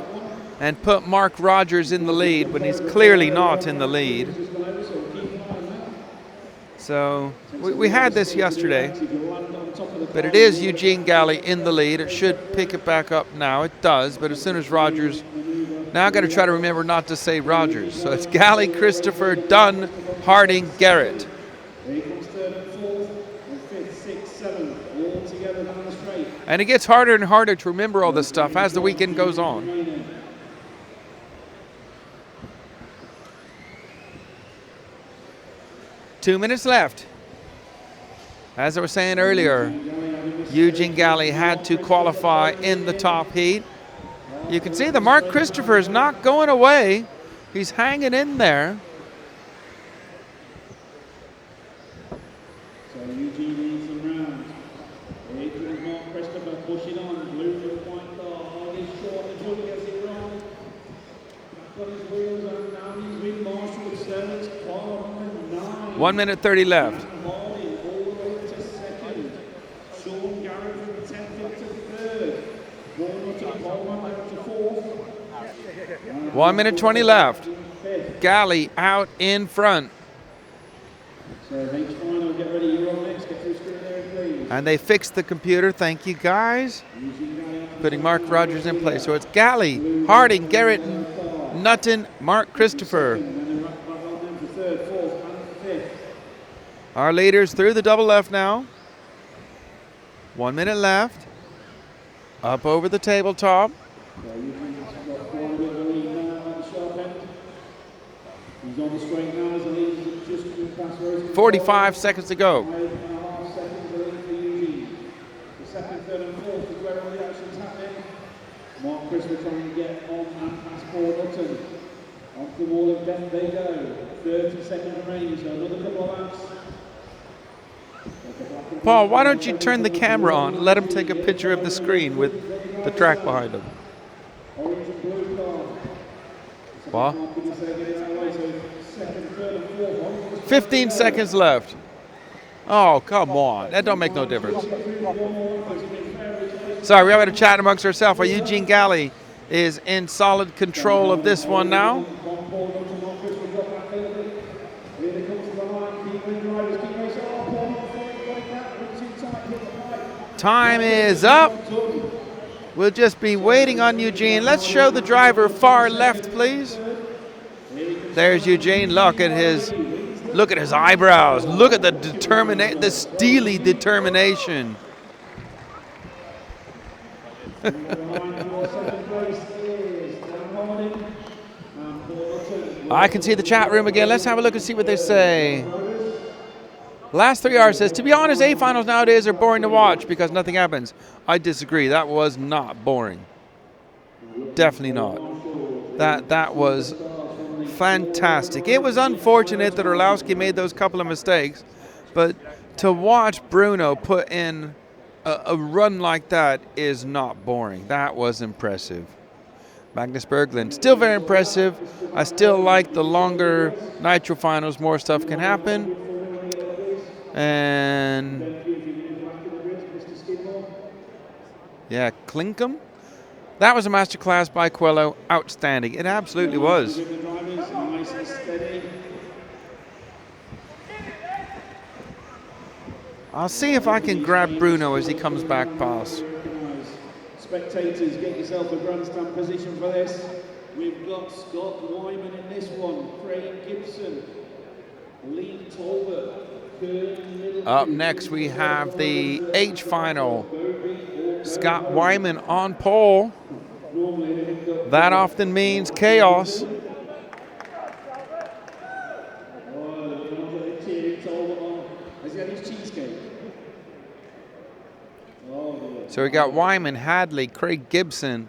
and put Mark Rogers in the lead when he's clearly not in the lead. So we had this yesterday, but it is Eugene Galley in the lead. It should pick it back up now. It does, but as soon as Rogers, now I've got to try to remember not to say Rogers. So it's Galley, Christopher, Dunn, Harding, Garrett. Here comes third and fourth, and fifth, sixth, seventh, all together down the straight. And it gets harder and harder to remember all this stuff as the weekend goes on. 2 minutes left. As I was saying earlier, Eugene Galley had to qualify in the top heat. You can see that Mark Christopher is not going away. He's hanging in there. So Eugene leads them round. Here comes Mark Christopher pushing on. Blue with the white car. Oh, he's short. The jump gets it wrong. Back on his wheels, and now he's with Marshall. So it's car number 9. 1 minute 30 left. Harding all the way to second. Sean Garrett from 10th up to third. Bruno to Coleman down to fourth. 1 minute 20 left. Galley out in front. So H final, get ready, you're on next. Get through screen there, please. And they fixed the computer. Thank you, guys. Putting Mark Rogers in place. So it's Galley, Harding, Garrett, Nutton, Mark Christopher. And then back on them for third, fourth, and fifth. Our leaders through the double left now. 1 minute left. Up over the tabletop. So Eugene's got quite a bit of a lead now at the sharp end. He's on the straight now as the lead just coming past Rose. 45 seconds to go. 5.5 seconds the lead for Eugene. The second, third, and fourth is where all the action's happening. Mark Christopher trying to get on and past Paul Hutton. Off the wall of death they go. 30 seconds remaining, so another couple of laps. Paul, why don't you turn the camera on and let him take a picture of the screen with the track behind him? Orange and blue car. What? Second, third, and fourth. 15 seconds left. Oh, come on. That don't make no difference. Sorry, we're having a chat amongst ourselves. Our Eugene Galley is in solid control of this one now. Time is up. We'll just be waiting on Eugene. Let's show the driver far left, please. There's Eugene. Look at his eyebrows. Look at the steely determination. I can see the chat room again. Let's have a look and see what they say. Last 3 hours says, to be honest, A finals nowadays are boring to watch because nothing happens. I disagree. That was not boring. Definitely not. That was fantastic. It was unfortunate that Orlowski made those couple of mistakes, but to watch Bruno put in a run like that is not boring. That was impressive. Magnus Berglund, still very impressive. I still like the longer Nitro finals. More stuff can happen. And yeah, Klinkum. That was a masterclass by Coelho. Outstanding. It absolutely was. I'll see if I can grab Bruno as he comes back past. Spectators, get yourself a grandstand position for this. We've got Scott Wyman in this one, Craig Gibson, Lee Tolbert, Up next we have the H final. Scott Wyman on pole. That often means chaos. So we got Wyman, Hadley, Craig Gibson,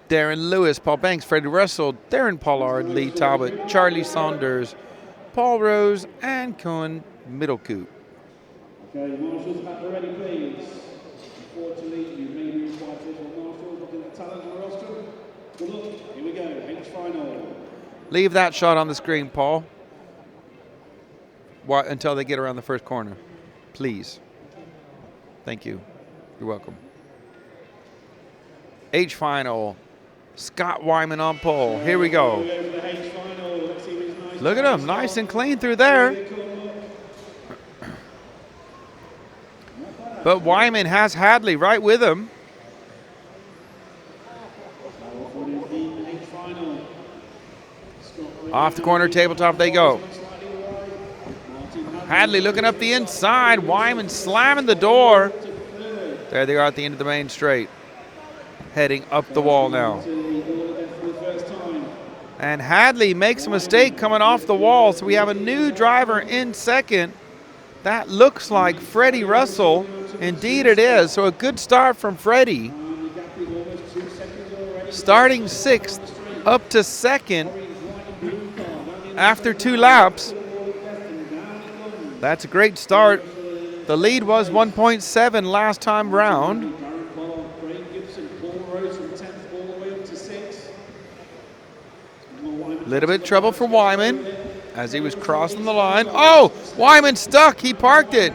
Darren Lewis, Paul Banks, Freddie Russell, Darren Pollard, Lee Talbot, Charlie Saunders, Paul Rose, and Cohen Middlecoop. Okay, marshals at the ready, please. Unfortunately, you may be required to visual marshal, looking at talent on the rostrum. Good luck. Here we go. H final. Leave that shot on the screen, Paul. Until they get around the first corner. Please. Thank you. You're welcome. H final. Scott Wyman on pole. Here we go. Look at him. Nice and clean through there. But Wyman has Hadley right with him. Off the corner, tabletop they go. Hadley looking up the inside. Wyman slamming the door. There they are at the end of the main straight. Heading up the wall now. And Hadley makes a mistake coming off the wall, so we have a new driver in second. That looks like Freddie Russell. Indeed it is. So a good start from Freddie. Starting sixth up to second after 2 laps. That's a great start. The lead was 1.7 last time round. A little bit of trouble for Wyman as he was crossing the line. Oh, Wyman stuck. He parked it.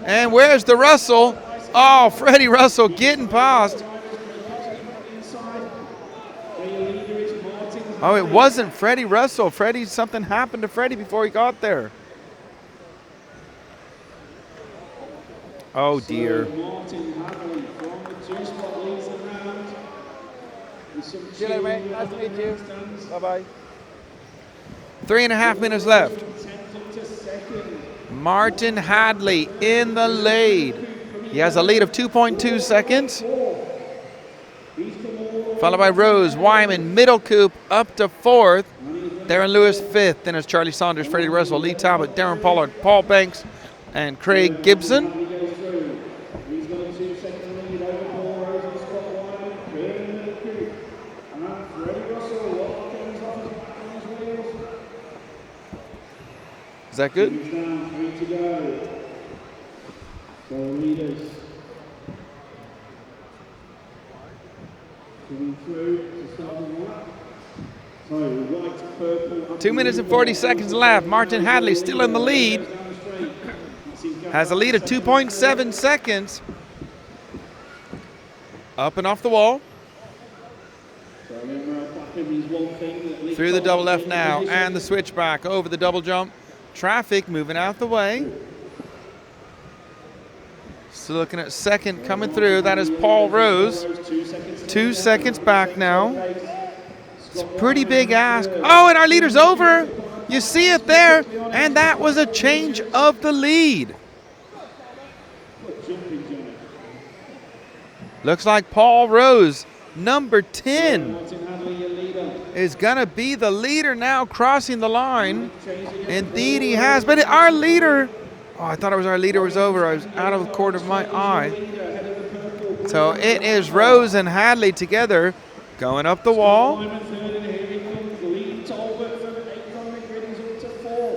And where's the Russell? Oh, Freddie Russell getting past. Oh, it wasn't Freddie Russell. Something happened to Freddie before he got there. Oh, dear. See you later, mate. Nice to meet you. Bye-bye. 3.5 minutes left. Martin Hadley in the lead. He has a lead of 2.2 seconds. Followed by Rose, Wyman, Middlecoop up to 4th. Darren Lewis 5th. Then it's Charlie Saunders, Freddie Russell, Lee Talbot, Darren Pollard, Paul Banks, and Craig Gibson. Is that good? Two minutes and 40 seconds left. Martin Hadley still in the lead. Has a lead of 2.7 seconds. Up and off the wall. Through the double left now and the switchback over the double jump. Traffic moving out the way. So looking at second coming through. That is Paul Rose. 2 seconds back now. It's a pretty big ask. Oh, and our leader's over. You see it there. And that was a change of the lead. Looks like Paul Rose, number 10, is going to be the leader now crossing the line. Indeed he has. But our leader, oh, I thought it was our leader was over. I was out of the corner of my eye. So it is Rose and Hadley together going up the wall.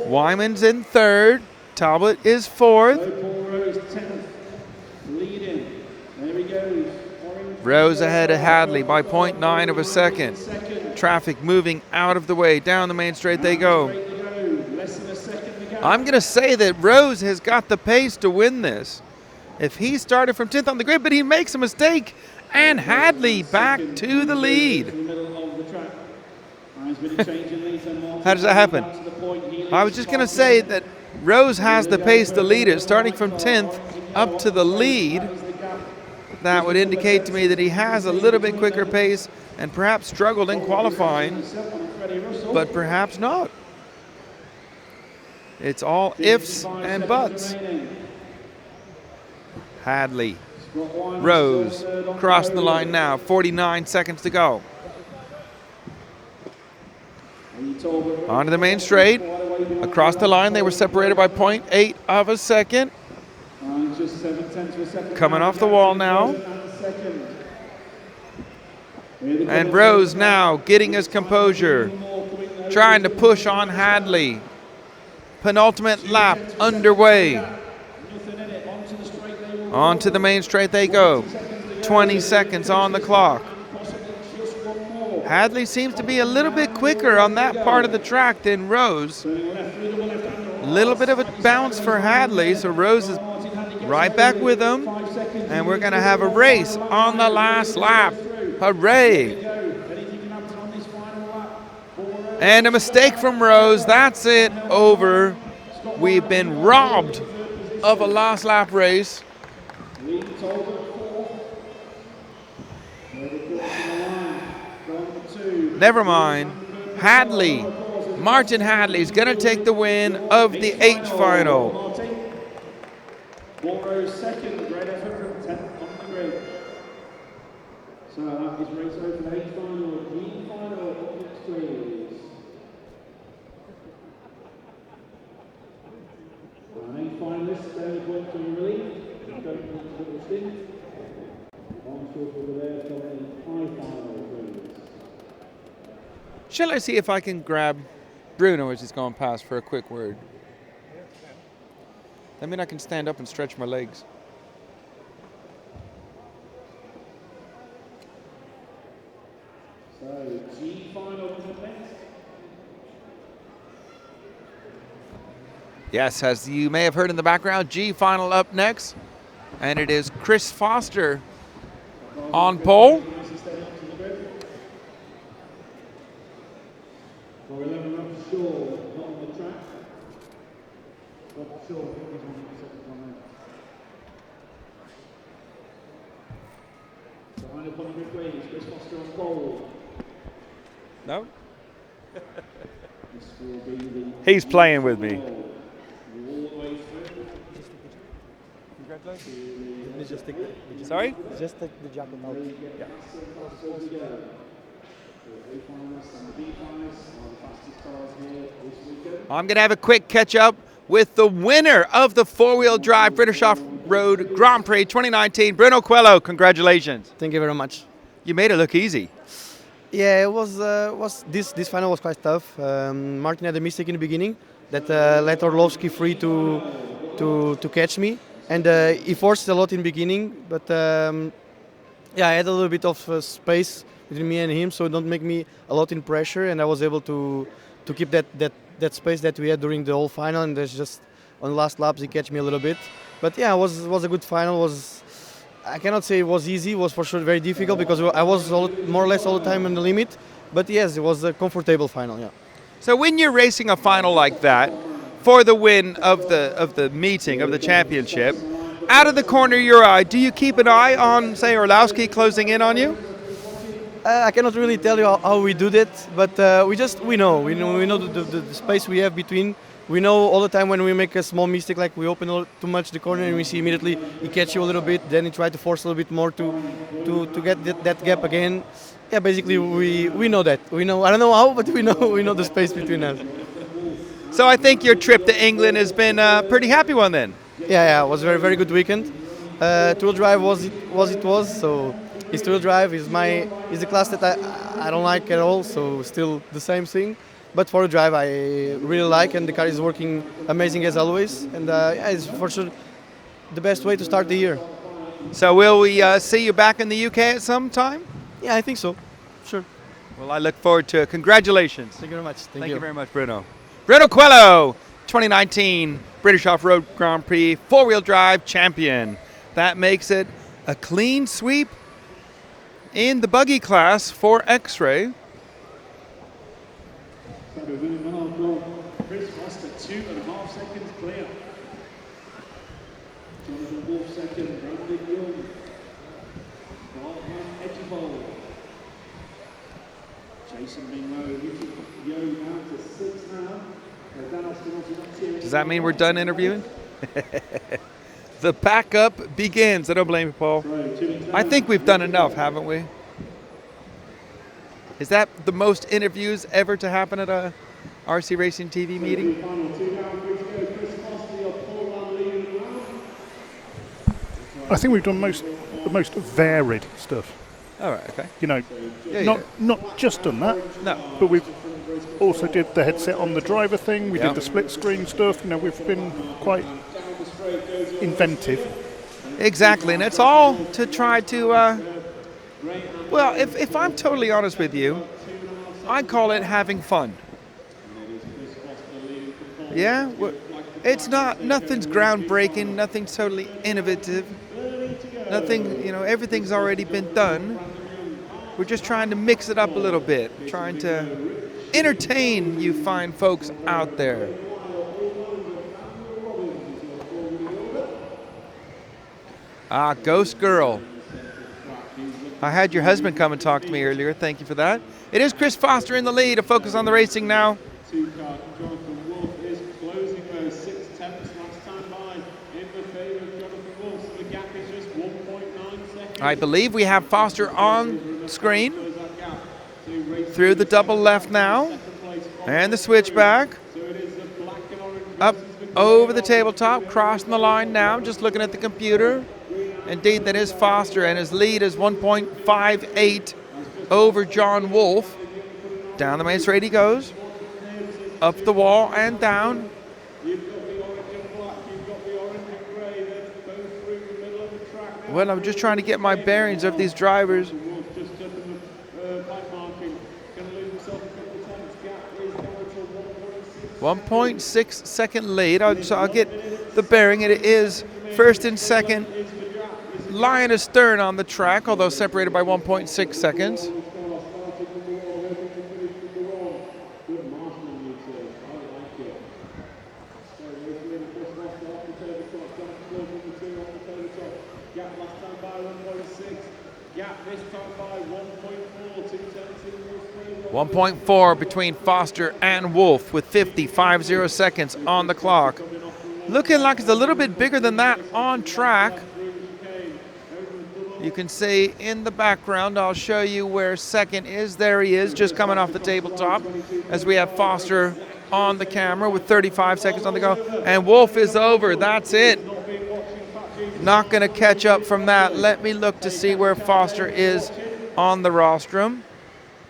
Wyman's in 3rd. Talbot is 4th. Rose ahead of Hadley by 0.9 of a second. Traffic moving out of the way. Down the main straight they go. I'm going to say that Rose has got the pace to win this. If he started from 10th on the grid, but he makes a mistake, and Hadley back to the lead. How does that happen? I was just going to say that Rose has the pace to lead it, starting from 10th up to the lead. That would indicate to me that he has a little bit quicker pace and perhaps struggled in qualifying, but perhaps not. It's all ifs and buts. Hadley Rose crossing the line now. 49 seconds to go. Onto the main straight. Across the line, they were separated by 0.8 of a second. Coming off the wall now. And Rose now getting his composure. Trying to push on Hadley. Penultimate lap underway. Onto the main straight they go. 20 seconds on the clock. Hadley seems to be a little bit quicker on that part of the track than Rose. A little bit of a bounce for Hadley, so Rose is right back with him. And we're going to have a race on the last lap. Hooray! And a mistake from Rose. That's it. Over. We've been robbed of a last lap race. Never mind. Hadley. Martin Hadley is going to take the win of the H final. Second, great effort from 10th on the grid. So that is race over the H final, G final, up next please. Our main finalists, they went to relief. Don't want to put the stint. On short over there for a high final, please. Shall I see if I can grab Bruno as he's going past for a quick word? That means I can stand up and stretch my legs. So, G final is up next. Yes, as you may have heard in the background, G final up next. And it is Chris Foster on pole. For 11 Rob Shaw, not on the track. Rob Shaw, I think he's on the second one out. So line up on the grid, please. Chris Foster on pole. No? This will be the He's playing with me. all the way through. Congratulations. Just take the Sorry? Just take the jacket out. Yeah. I'm going to have a quick catch up with the winner of the four-wheel drive British Off-Road Grand Prix 2019, Bruno Coelho. Congratulations. Thank you very much. You made it look easy. Yeah, it was this final was quite tough. Martin had a mistake in the beginning that let Orlovsky free to catch me, and he forced a lot in the beginning. But yeah, I had a little bit of space between me and him, so it don't make me a lot in pressure, and I was able to keep that space that we had during the whole final. And there's just on the last laps he catch me a little bit. But yeah, it was a good final. I cannot say it was easy. It was for sure very difficult because I was more or less all the time on the limit. But yes, it was a comfortable final. Yeah. So when you're racing a final like that for the win of the meeting of the championship, out of the corner of your eye, do you keep an eye on, say, Orlowski closing in on you? I cannot really tell you how we do that, but we know the space we have between. We know all the time when we make a small mistake, like we open too much the corner, and we see immediately he catch you a little bit. Then he try to force a little bit more to get that gap again. Yeah, basically we know that. We know, I don't know how, but we know the space between us. So I think your trip to England has been a pretty happy one then. Yeah, it was a very, very good weekend. Two-wheel drive was. So his two-wheel drive is the class that I don't like at all. So still the same thing. But for the drive I really like, and the car is working amazing as always. And yeah, it's for sure the best way to start the year. So will we see you back in the UK at some time? Yeah, I think so. Sure. Well, I look forward to it. Congratulations. Thank you very much. Thank you very much, Bruno. Bruno Coelho, 2019 British Off-Road Grand Prix four-wheel drive champion. That makes it a clean sweep in the buggy class for X-Ray. Chris Foster, 2.5 seconds clear. Jonathan Wolf second, Brandon Young. Edgevold. Jason Minot, Yo down to 6 now. Does that mean we're done interviewing? The backup begins. I don't blame you, Paul. I think we've done enough, haven't we? Is that the most interviews ever to happen at a RC Racing TV meeting? I think we've done the most varied stuff. All right, okay. You know, Yeah, not just done that, No. but we've also did the headset on the driver thing. We Yeah. did the split screen stuff. You know, we've been quite inventive. Exactly, and it's all to try to, well, if I'm totally honest with you, I call it having fun. Yeah? It's nothing's groundbreaking, nothing's totally innovative, nothing, everything's already been done. We're just trying to mix it up a little bit, trying to entertain you fine folks out there. Ah, Ghost Girl. I had your husband come and talk to me earlier. Thank you for that. It is Chris Foster in the lead. A focus on the racing now. Two-car Jonathan Wolf is closing those 6/10 last time by in the favour of Jonathan Wolf. So the gap is just 1.9 seconds. I believe we have Foster on screen. Through the double left now. And the switchback. Up over the tabletop, crossing the line now. Just looking at the computer. Indeed, that is Foster, and his lead is 1.58 over John Wolf. Down the main straight he goes. Up the wall and down. Well, I'm just trying to get my bearings of these drivers. 1.6 second lead. I'll get the bearing. It is first and second. Lion astern on the track, although separated by 1.6 seconds. Gap last time by 1.6. Gap this time by 1.4. 1.4 between Foster and Wolf with 50 seconds on the clock. Looking like it's a little bit bigger than that on track. You can see in the background, I'll show you where second is. There he is, just coming off the tabletop as we have Foster on the camera with 35 seconds on the go. And Wolf is over, that's it. Not gonna catch up from that. Let me look to see where Foster is on the rostrum.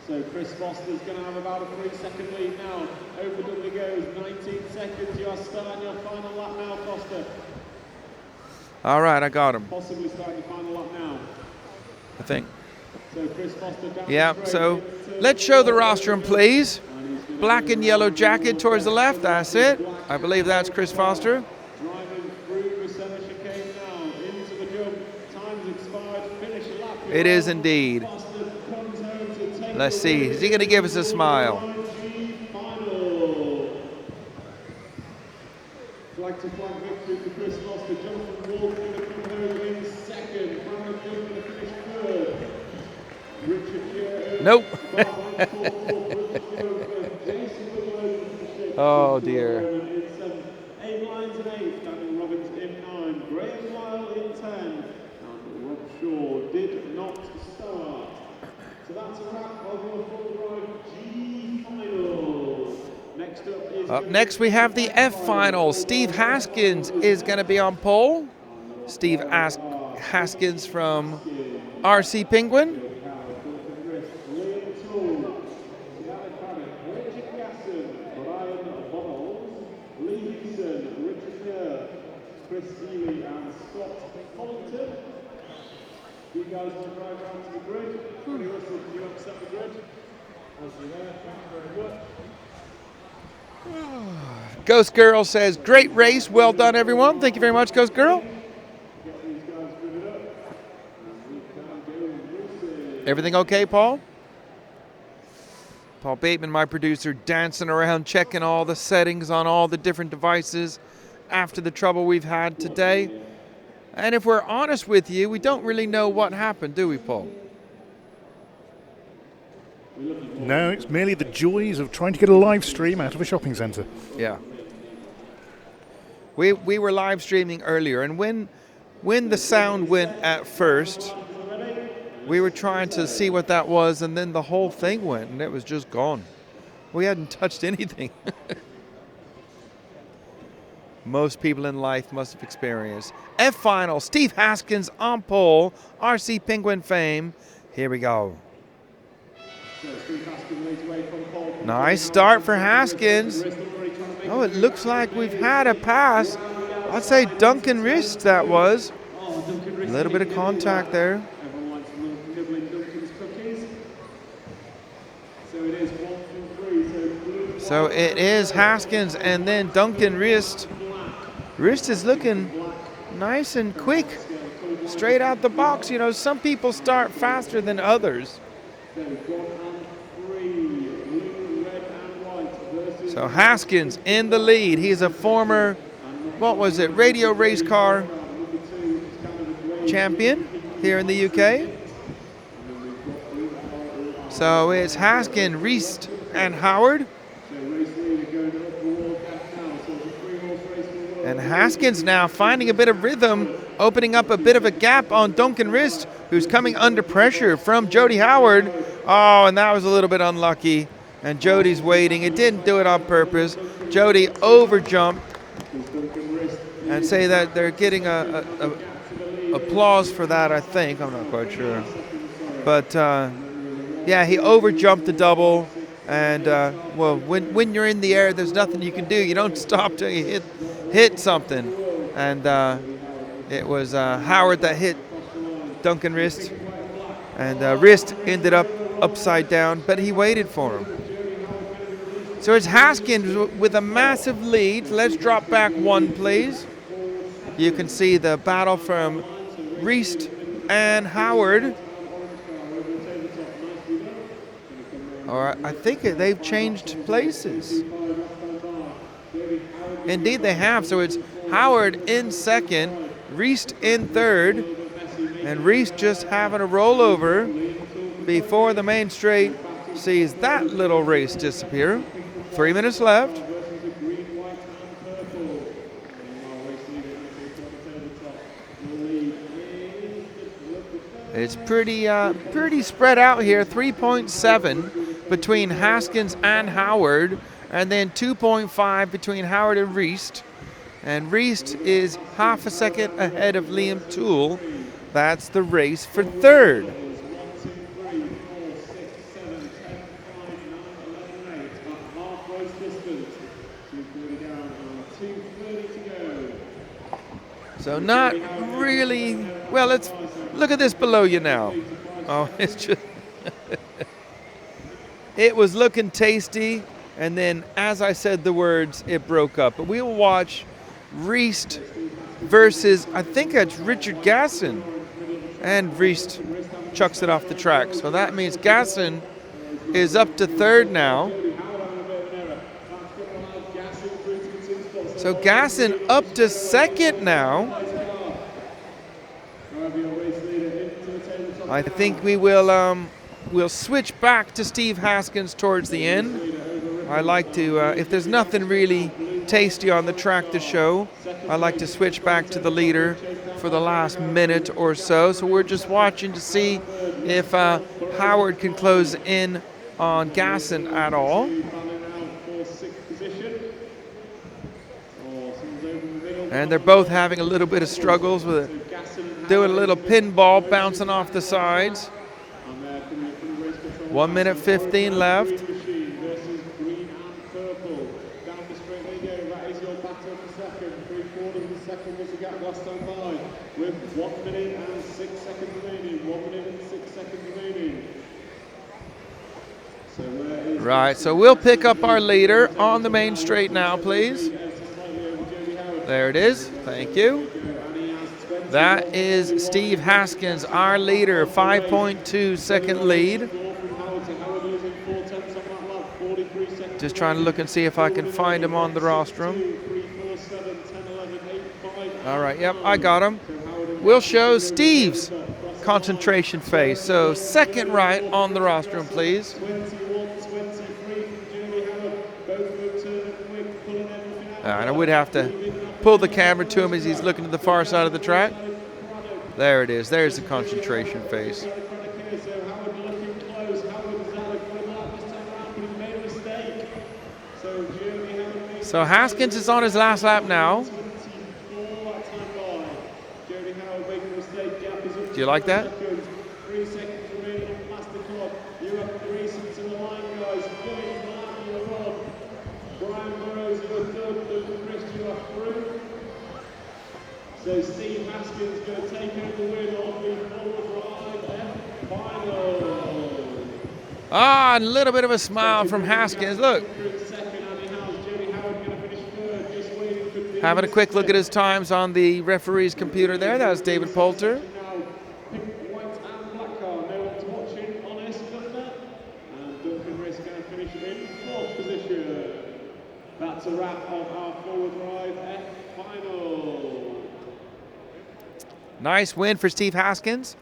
So Chris Foster's going to have about a 3-second lead now. Over Dudley goes, 19 seconds. You are starting your final lap now, Foster. All right, I got him, Possibly starting your final lap now. I think. So Chris Foster down Yeah, the straight. so let's show the rostrum, please. Black and yellow jacket towards the left, that's it. I believe that's Chris Foster. Driving through the centre chicane now, into the jump. Time's expired, finish your lap. It is indeed. Foster comes home to take Let's see, is he gonna give us a smile? final. Flag to flag victory for Chris Foster. Jonathan Wolf going to come home in second. Brandon Goodman going to finish third. Richard Kerr. Nope. Oh dear. In seventh. Abe Lyons in eighth. Daniel Robbins in ninth. Graham Lyle in 10. And Rob Shaw did not start. So that's a wrap of your full drive G final. Next up is. Up next we have the F final. Steve Haskins is going to be on pole. Steve Haskins from RC Penguin. Chris Seeley and Scott Collington. You guys want to drive around to the grid? Tony Russell, can you accept the grid? As you're there, thank you very much. Ghost Girl says, great race, well done everyone. Thank you very much, Ghost Girl. Get these guys gridded up. And we can go racing. Everything okay, Paul? Paul Bateman, my producer, dancing around, checking all the settings on all the different devices after the trouble we've had today. And if we're honest with you, we don't really know what happened, do we, Paul? No, it's merely the joys of trying to get a live stream out of a shopping centre. Yeah. We were live streaming earlier, and when when the sound went at first, we were trying to see what that was, and then the whole thing went, and it was just gone. We hadn't touched anything. Most people in life must have experienced. F final, Steve Haskins on pole, RC Penguin fame. Here we go. Nice start for Haskins. Oh, it looks like we've had a pass. I'd say Duncan wrist that was. A little bit of contact there. So it is Haskins and then Duncan wrist. Wrist is looking nice and quick. Straight out the box. You know, some people start faster than others. So Haskins in the lead. He's a former, what was it, radio race car champion here in the UK. So it's Haskins, Reist, and Howard. And Haskins now finding a bit of rhythm, opening up a bit of a gap on Duncan Wrist, who's coming under pressure from Jody Howard. Oh, and that was a little bit unlucky. And Jody's waiting. It didn't do it on purpose. Jody overjumped. And say that they're getting a applause for that, I think. I'm not quite sure. But, yeah, he overjumped the double. And, well, when you're in the air, there's nothing you can do. You don't stop till you hit something. And it was Howard that hit Duncan Wrist. And Wrist ended up upside down, but he waited for him. So it's Haskins with a massive lead. Let's drop back one, please. You can see the battle from Reist and Howard. Or I think they've changed places. Indeed, they have. So it's Howard in second, Reist in third, and Reist just having a rollover before the main straight sees that little race disappear. 3 minutes left. It's pretty spread out here. 3.7 between Haskins and Howard, and then 2.5 between Howard and Reist. And Reist is half a second ahead of Liam Toole. That's the race for third. So not really, well, let's look at this below you now. Oh, it's just, it was looking tasty, and then as I said the words, it broke up. But we will watch Reist versus, I think that's Richard Gasson, and Reist chucks it off the track. So that means Gasson is up to third now. So Gasson up to second now. I think we will we'll switch back to Steve Haskins towards the end. I like to, if there's nothing really tasty on the track to show, I like to switch back to the leader for the last minute or so. So we're just watching to see if Howard can close in on Gasson at all. And they're both having a little bit of struggles with it, doing a little pinball, bouncing off the sides. 1 minute 15 left. Right, so we'll pick up our leader on the main straight now, please. There it is. Thank you. That is Steve Haskins, our leader, 5.2 second lead. Just trying to look and see if I can find him on the rostrum. All right, yep, I got him. We'll show Steve's concentration face. So second right on the rostrum, please. And I would have to pull the camera to him as he's looking to the far side of the track. There it is. There's the concentration face. So Howard looking close. Howard has had a good lap this time around, but he's made a mistake. So Jeremy Howard. So Haskins is on his last lap now. 24 that time by. Jeremy Howard making a mistake. Gap is up. Do you like that? 3 seconds remaining on past the clock. You're up racing to the line, guys. Going for that, you're on. Brian Burrows, you're third. Chris, you are through. So Steve Haskins going to take out the win on the forward drive F final. Ah, a little bit of a smile from Haskins. Look, having a quick look at his times on the referee's computer there. That was David Poulter. Pink, white and black car. No one's watching. Honest Gunner. And Duncan Riss going to finish in 4th position. That's a wrap of our forward drive F final. Nice win for Steve Haskins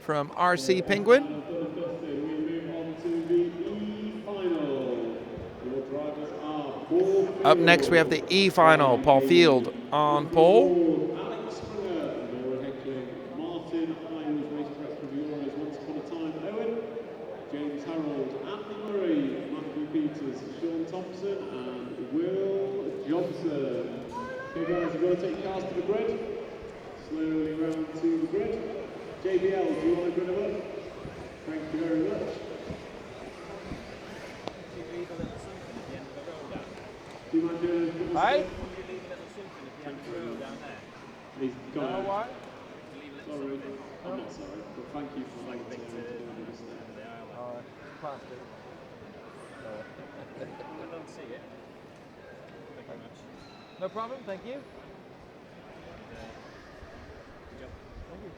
from RC Penguin. We move on to the E final. Your drivers are Paul Up next we have the E final. Paul Field on pole. Alex Springer, Laura Heckling, Martin Hines, racetrack for the Euros, Once Upon a Time, Owen, James Harold, Anthony Murray, Matthew Peters, Sean Thompson, and Will Johnson. Okay guys, you've got to take cars to the grid. Slowly round to the grid. JBL, do you want to grid up? Thank you very much. Do you mind doing a Hey? He's gone. You know why? Sorry, I'm not sorry, but thank you for doing this. Plastic. I don't see it. Thank you very much. No problem, thank you. Thank you.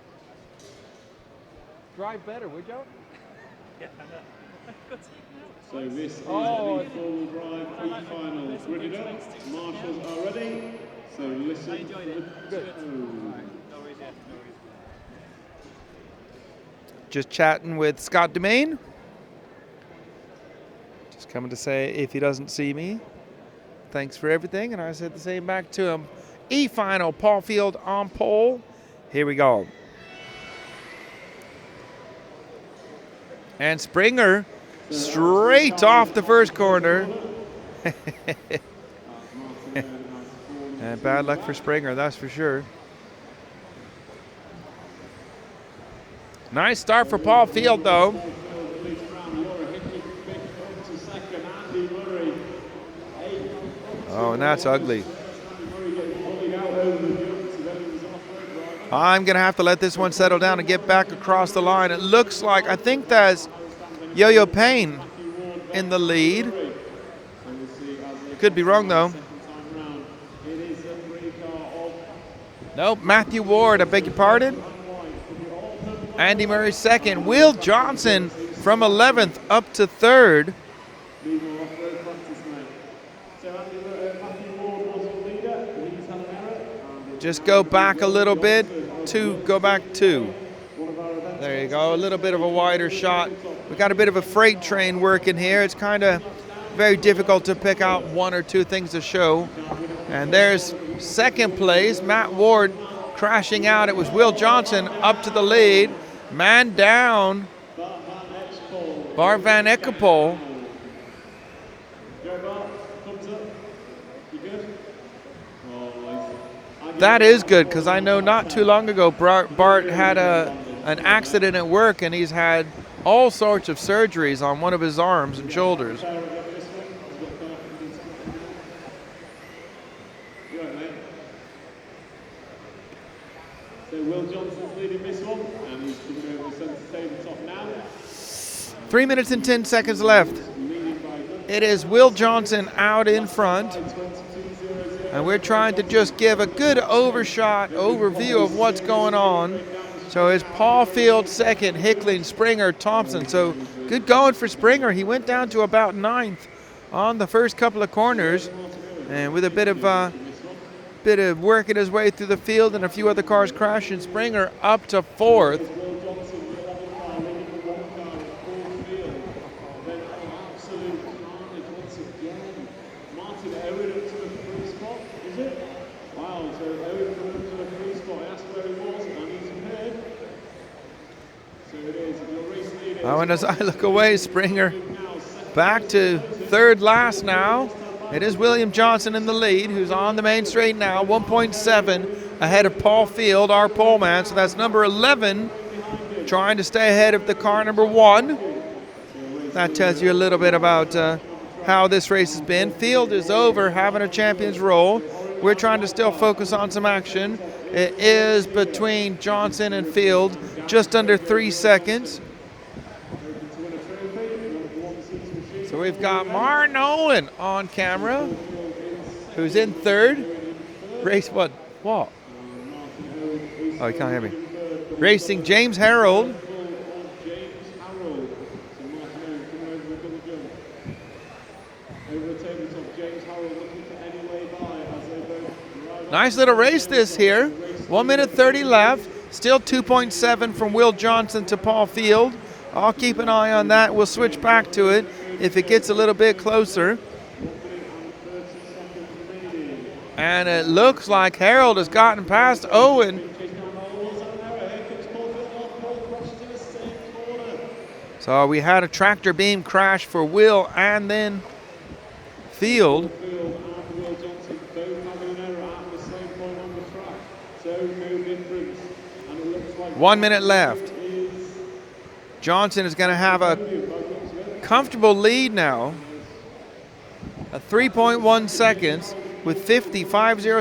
Drive better, would you? Yeah, I know. So this is the four-wheel drive E-final. Gridded up, marshals are ready. So listen for the tone. Just chatting with Scott Demain. Just coming to say if he doesn't see me, thanks for everything. And I said the same back to him. E-final, Paul Field on pole. Here we go. And Springer straight off the first corner. And bad luck for Springer, that's for sure. Nice start for Paul Field, though. Oh, and that's ugly. I'm going to have to let this one settle down and get back across the line. It looks like, I think that's Yo-Yo Payne in the lead. Could be wrong, though. Nope, Matthew Ward, I beg your pardon. Andy Murray second. Will Johnson from 11th up to 3rd. Just go back a little bit. Go back 2. There you go, a little bit of a wider shot. We got a bit of a freight train working here. It's kind of very difficult to pick out 1 or 2 things to show. And there's second place, Matt Ward crashing out. It was Will Johnson up to the lead. Man down, Bart Van Ekkerpol. That is good, because I know not too long ago Bart had an accident at work, and he's had all sorts of surgeries on one of his arms and shoulders. So Will Johnson's leading this one, and he's coming over the centre tabletop now. 3 minutes and 10 seconds left. It is Will Johnson out in front, and we're trying to just give a good overview of what's going on. So it's Paul Field second, Hickling, Springer, Thompson. So good going for Springer. He went down to about 9th on the first couple of corners, and with a bit of working his way through the field and a few other cars crashing, Springer up to 4th. Oh, and as I look away, Springer back to third last now. It is William Johnson in the lead, who's on the main straight now, 1.7 ahead of Paul Field, our pole man. So that's number 11 trying to stay ahead of the car number 1. That tells you a little bit about how this race has been. Field is over, having a champion's roll. We're trying to still focus on some action. It is between Johnson and Field, just under 3 seconds. So we've got Martin Nolan on camera, who's in third. Race what? What? Oh, you can't hear me. Racing James Harold. Nice little race this here. 1 minute 30 left. Still 2.7 from Will Johnson to Paul Field. I'll keep an eye on that. We'll switch back to it if it gets a little bit closer. And it looks like Harold has gotten past Owen. So we had a tractor beam crash for Will and then Field. 1 minute left. Johnson is going to have a comfortable lead now. A 3.1 seconds with 50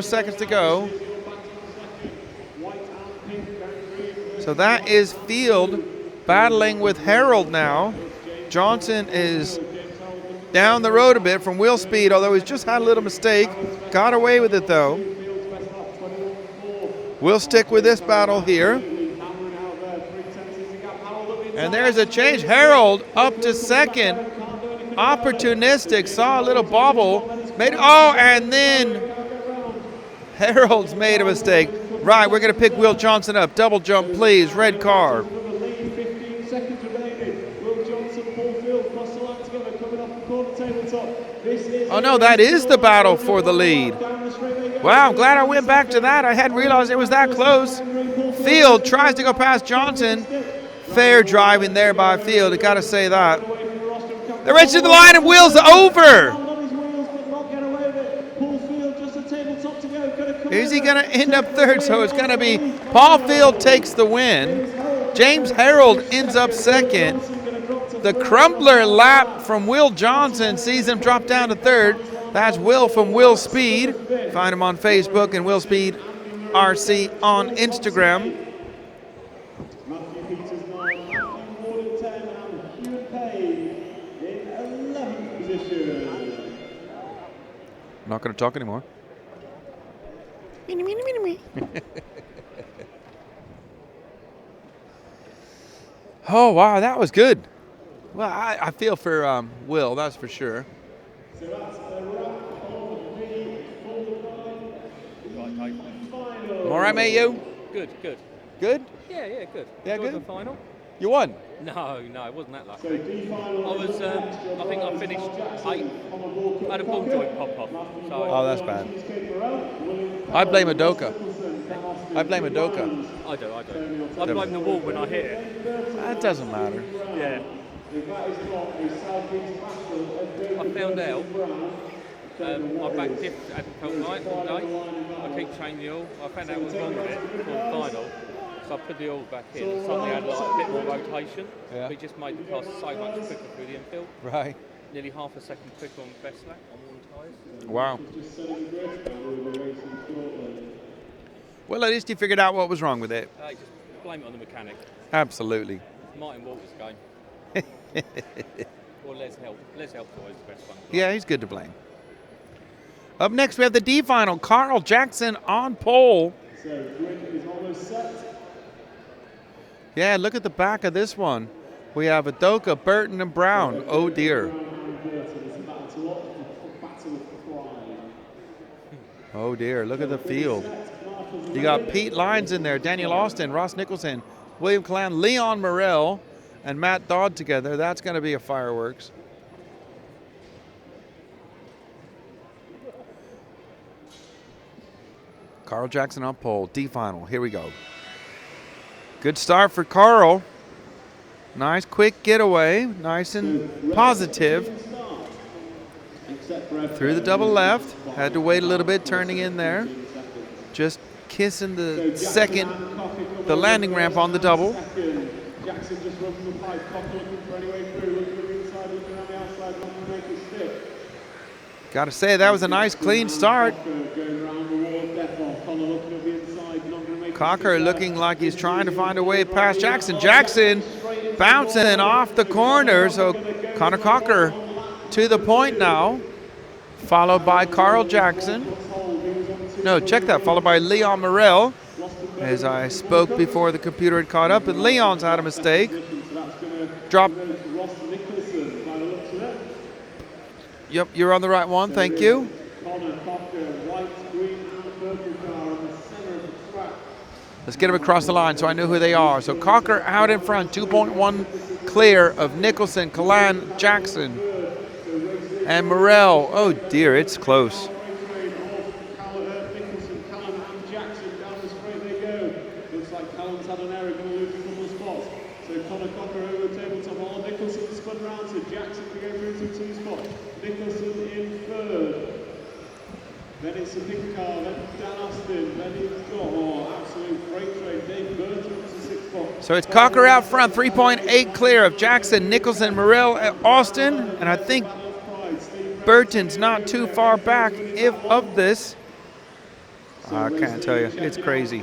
seconds to go. So that is Field battling with Harold now. Johnson is down the road a bit from wheel speed, although he's just had a little mistake. Got away with it though. We'll stick with this battle here. And there's a change. Harold up to second. Opportunistic, saw a little bobble. And then Harold's made a mistake. Right, we're going to pick Will Johnson up. Double jump, please. Red car. Oh, no, that is the battle for the lead. Wow, I'm glad I went back to that. I hadn't realized it was that close. Field tries to go past Johnson. Fair driving there by Field. I got to say that. They're racing the line and Will's over. Is he going to end up third? So it's going to be Paul Field takes the win. James Harold ends up second. The crumbler lap from Will Johnson sees him drop down to third. That's Will from Will Speed. Find him on Facebook and Will Speed RC on Instagram. I'm not going to talk anymore. Oh, wow, that was good. Well, I feel for Will, that's for sure. All right, mate, you? Good. Good? Yeah, good. Yeah, good. The final? You won? No, it wasn't that lucky. I think I finished 8th. I had a ball joint pop off. So Oh, that's bad. I blame Adoka. I do. I blame the wall when I hit it. That doesn't matter. Yeah. I found out my back diff hadn't felt right all day. I keep changing the oil. I found out what was wrong with it for the final. So I put the oil back in and suddenly I had a bit more rotation. Yeah. It just made the car so much quicker through the infield. Right. Nearly half a second quicker on the best lap on one tyres. Wow. Well, at least you figured out what was wrong with it. Just blame it on the mechanic. Absolutely. Martin Walter's game. Or Les Help. Les Help's always the best one. Yeah, he's good to blame. Up next, we have the D final. Carl Jackson on pole. Yeah, look at the back of this one. We have Adoka, Burton, and Brown. Oh, dear. Oh, dear. Look at the field. You got Pete Lyons in there, Daniel Austin, Ross Nicholson, William Clan, Leon Morrell, and Matt Dodd together. That's going to be a fireworks. Carl Jackson on pole, D final. Here we go. Good start for Carl. Nice quick getaway, nice and positive. Through the double left, had to wait a little bit turning in there. Just kissing the second, the landing ramp on the double. Jackson just runs the pipe, Cocker looking for any way through, looking for the inside, looking around the outside, not going to make it stick. Got to say, that was a nice clean start. Going around the wall of death off, Connor looking at the inside, not going to make Cocker looking like he's trying to find a way past Jackson. Jackson bouncing off the corner, so Connor Cocker to the point now, followed by Carl Jackson. No, check that, followed by Leon Morel. As I spoke before the computer had caught up, and Leon's had a mistake. Drop. Yep, you're on the right one, thank you. Let's get them across the line so I know who they are. So Cocker out in front, 2.1 clear of Nicholson, Callan, Jackson, and Morel. Oh dear, it's close. Then it's a big car, then Dan Austin, then it's absolute freight train, Dave Burton to 6 spots. So it's Cocker out front, 3.8 clear of Jackson, Nicholson, Morel, Austin, and I think Burton's not too far back of this. I can't tell you, it's crazy.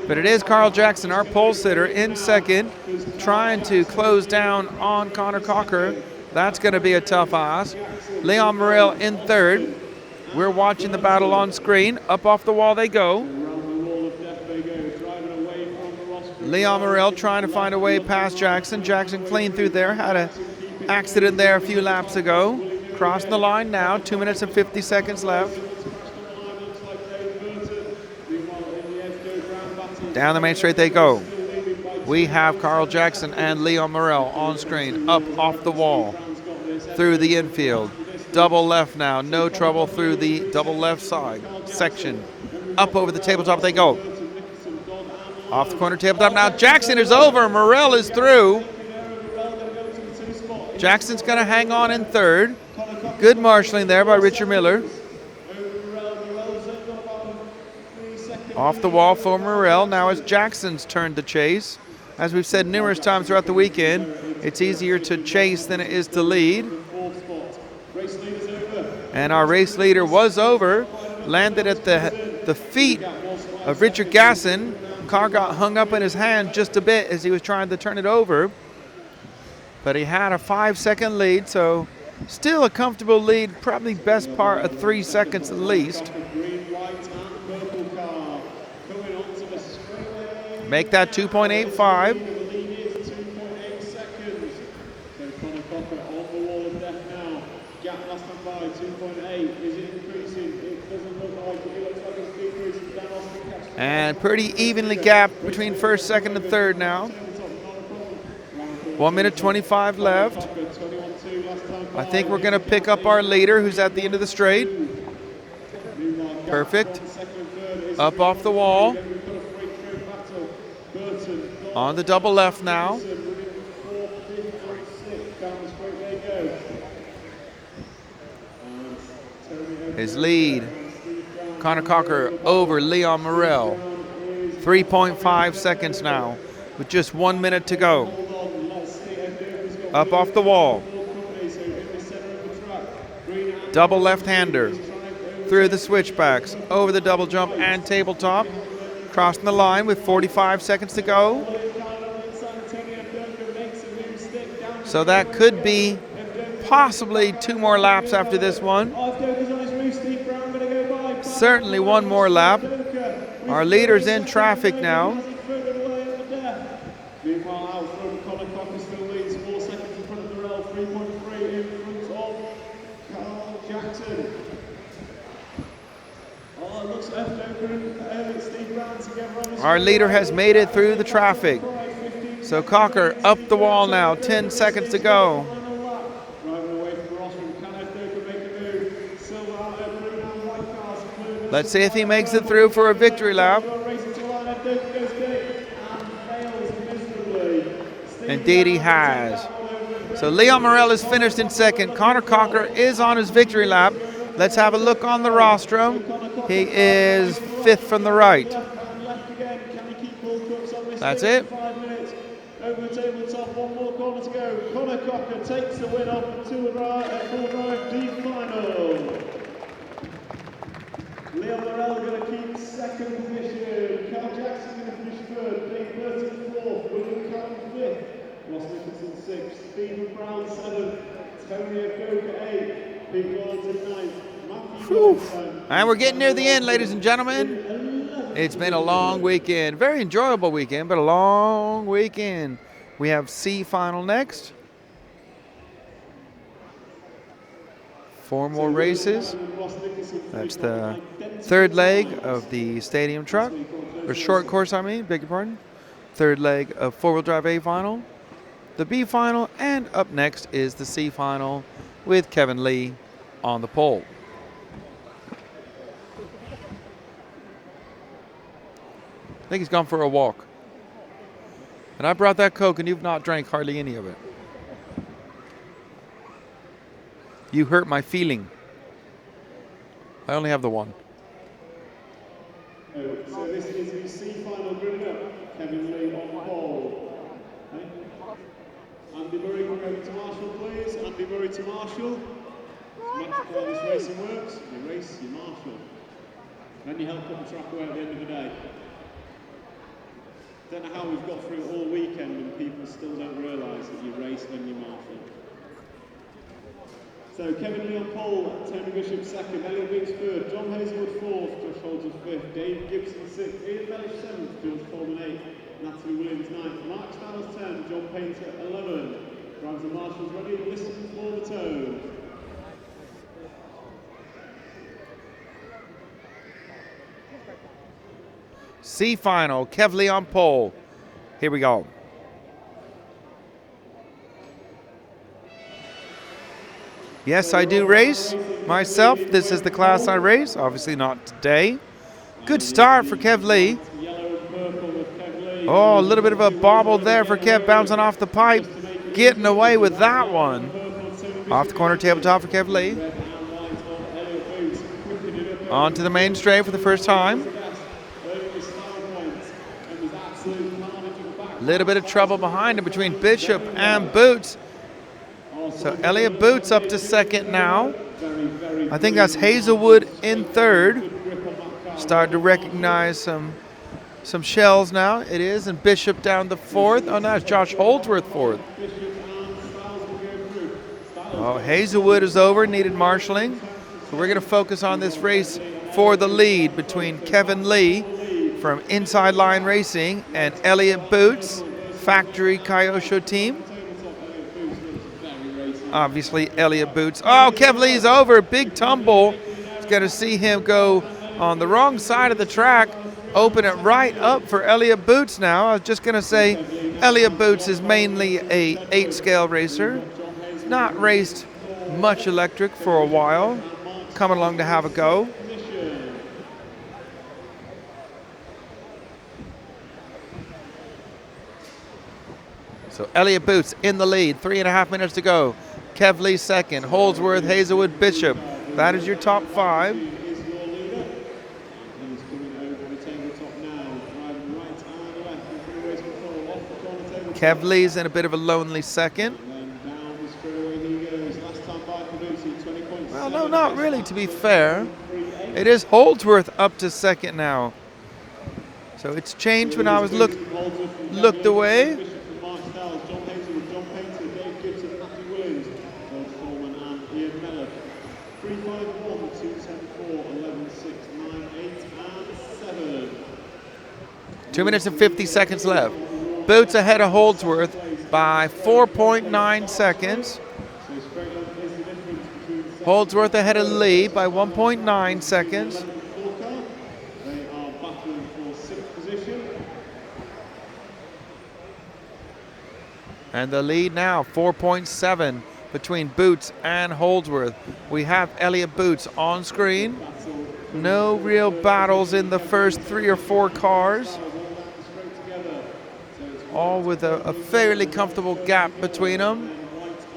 But it is Carl Jackson, our pole sitter, in second, trying to close down on Connor Cocker. That's going to be a tough ask. Leon Morel in third. We're watching the battle on screen. Up off the wall they go. Leon Morel trying to find a way past Jackson. Jackson clean through there. Had an accident there a few laps ago. Crossing the line now. 2 minutes and 50 seconds left. Down the main straight they go. We have Carl Jackson and Leon Morel on screen. Up off the wall. Through the infield. Double left now, no trouble through the double left side section. Up over the tabletop they go. Off the corner tabletop now. Jackson is over, Morel is through. Jackson's going to hang on in third. Good marshalling there by Richard Miller. Off the wall for Morel. Now it's Jackson's turn to chase. As we've said numerous times throughout the weekend, it's easier to chase than it is to lead. And our race leader was over, landed at the feet of Richard Gasson. Car got hung up in his hand just a bit as he was trying to turn it over. But he had a 5-second lead, so still a comfortable lead, probably best part of 3 seconds at least. Make that 2.85. And pretty evenly gapped between first, second, and third now. 1 minute 25 left. I think we're going to pick up our leader who's at the end of the straight. Perfect. Up off the wall. On the double left now. His lead. Connor Cocker over Leon Morel. 3.5 seconds now with just 1 minute to go. Up off the wall. Double left-hander. Through the switchbacks. Over the double jump and tabletop. Crossing the line with 45 seconds to go. So that could be possibly 2 more laps after this one. Certainly 1 more lap. Our leader's in traffic now. Meanwhile, out from Connor Cocker still leads 4 seconds in front of Morel, 3.3 in front of Carl Jackson. Oh, it looks left over Steve Brown together. Our leader has made it through the traffic. So Cocker up the wall now, 10 seconds to go. Let's see if he makes it through for a victory lap. Indeed he has. So Leon Morel is finished in second. Connor Cocker is on his victory lap. Let's have a look on the rostrum. He is fifth from the right. That's it. 5 minutes over the tabletop, one more corner to go. Connor Cocker takes the win off the full drive D final. Leon Morel going to keep second position. Carl Jackson going to finish third. Dave Burton fourth. William Carroll fifth. Ross Nicholson sixth. Stephen Brown seventh. Tony Okoka eighth. Pete Wellington ninth. And we're getting near the end, ladies and gentlemen. It's been a long weekend. Very enjoyable weekend, but a long weekend. We have C final next. 4 more races. That's the third leg of the stadium truck, or short course, I mean, beg your pardon. Third leg of 4-wheel drive A final, the B final, and up next is the C final with Kevin Lee on the pole. I think he's gone for a walk. And I brought that Coke and you've not drank hardly any of it. You hurt my feeling. I only have the one. So this is the C final grid up. Kevin Lee on pole. Andy Murray come over to Marshall, please. Andy Murray to Marshall. It's magical how this racing works. You race, you Marshall. Then you help put the track away at the end of the day. Don't know how we've got through it all weekend and people still don't realise that you race when you marshal. So Kevin Lee on pole, Tony Bishop second, Elliot Biggs third, John Hazelwood fourth, Josh Holden fifth, Dave Gibson sixth, Ian Mellish seventh, George Coleman eighth, Natalie Williams ninth, Mark Stiles 10, John Painter 11. Drivers and marshals ready, listen for the tone. C final, Kev Lee on pole. Here we go. Yes, I do race myself. This is the class I race. Obviously not today. Good start for Kev Lee. Oh, a little bit of a bobble there for Kev, bouncing off the pipe. Getting away with that one. Off the corner tabletop for Kev Lee. Onto the main straight for the first time. Little bit of trouble behind him between Bishop and Boots. So Elliot Boots up to second now. I think that's Hazelwood in third. Starting to recognize some shells now. It is, and Bishop down to fourth. Oh, no, it's Josh Holdsworth fourth. Oh, Hazelwood is over, needed marshalling. So we're going to focus on this race for the lead between Kevin Lee from Inside Line Racing and Elliot Boots, Factory Kyosho team. Obviously, Elliot Boots. Oh, Kev Lee's over. Big tumble. It's going to see him go on the wrong side of the track. Open it right up for Elliot Boots now. I was just going to say, Elliot Boots is mainly a 8-scale racer. Not raced much electric for a while. Coming along to have a go. So Elliot Boots in the lead, 3.5 minutes to go. Kev Lee second, Holdsworth, Hazelwood, Bishop. That is your top 5. Kev Lee's in a bit of a lonely second. Well, no, not really, to be fair. It is Holdsworth up to second now. So it's changed when I was looked away. Two minutes and 50 seconds left. Boots ahead of Holdsworth by 4.9 seconds. Holdsworth ahead of Lee by 1.9 seconds. And the lead now, 4.7 between Boots and Holdsworth. We have Elliot Boots on screen. No real battles in the first 3 or 4 cars. all with a fairly comfortable gap between them.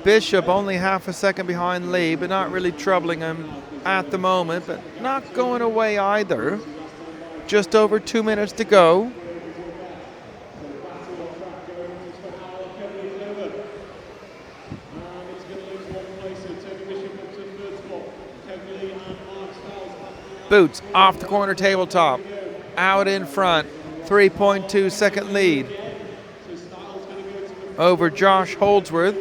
Bishop only half a second behind Lee, but not really troubling him at the moment, but not going away either. Just over 2 minutes to go. Boots off the corner tabletop, out in front, 3.2 second lead over Josh Holdsworth.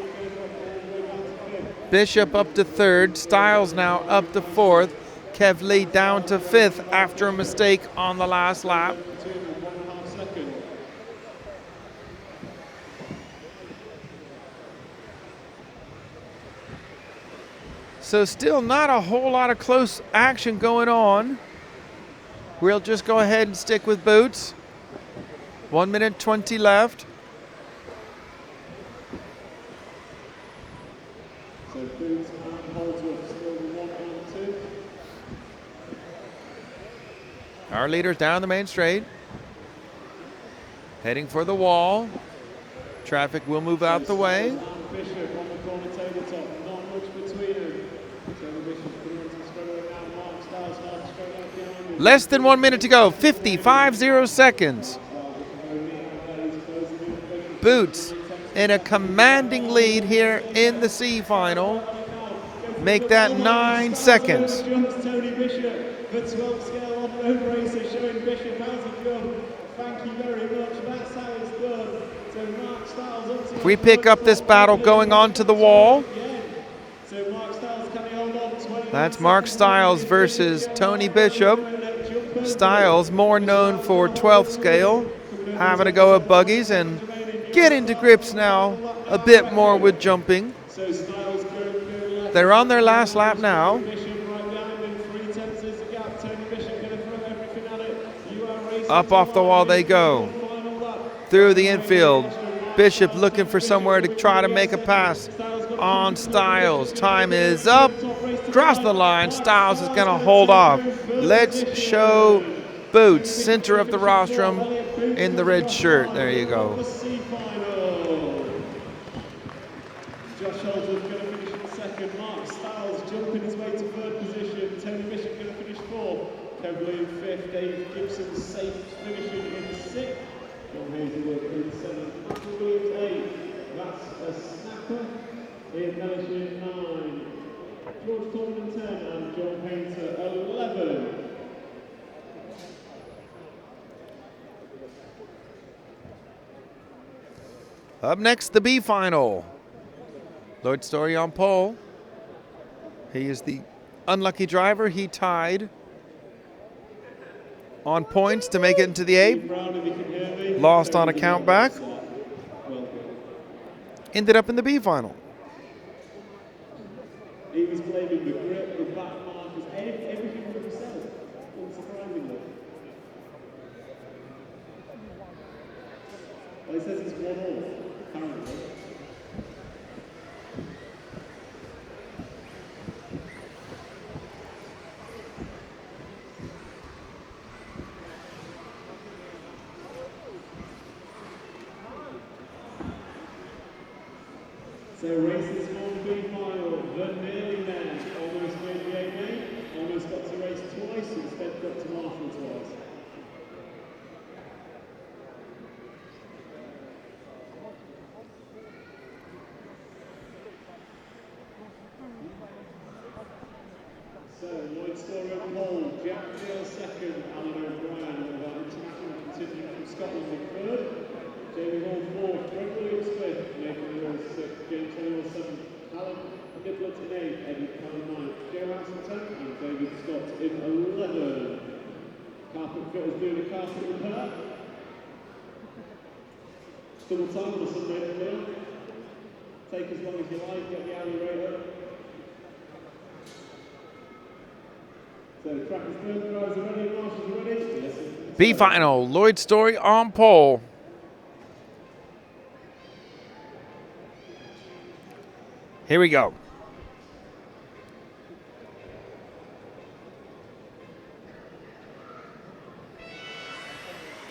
Bishop up to third, Styles now up to fourth, Kev Lee down to fifth after a mistake on the last lap. So still not a whole lot of close action going on. We'll just go ahead and stick with Boots. 1 minute 20 left. So Boots and Holdsworth still the 1 and 2. Our leader's down the main straight. Heading for the wall. Traffic will move out the way. Bishop on the corner tabletop, not much between them. Less than 1 minute to go, 50 seconds. Boots in a commanding lead here in the C final. Make that 9 seconds. Tony Bishop, the 12 scale on-road racer, showing Bishop how's it done. Thank you very much, that's how it's done. So Mark Styles up to If we pick up this battle going on to the wall, so Mark Styles, can he hold on? that's Mark Styles versus Tony Bishop. Styles, more known for 12th scale, having to go at buggies and get into grips now a bit more with jumping. They're on their last lap now. Up off the wall they go. Through the infield. Bishop looking for somewhere to try to make a pass on Styles. Time is up. Cross the line. Styles is going to hold off. Let's show Boots, center of the rostrum in the red shirt. There you go. Josh Holdsworth going to finish in second. Mark Styles jumping his way to third position. Tony Bishop going to finish fourth. Kev Lee in fifth. Dave Gibson safe finishing in sixth. John Hazelwood in seventh. Michael Williams eighth. That's a snapper. Ian Mellish in 9. George Coleman 10 and John Painter 11. Up next, the B final. Lloyd Story on pole. He is the unlucky driver. He tied on points to make it into the A. Lost on a countback. Ended up in the B final. He was blaming the grip, the back markers, everything for himself, unsurprisingly. Well, he says it's 1-all, apparently. So races for the B final, the nearly men almost made the A main, almost got to race twice, instead got to Marshall twice. So Lloyd Story on pole, Jack Neal second, Alan O'Brien with our international contingent from Scotland in third. Jamie Hall fourth, Greg Williams fifth, Nathan Lewis sixth, James Taylor seventh, Alan Niblett in eighth, Eddie Cowan ninth, Joe Hanson 10th, and David Scott in 11. Carpet fitters doing a carpet repair. Double time on the Sunday clear. Take as long as you like, get the alley rate up. So Crackers third, drivers are ready, marshals are ready. Yes, B final, Lloyd Story on pole. Here we go.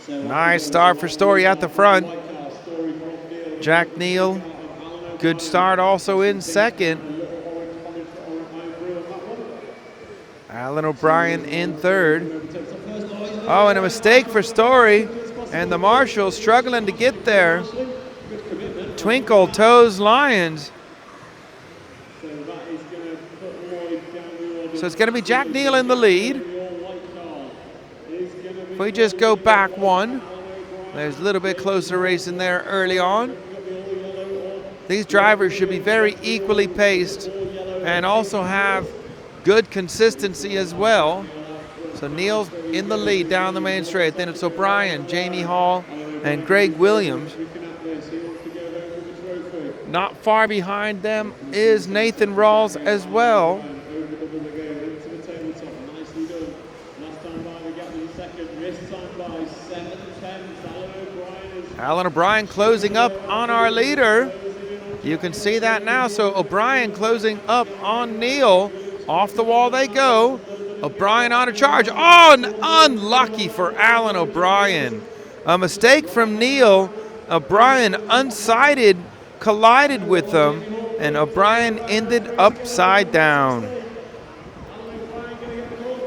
Nice start for Story at the front. Jack Neal, good start also in second. Alan O'Brien in third. Oh, and a mistake for Story, and the marshal struggling to get there. Twinkle Toes Lions. So it's going to be Jack Neal in the lead. If we just go back one, there's a little bit closer racing there early on. These drivers should be very equally paced and also have good consistency as well. So Neal's in the lead down the main straight. Then it's O'Brien, Jamie Hall, and Greg Williams. Not far behind them is Nathan Rawls as well. Alan O'Brien closing up on our leader. You can see that now. So O'Brien closing up on Neal. Off the wall they go. O'Brien on a charge. Oh, unlucky for Alan O'Brien. A mistake from Neal. O'Brien unsighted, collided with them, and O'Brien ended upside down.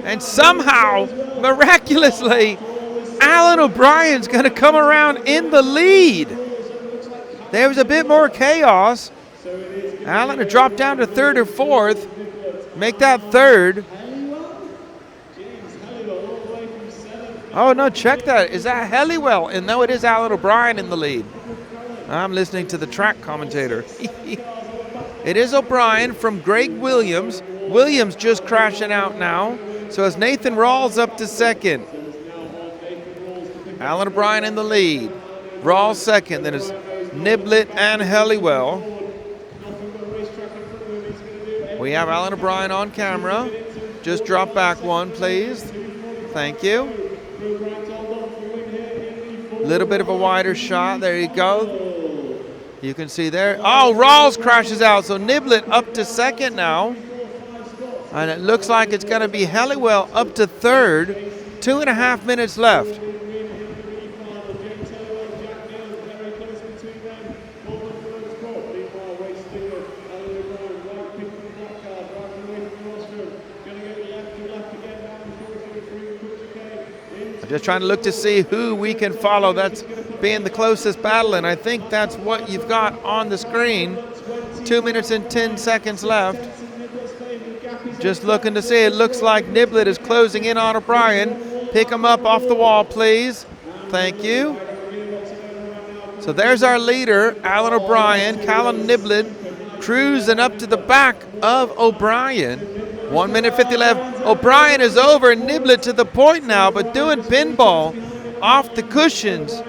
And somehow, miraculously, Alan O'Brien's going to come around in the lead. There was a bit more chaos. Alan to drop down to third or fourth, make that third. Oh no, check that. Is that Helliwell? And no, it is Alan O'Brien in the lead. I'm listening to the track commentator. It is O'Brien from Greg Williams. Williams just crashing out now. So it's Nathan Rawls up to second. Alan O'Brien in the lead. Rawls second. Then it's Niblett and Helliwell. We have Alan O'Brien on camera. Just drop back one, please. Thank you. Little bit of a wider shot. There you go. You can see there. Oh, Rawls crashes out. So Niblett up to second now. And it looks like it's going to be Helliwell up to third. 2.5 minutes left. Just trying to look to see who we can follow that's being the closest battle, and I think that's what you've got on the screen. 2 minutes and 10 seconds left. Just looking to see, it looks like Niblett is closing in on O'Brien. Pick him up off the wall, please. Thank you. So there's our leader, Alan O'Brien. Callum Niblett cruising up to the back of O'Brien. 1 minute 50 left. O'Brien is over. Niblett to the point now, but doing pinball off the cushions.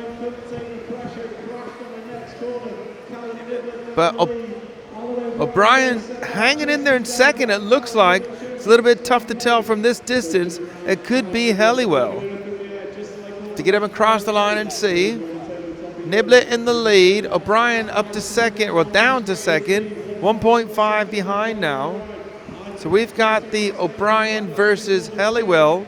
But O'Brien hanging in there in second, it looks like. It's a little bit tough to tell from this distance. It could be Helliwell. To get him across the line and see. Niblett in the lead. O'Brien up to second, well, down to second. 1.5 behind now. So we've got the O'Brien versus Helliwell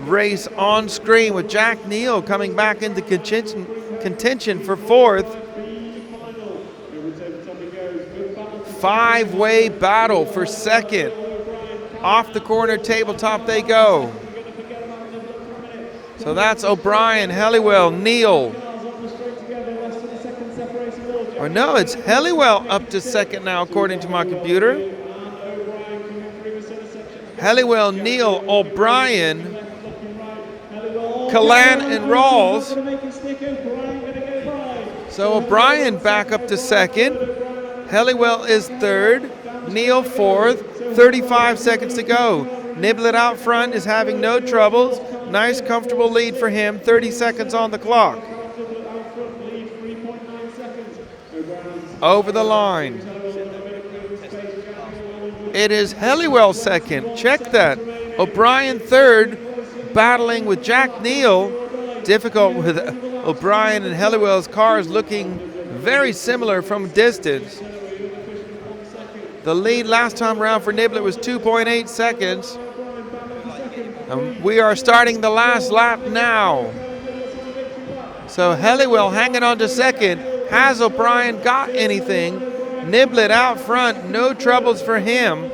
race on screen with Jack Neal coming back into contention for fourth. 5-way battle for second. Off the corner tabletop they go. So that's O'Brien, Helliwell, Neal. Or no, it's Helliwell up to second now according to my computer. Helliwell, Neal, O'Brien, Callan, and Rawls. So O'Brien back up to second. Helliwell is third. Neal fourth. 35 seconds to go. Niblett out front is having no troubles. Nice, comfortable lead for him. 30 seconds on the clock. Over the line. It is Helliwell second. Check that. O'Brien third, battling with Jack Neal. Difficult with O'Brien and Helliwell's cars looking very similar from distance. The lead last time around for Niblett was 2.8 seconds. We are starting the last lap now. So Helliwell hanging on to second. Has O'Brien got anything? Niblet out front, no troubles for him.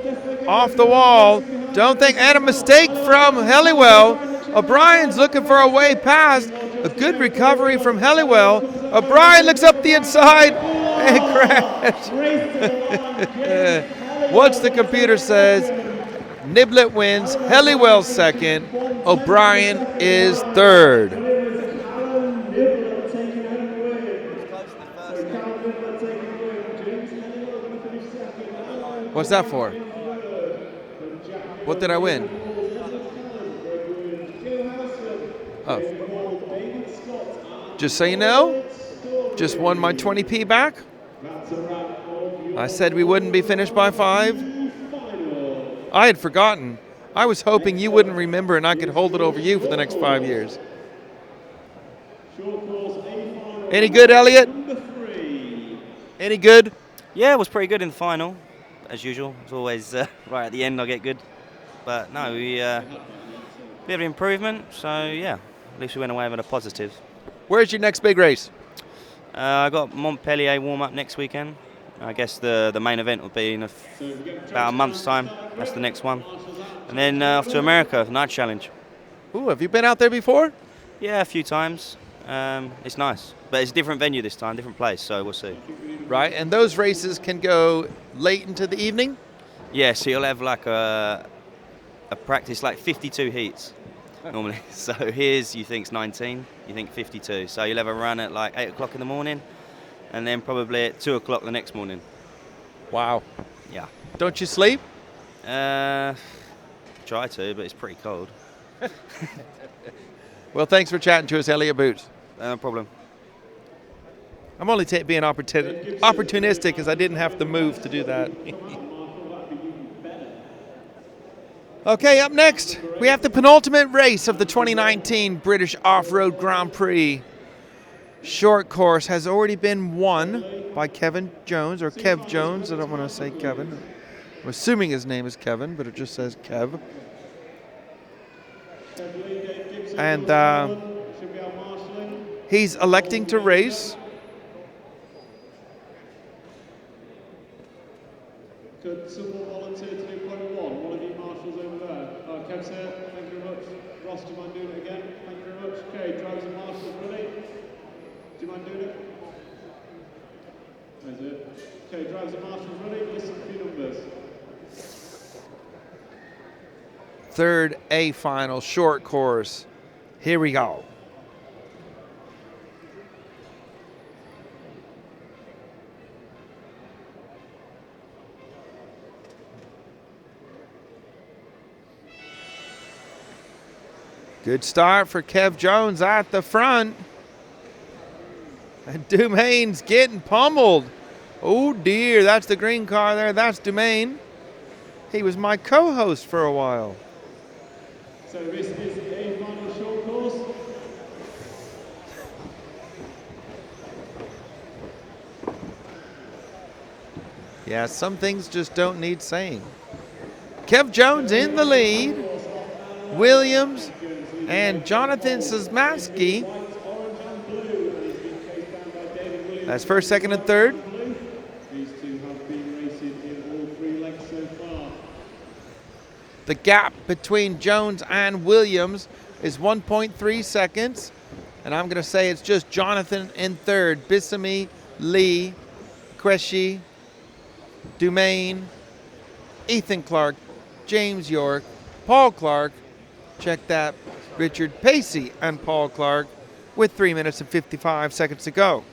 Off the wall, don't think, and a mistake from Helliwell. O'Brien's looking for a way past. A good recovery from Helliwell. O'Brien looks up the inside and crashed. Once the computer says Niblet wins, Helliwell second, O'Brien is third. What's that for? What did I win? Oh. Just so you know, just won my 20p back. I said we wouldn't be finished by 5. I had forgotten. I was hoping you wouldn't remember and I could hold it over you for the next 5 years. Any good, Elliot? Any good? Yeah, it was pretty good in the final, as usual. It's always right at the end I get good. But no, we have an improvement, so yeah, at least we went away with a positive. Where's your next big race? I got Montpellier warm-up next weekend. I guess the main event will be in about a month's time. That's the next one. And then off to America, night challenge. Ooh, have you been out there before? Yeah, a few times. It's nice. But it's a different venue this time, different place, so we'll see. Right, and those races can go late into the evening? Yeah, so you'll have like a practice, like 52 heats normally. So here's, you think it's 19, you think 52. So you'll have a run at like 8 o'clock in the morning, and then probably at 2 o'clock the next morning. Wow. Yeah. Don't you sleep? Try to, but it's pretty cold. Well, thanks for chatting to us, Elliot Boots. No problem. I'm only being opportunistic because I didn't have to move to do that. Okay, up next, we have the penultimate race of the 2019 British Off-Road Grand Prix. Short course has already been won by Kevin Jones, or Kev Jones. I don't want to say Kevin. I'm assuming his name is Kevin, but it just says Kev. And he's electing to race. Could someone volunteer to do point 1? One of you marshals over there. Kev's here. Thank you very much. Ross, do you mind doing it again? Thank you very much. Okay, drivers and marshals ready? Do you mind doing it? There's it. Okay, drivers and marshals ready? Listen to your numbers. Third A final, short course. Here we go. Good start for Kev Jones at the front. And Dumaine's getting pummeled. Oh dear, that's the green car there. That's Dumaine. He was my co-host for a while. So this is a final short course. Yeah, some things just don't need saying. Kev Jones in the lead. Williams and Jonathan Szymanski. That's first, second, and third. These two have been racing in all 3 legs so far. The gap between Jones and Williams is 1.3 seconds. And I'm going to say it's just Jonathan in third. Bissamy, Lee, Qureshi, Dumaine, Ethan Clark, James York, Paul Clark. Check that. Richard Pacey and Paul Clark with 3 minutes and 55 seconds to go.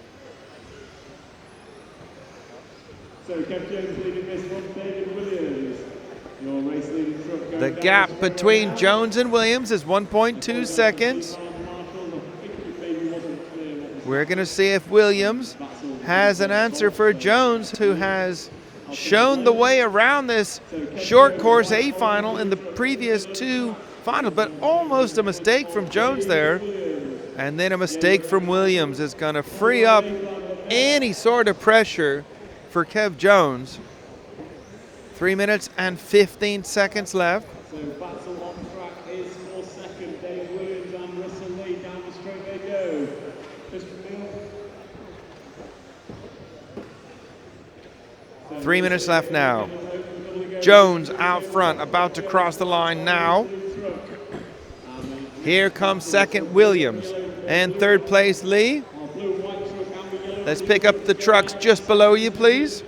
So Kev Jones leading this one, David Williams. Your race leading truck going The down gap the between Jones and Williams is 1.2 seconds. We're going to see if Williams has an answer for Jones, who has shown the way around this short course A final in the previous 2 finals, but almost a mistake from Jones there. And then a mistake from Williams is going to free up any sort of pressure for Kev Jones. 3 minutes and 15 seconds left. So battle on track is for second. Dave Williams and Russell Lee down the straight they go. Just from Neil. 3 minutes left now. Jones out front, about to cross the line now. Here comes second Williams. And third place Lee. Let's pick up the trucks just below you, please.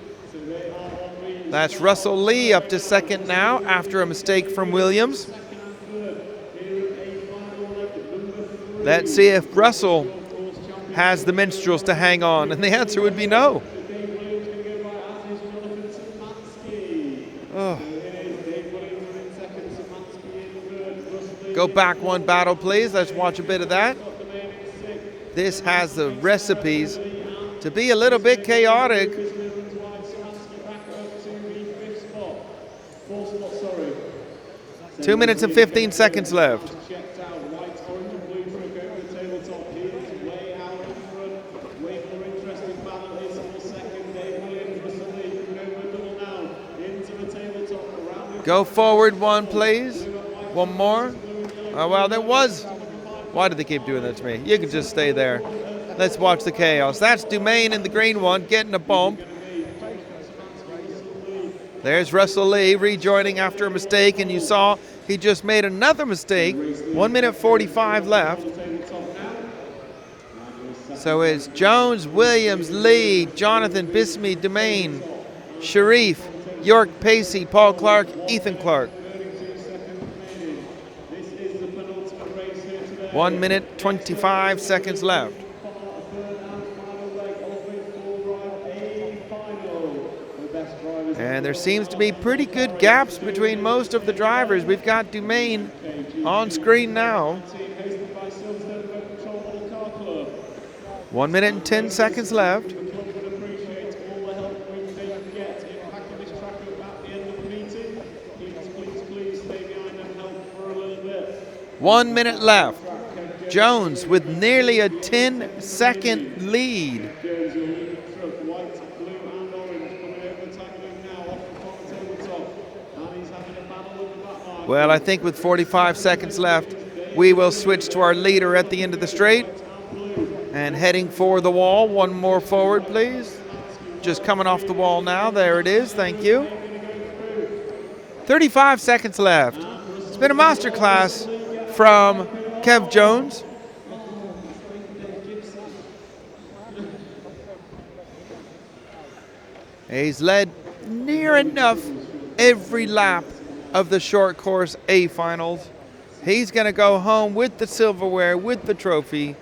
That's Russell Lee up to second now after a mistake from Williams. Let's see if Russell has the minstrels to hang on, and the answer would be no. Oh. Go back one battle, please. Let's watch a bit of that. This has the recipes to be a little bit chaotic. 2 minutes and 15 seconds left. Go forward one, please. One more. Oh, well, there was. Why did they keep doing that to me? You can just stay there. Let's watch the chaos. That's Dumaine in the green one getting a bump. There's Russell Lee rejoining after a mistake, and you saw he just made another mistake. 1 minute 45 left. So it's Jones, Williams, Lee, Jonathan, Bismee, Dumaine, Sharif, York, Pacey, Paul Clark, Ethan Clark. 1 minute 25 seconds left. And there seems to be pretty good gaps between most of the drivers. We've got Dumaine on screen now. 1 minute and 10 seconds left. 1 minute left. Jones with nearly a 10-second lead. Well, I think with 45 seconds left, we will switch to our leader at the end of the straight. And heading for the wall. One more forward, please. Just coming off the wall now. There it is. Thank you. 35 seconds left. It's been a masterclass from Kev Jones. He's led near enough every lap of the short course A finals. He's going to go home with the silverware, with the trophy.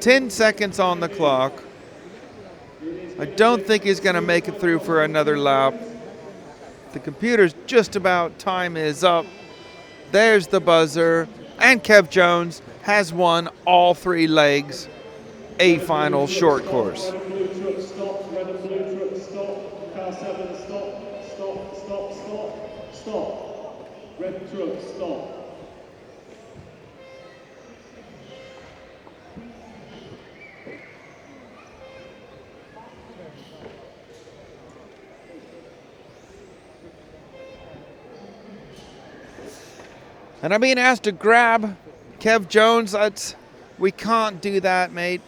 10 seconds on the clock. I don't think he's going to make it through for another lap. The computer's just about time is up. There's the buzzer. And Kev Jones has won all 3 legs. A final short course. Red truck, stop. And I'm being asked to grab Kev Jones. We can't do that, mate.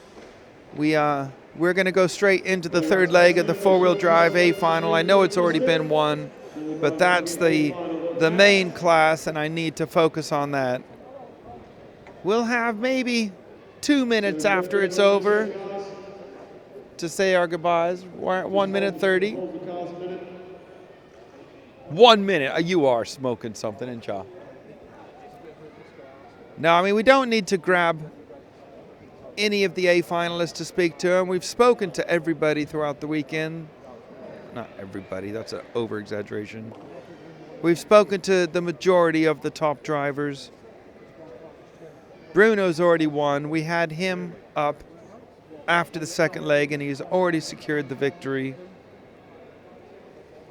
We're going to go straight into the third leg of the four-wheel drive A final. I know it's already been won, but that's the main class, and I need to focus on that. We'll have maybe 2 minutes after it's over to say our goodbyes. 1 minute 30. 1 minute. You are smoking something, ain't ya? No, I mean, we don't need to grab any of the A finalists to speak to them. We've spoken to everybody throughout the weekend. Not everybody, that's an over-exaggeration. We've spoken to the majority of the top drivers. Bruno's already won. We had him up after the second leg, and he's already secured the victory.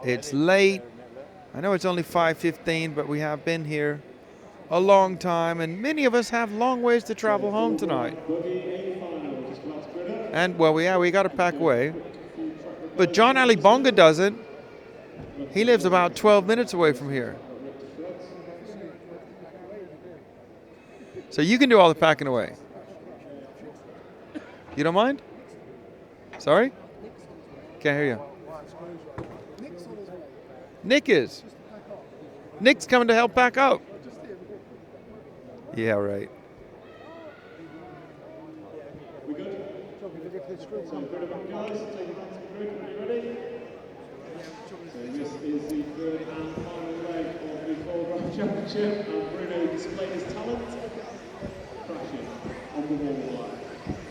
It's late. I know it's only 5:15, but we have been here a long time, and many of us have long ways to travel home tonight. And, well, we got to pack away. But John Ali Bonga doesn't. He lives about 12 minutes away from here. So you can do all the packing away. You don't mind? Sorry? Can't hear you. Nick is. Nick's coming to help back up. Yeah, right. This is the third and final leg of the choreographed championship, and Bruno displayed his talent, crashing on the wall line.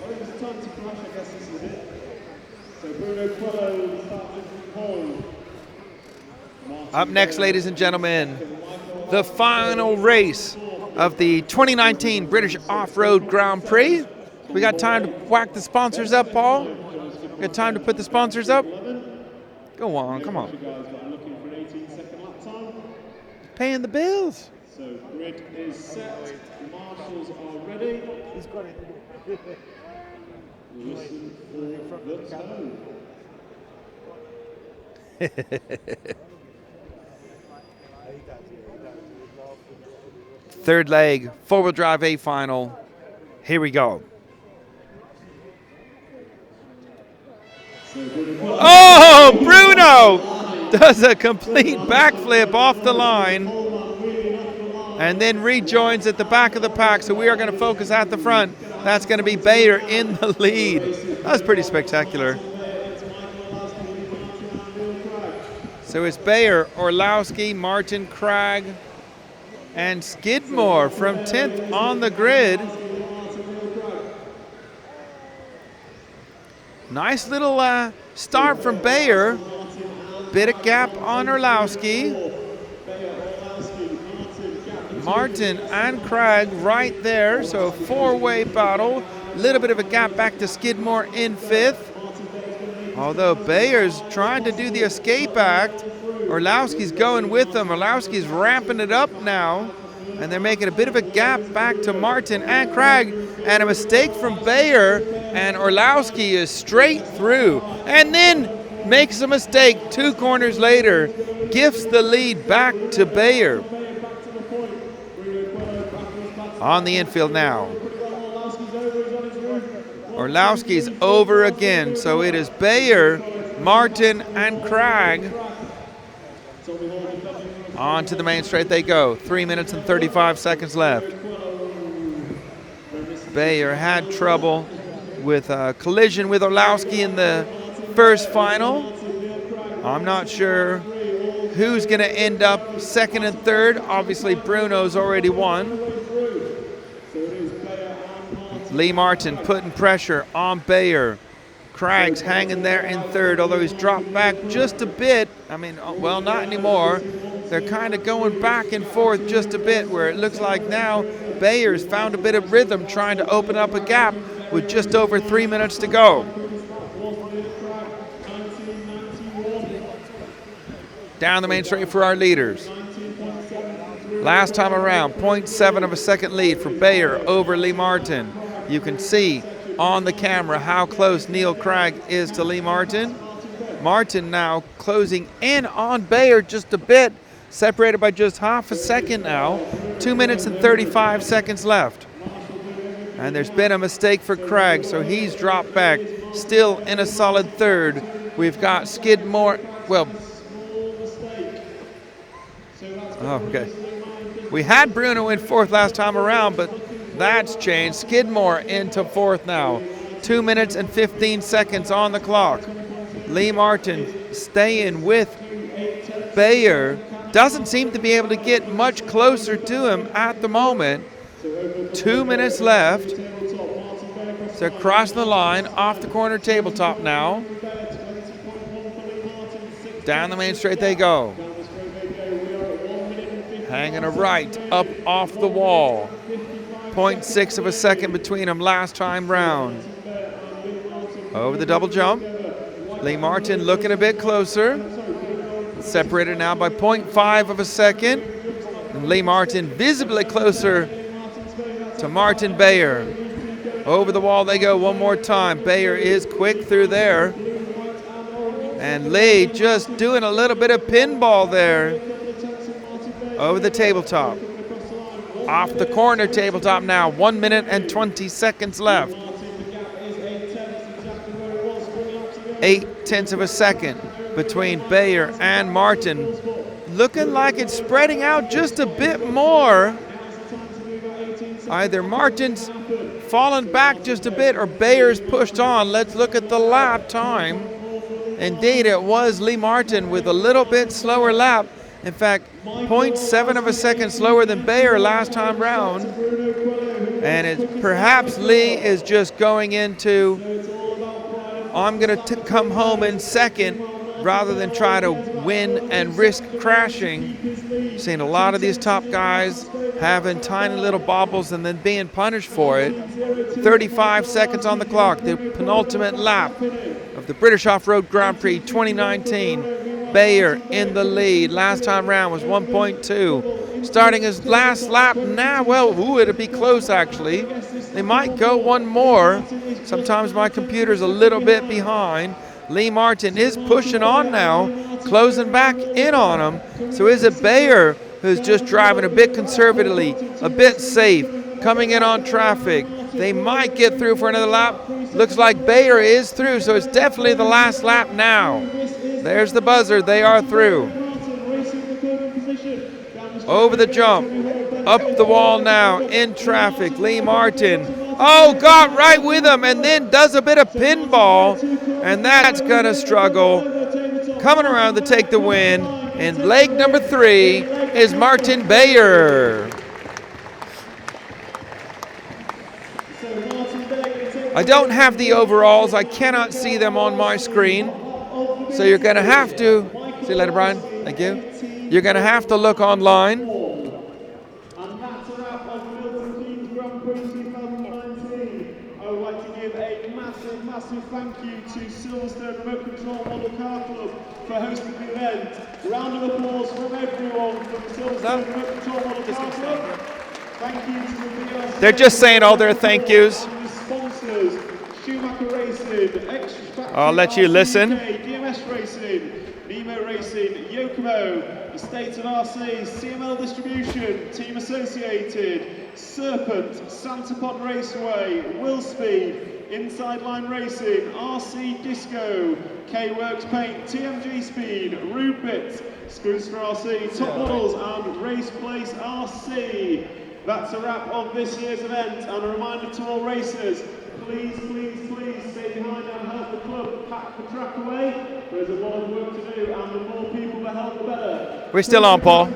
Well, it was time to crash, I guess this is it. So Bruno Quello started from pole. Up next, ladies and gentlemen, the final race of the 2019 British Off-Road Grand Prix. We got time to whack the sponsors up, Paul? We got time to put the sponsors up? Go on, come on. Paying the bills. So grid is set, marshals are ready. He's got it. Listen for the tone. Third leg, four-wheel drive A final. Here we go. Oh, Bruno does a complete backflip off the line and then rejoins at the back of the pack. So we are going to focus at the front. That's going to be Bayer in the lead. That's pretty spectacular. So it's Bayer, Orlowski, Martin, Cragg, and Skidmore from 10th on the grid. Nice little start from Bayer. Bit of gap on Orlowski. Martin and Cragg right there. So a four-way battle. Little bit of a gap back to Skidmore in 5th. Although Bayer's trying to do the escape act, Orlowski's going with them. Orlowski's ramping it up now. And they're making a bit of a gap back to Martin and Cragg. And a mistake from Bayer. And Orlowski is straight through. And then makes a mistake 2 corners later. Gifts the lead back to Bayer. On the infield now. Orlowski's over again. So it is Bayer, Martin, and Cragg. On to the main straight they go. 3 minutes and 35 seconds left. Bayer had trouble with a collision with Orlowski in the first final. I'm not sure who's going to end up second and third. Obviously, Bruno's already won. Lee Martin putting pressure on Bayer. Cragg's hanging there in third, although he's dropped back just a bit. I mean, well, not anymore. They're kind of going back and forth just a bit, where it looks like now Bayer's found a bit of rhythm trying to open up a gap with just over 3 minutes to go. Down the main straight for our leaders. Last time around, 0.7 of a second lead for Bayer over Lee Martin. You can see on the camera how close Neil Cragg is to Lee Martin. Martin now closing in on Bayer just a bit, separated by just half a second now. 2 minutes and 35 seconds left. And there's been a mistake for Cragg, so he's dropped back, still in a solid third. We've got Skidmore, well, oh, okay. We had Bruno in 4th last time around, but that's changed. Skidmore into 4th now. 2 minutes and 15 seconds on the clock. Lee Martin staying with Bayer. Doesn't seem to be able to get much closer to him at the moment. 2 minutes left. So across the line, off the corner tabletop now. Down the main straight they go. Hanging a right up off the wall. 0.6 of a second between them last time round. Over the double jump. Lee Martin looking a bit closer. Separated now by 0.5 of a second. And Lee Martin visibly closer to Martin Bayer. Over the wall they go one more time. Bayer is quick through there. And Lee just doing a little bit of pinball there. Over the tabletop. Off the corner tabletop now. 1 minute and 20 seconds left. 0.8 of a second between Bayer and Martin. Looking like it's spreading out just a bit more. Either Martin's fallen back just a bit or Bayer's pushed on. Let's look at the lap time. Indeed, it was Lee Martin with a little bit slower lap. In fact, 0.7 of a second slower than Bayer last time round. And it's perhaps Lee is just going into, I'm going to come home in second rather than try to win and risk crashing. Seen a lot of these top guys having tiny little bobbles and then being punished for it. 35 seconds on the clock, the penultimate lap of the British Off-Road Grand Prix 2019. Bayer in the lead. Last time round was 1.2. Starting his last lap now, well, it'll be close actually. They might go one more. Sometimes my computer's a little bit behind. Lee Martin is pushing on now, closing back in on him. So is it Bayer who's just driving a bit conservatively, a bit safe, coming in on traffic? They might get through for another lap. Looks like Bayer is through, so it's definitely the last lap now. There's the buzzer, they are through. Over the jump, up the wall now, in traffic, Lee Martin. Oh, got right with him and then does a bit of pinball, and that's gonna struggle. Coming around to take the win in leg number 3 is Martin Bayer. I don't have the overalls, I cannot see them on my screen. So you're gonna have to, see you later Brian, thank you. You're gonna have to look online. And that's a wrap of the Milton Keynes Grand Prix 2019. I would like to give a massive, massive thank you to Silverstone Remote Control Model Car Club for hosting the event. Round of applause from everyone from Silverstone Remote Control Model Car Club. Thank you to the VRC. They're just saying all their thank yous. Sponsors, Schumacher Racing, I'll let you listen. DMS Racing, Nemo Racing, Yokomo, the State of RC, CML Distribution, Team Associated, Serpent, Santapon Raceway, Will Speed, Inside Line Racing, RC Disco, K-Works Paint, TMG Speed, Rubit, Screws for RC, Top Models and Race Place RC. That's a wrap of this year's event, and a reminder to all racers, please, please, please stay behind and help the club pack the track away. There's a lot of work to do, and the more people that help, the better. We're still on, Paul.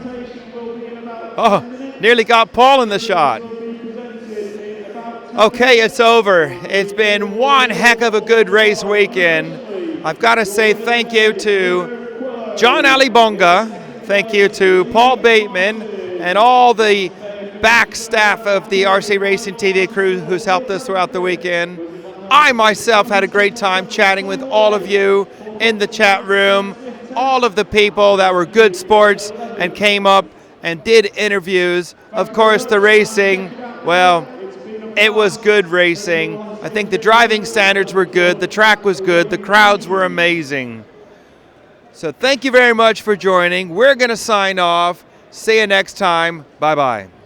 Oh, nearly got Paul in the shot. Okay, it's over. It's been one heck of a good race weekend. I've got to say thank you to John Alibonga, thank you to Paul Bateman, and all the back staff of the RC Racing TV crew who's helped us throughout the weekend. I myself had a great time chatting with all of you in the chat room, all of the people that were good sports and came up and did interviews. Of course, the racing, well, it was good racing. I think the driving standards were good, the track was good, the crowds were amazing. So thank you very much for joining. We're going to sign off. See you next time. Bye-bye.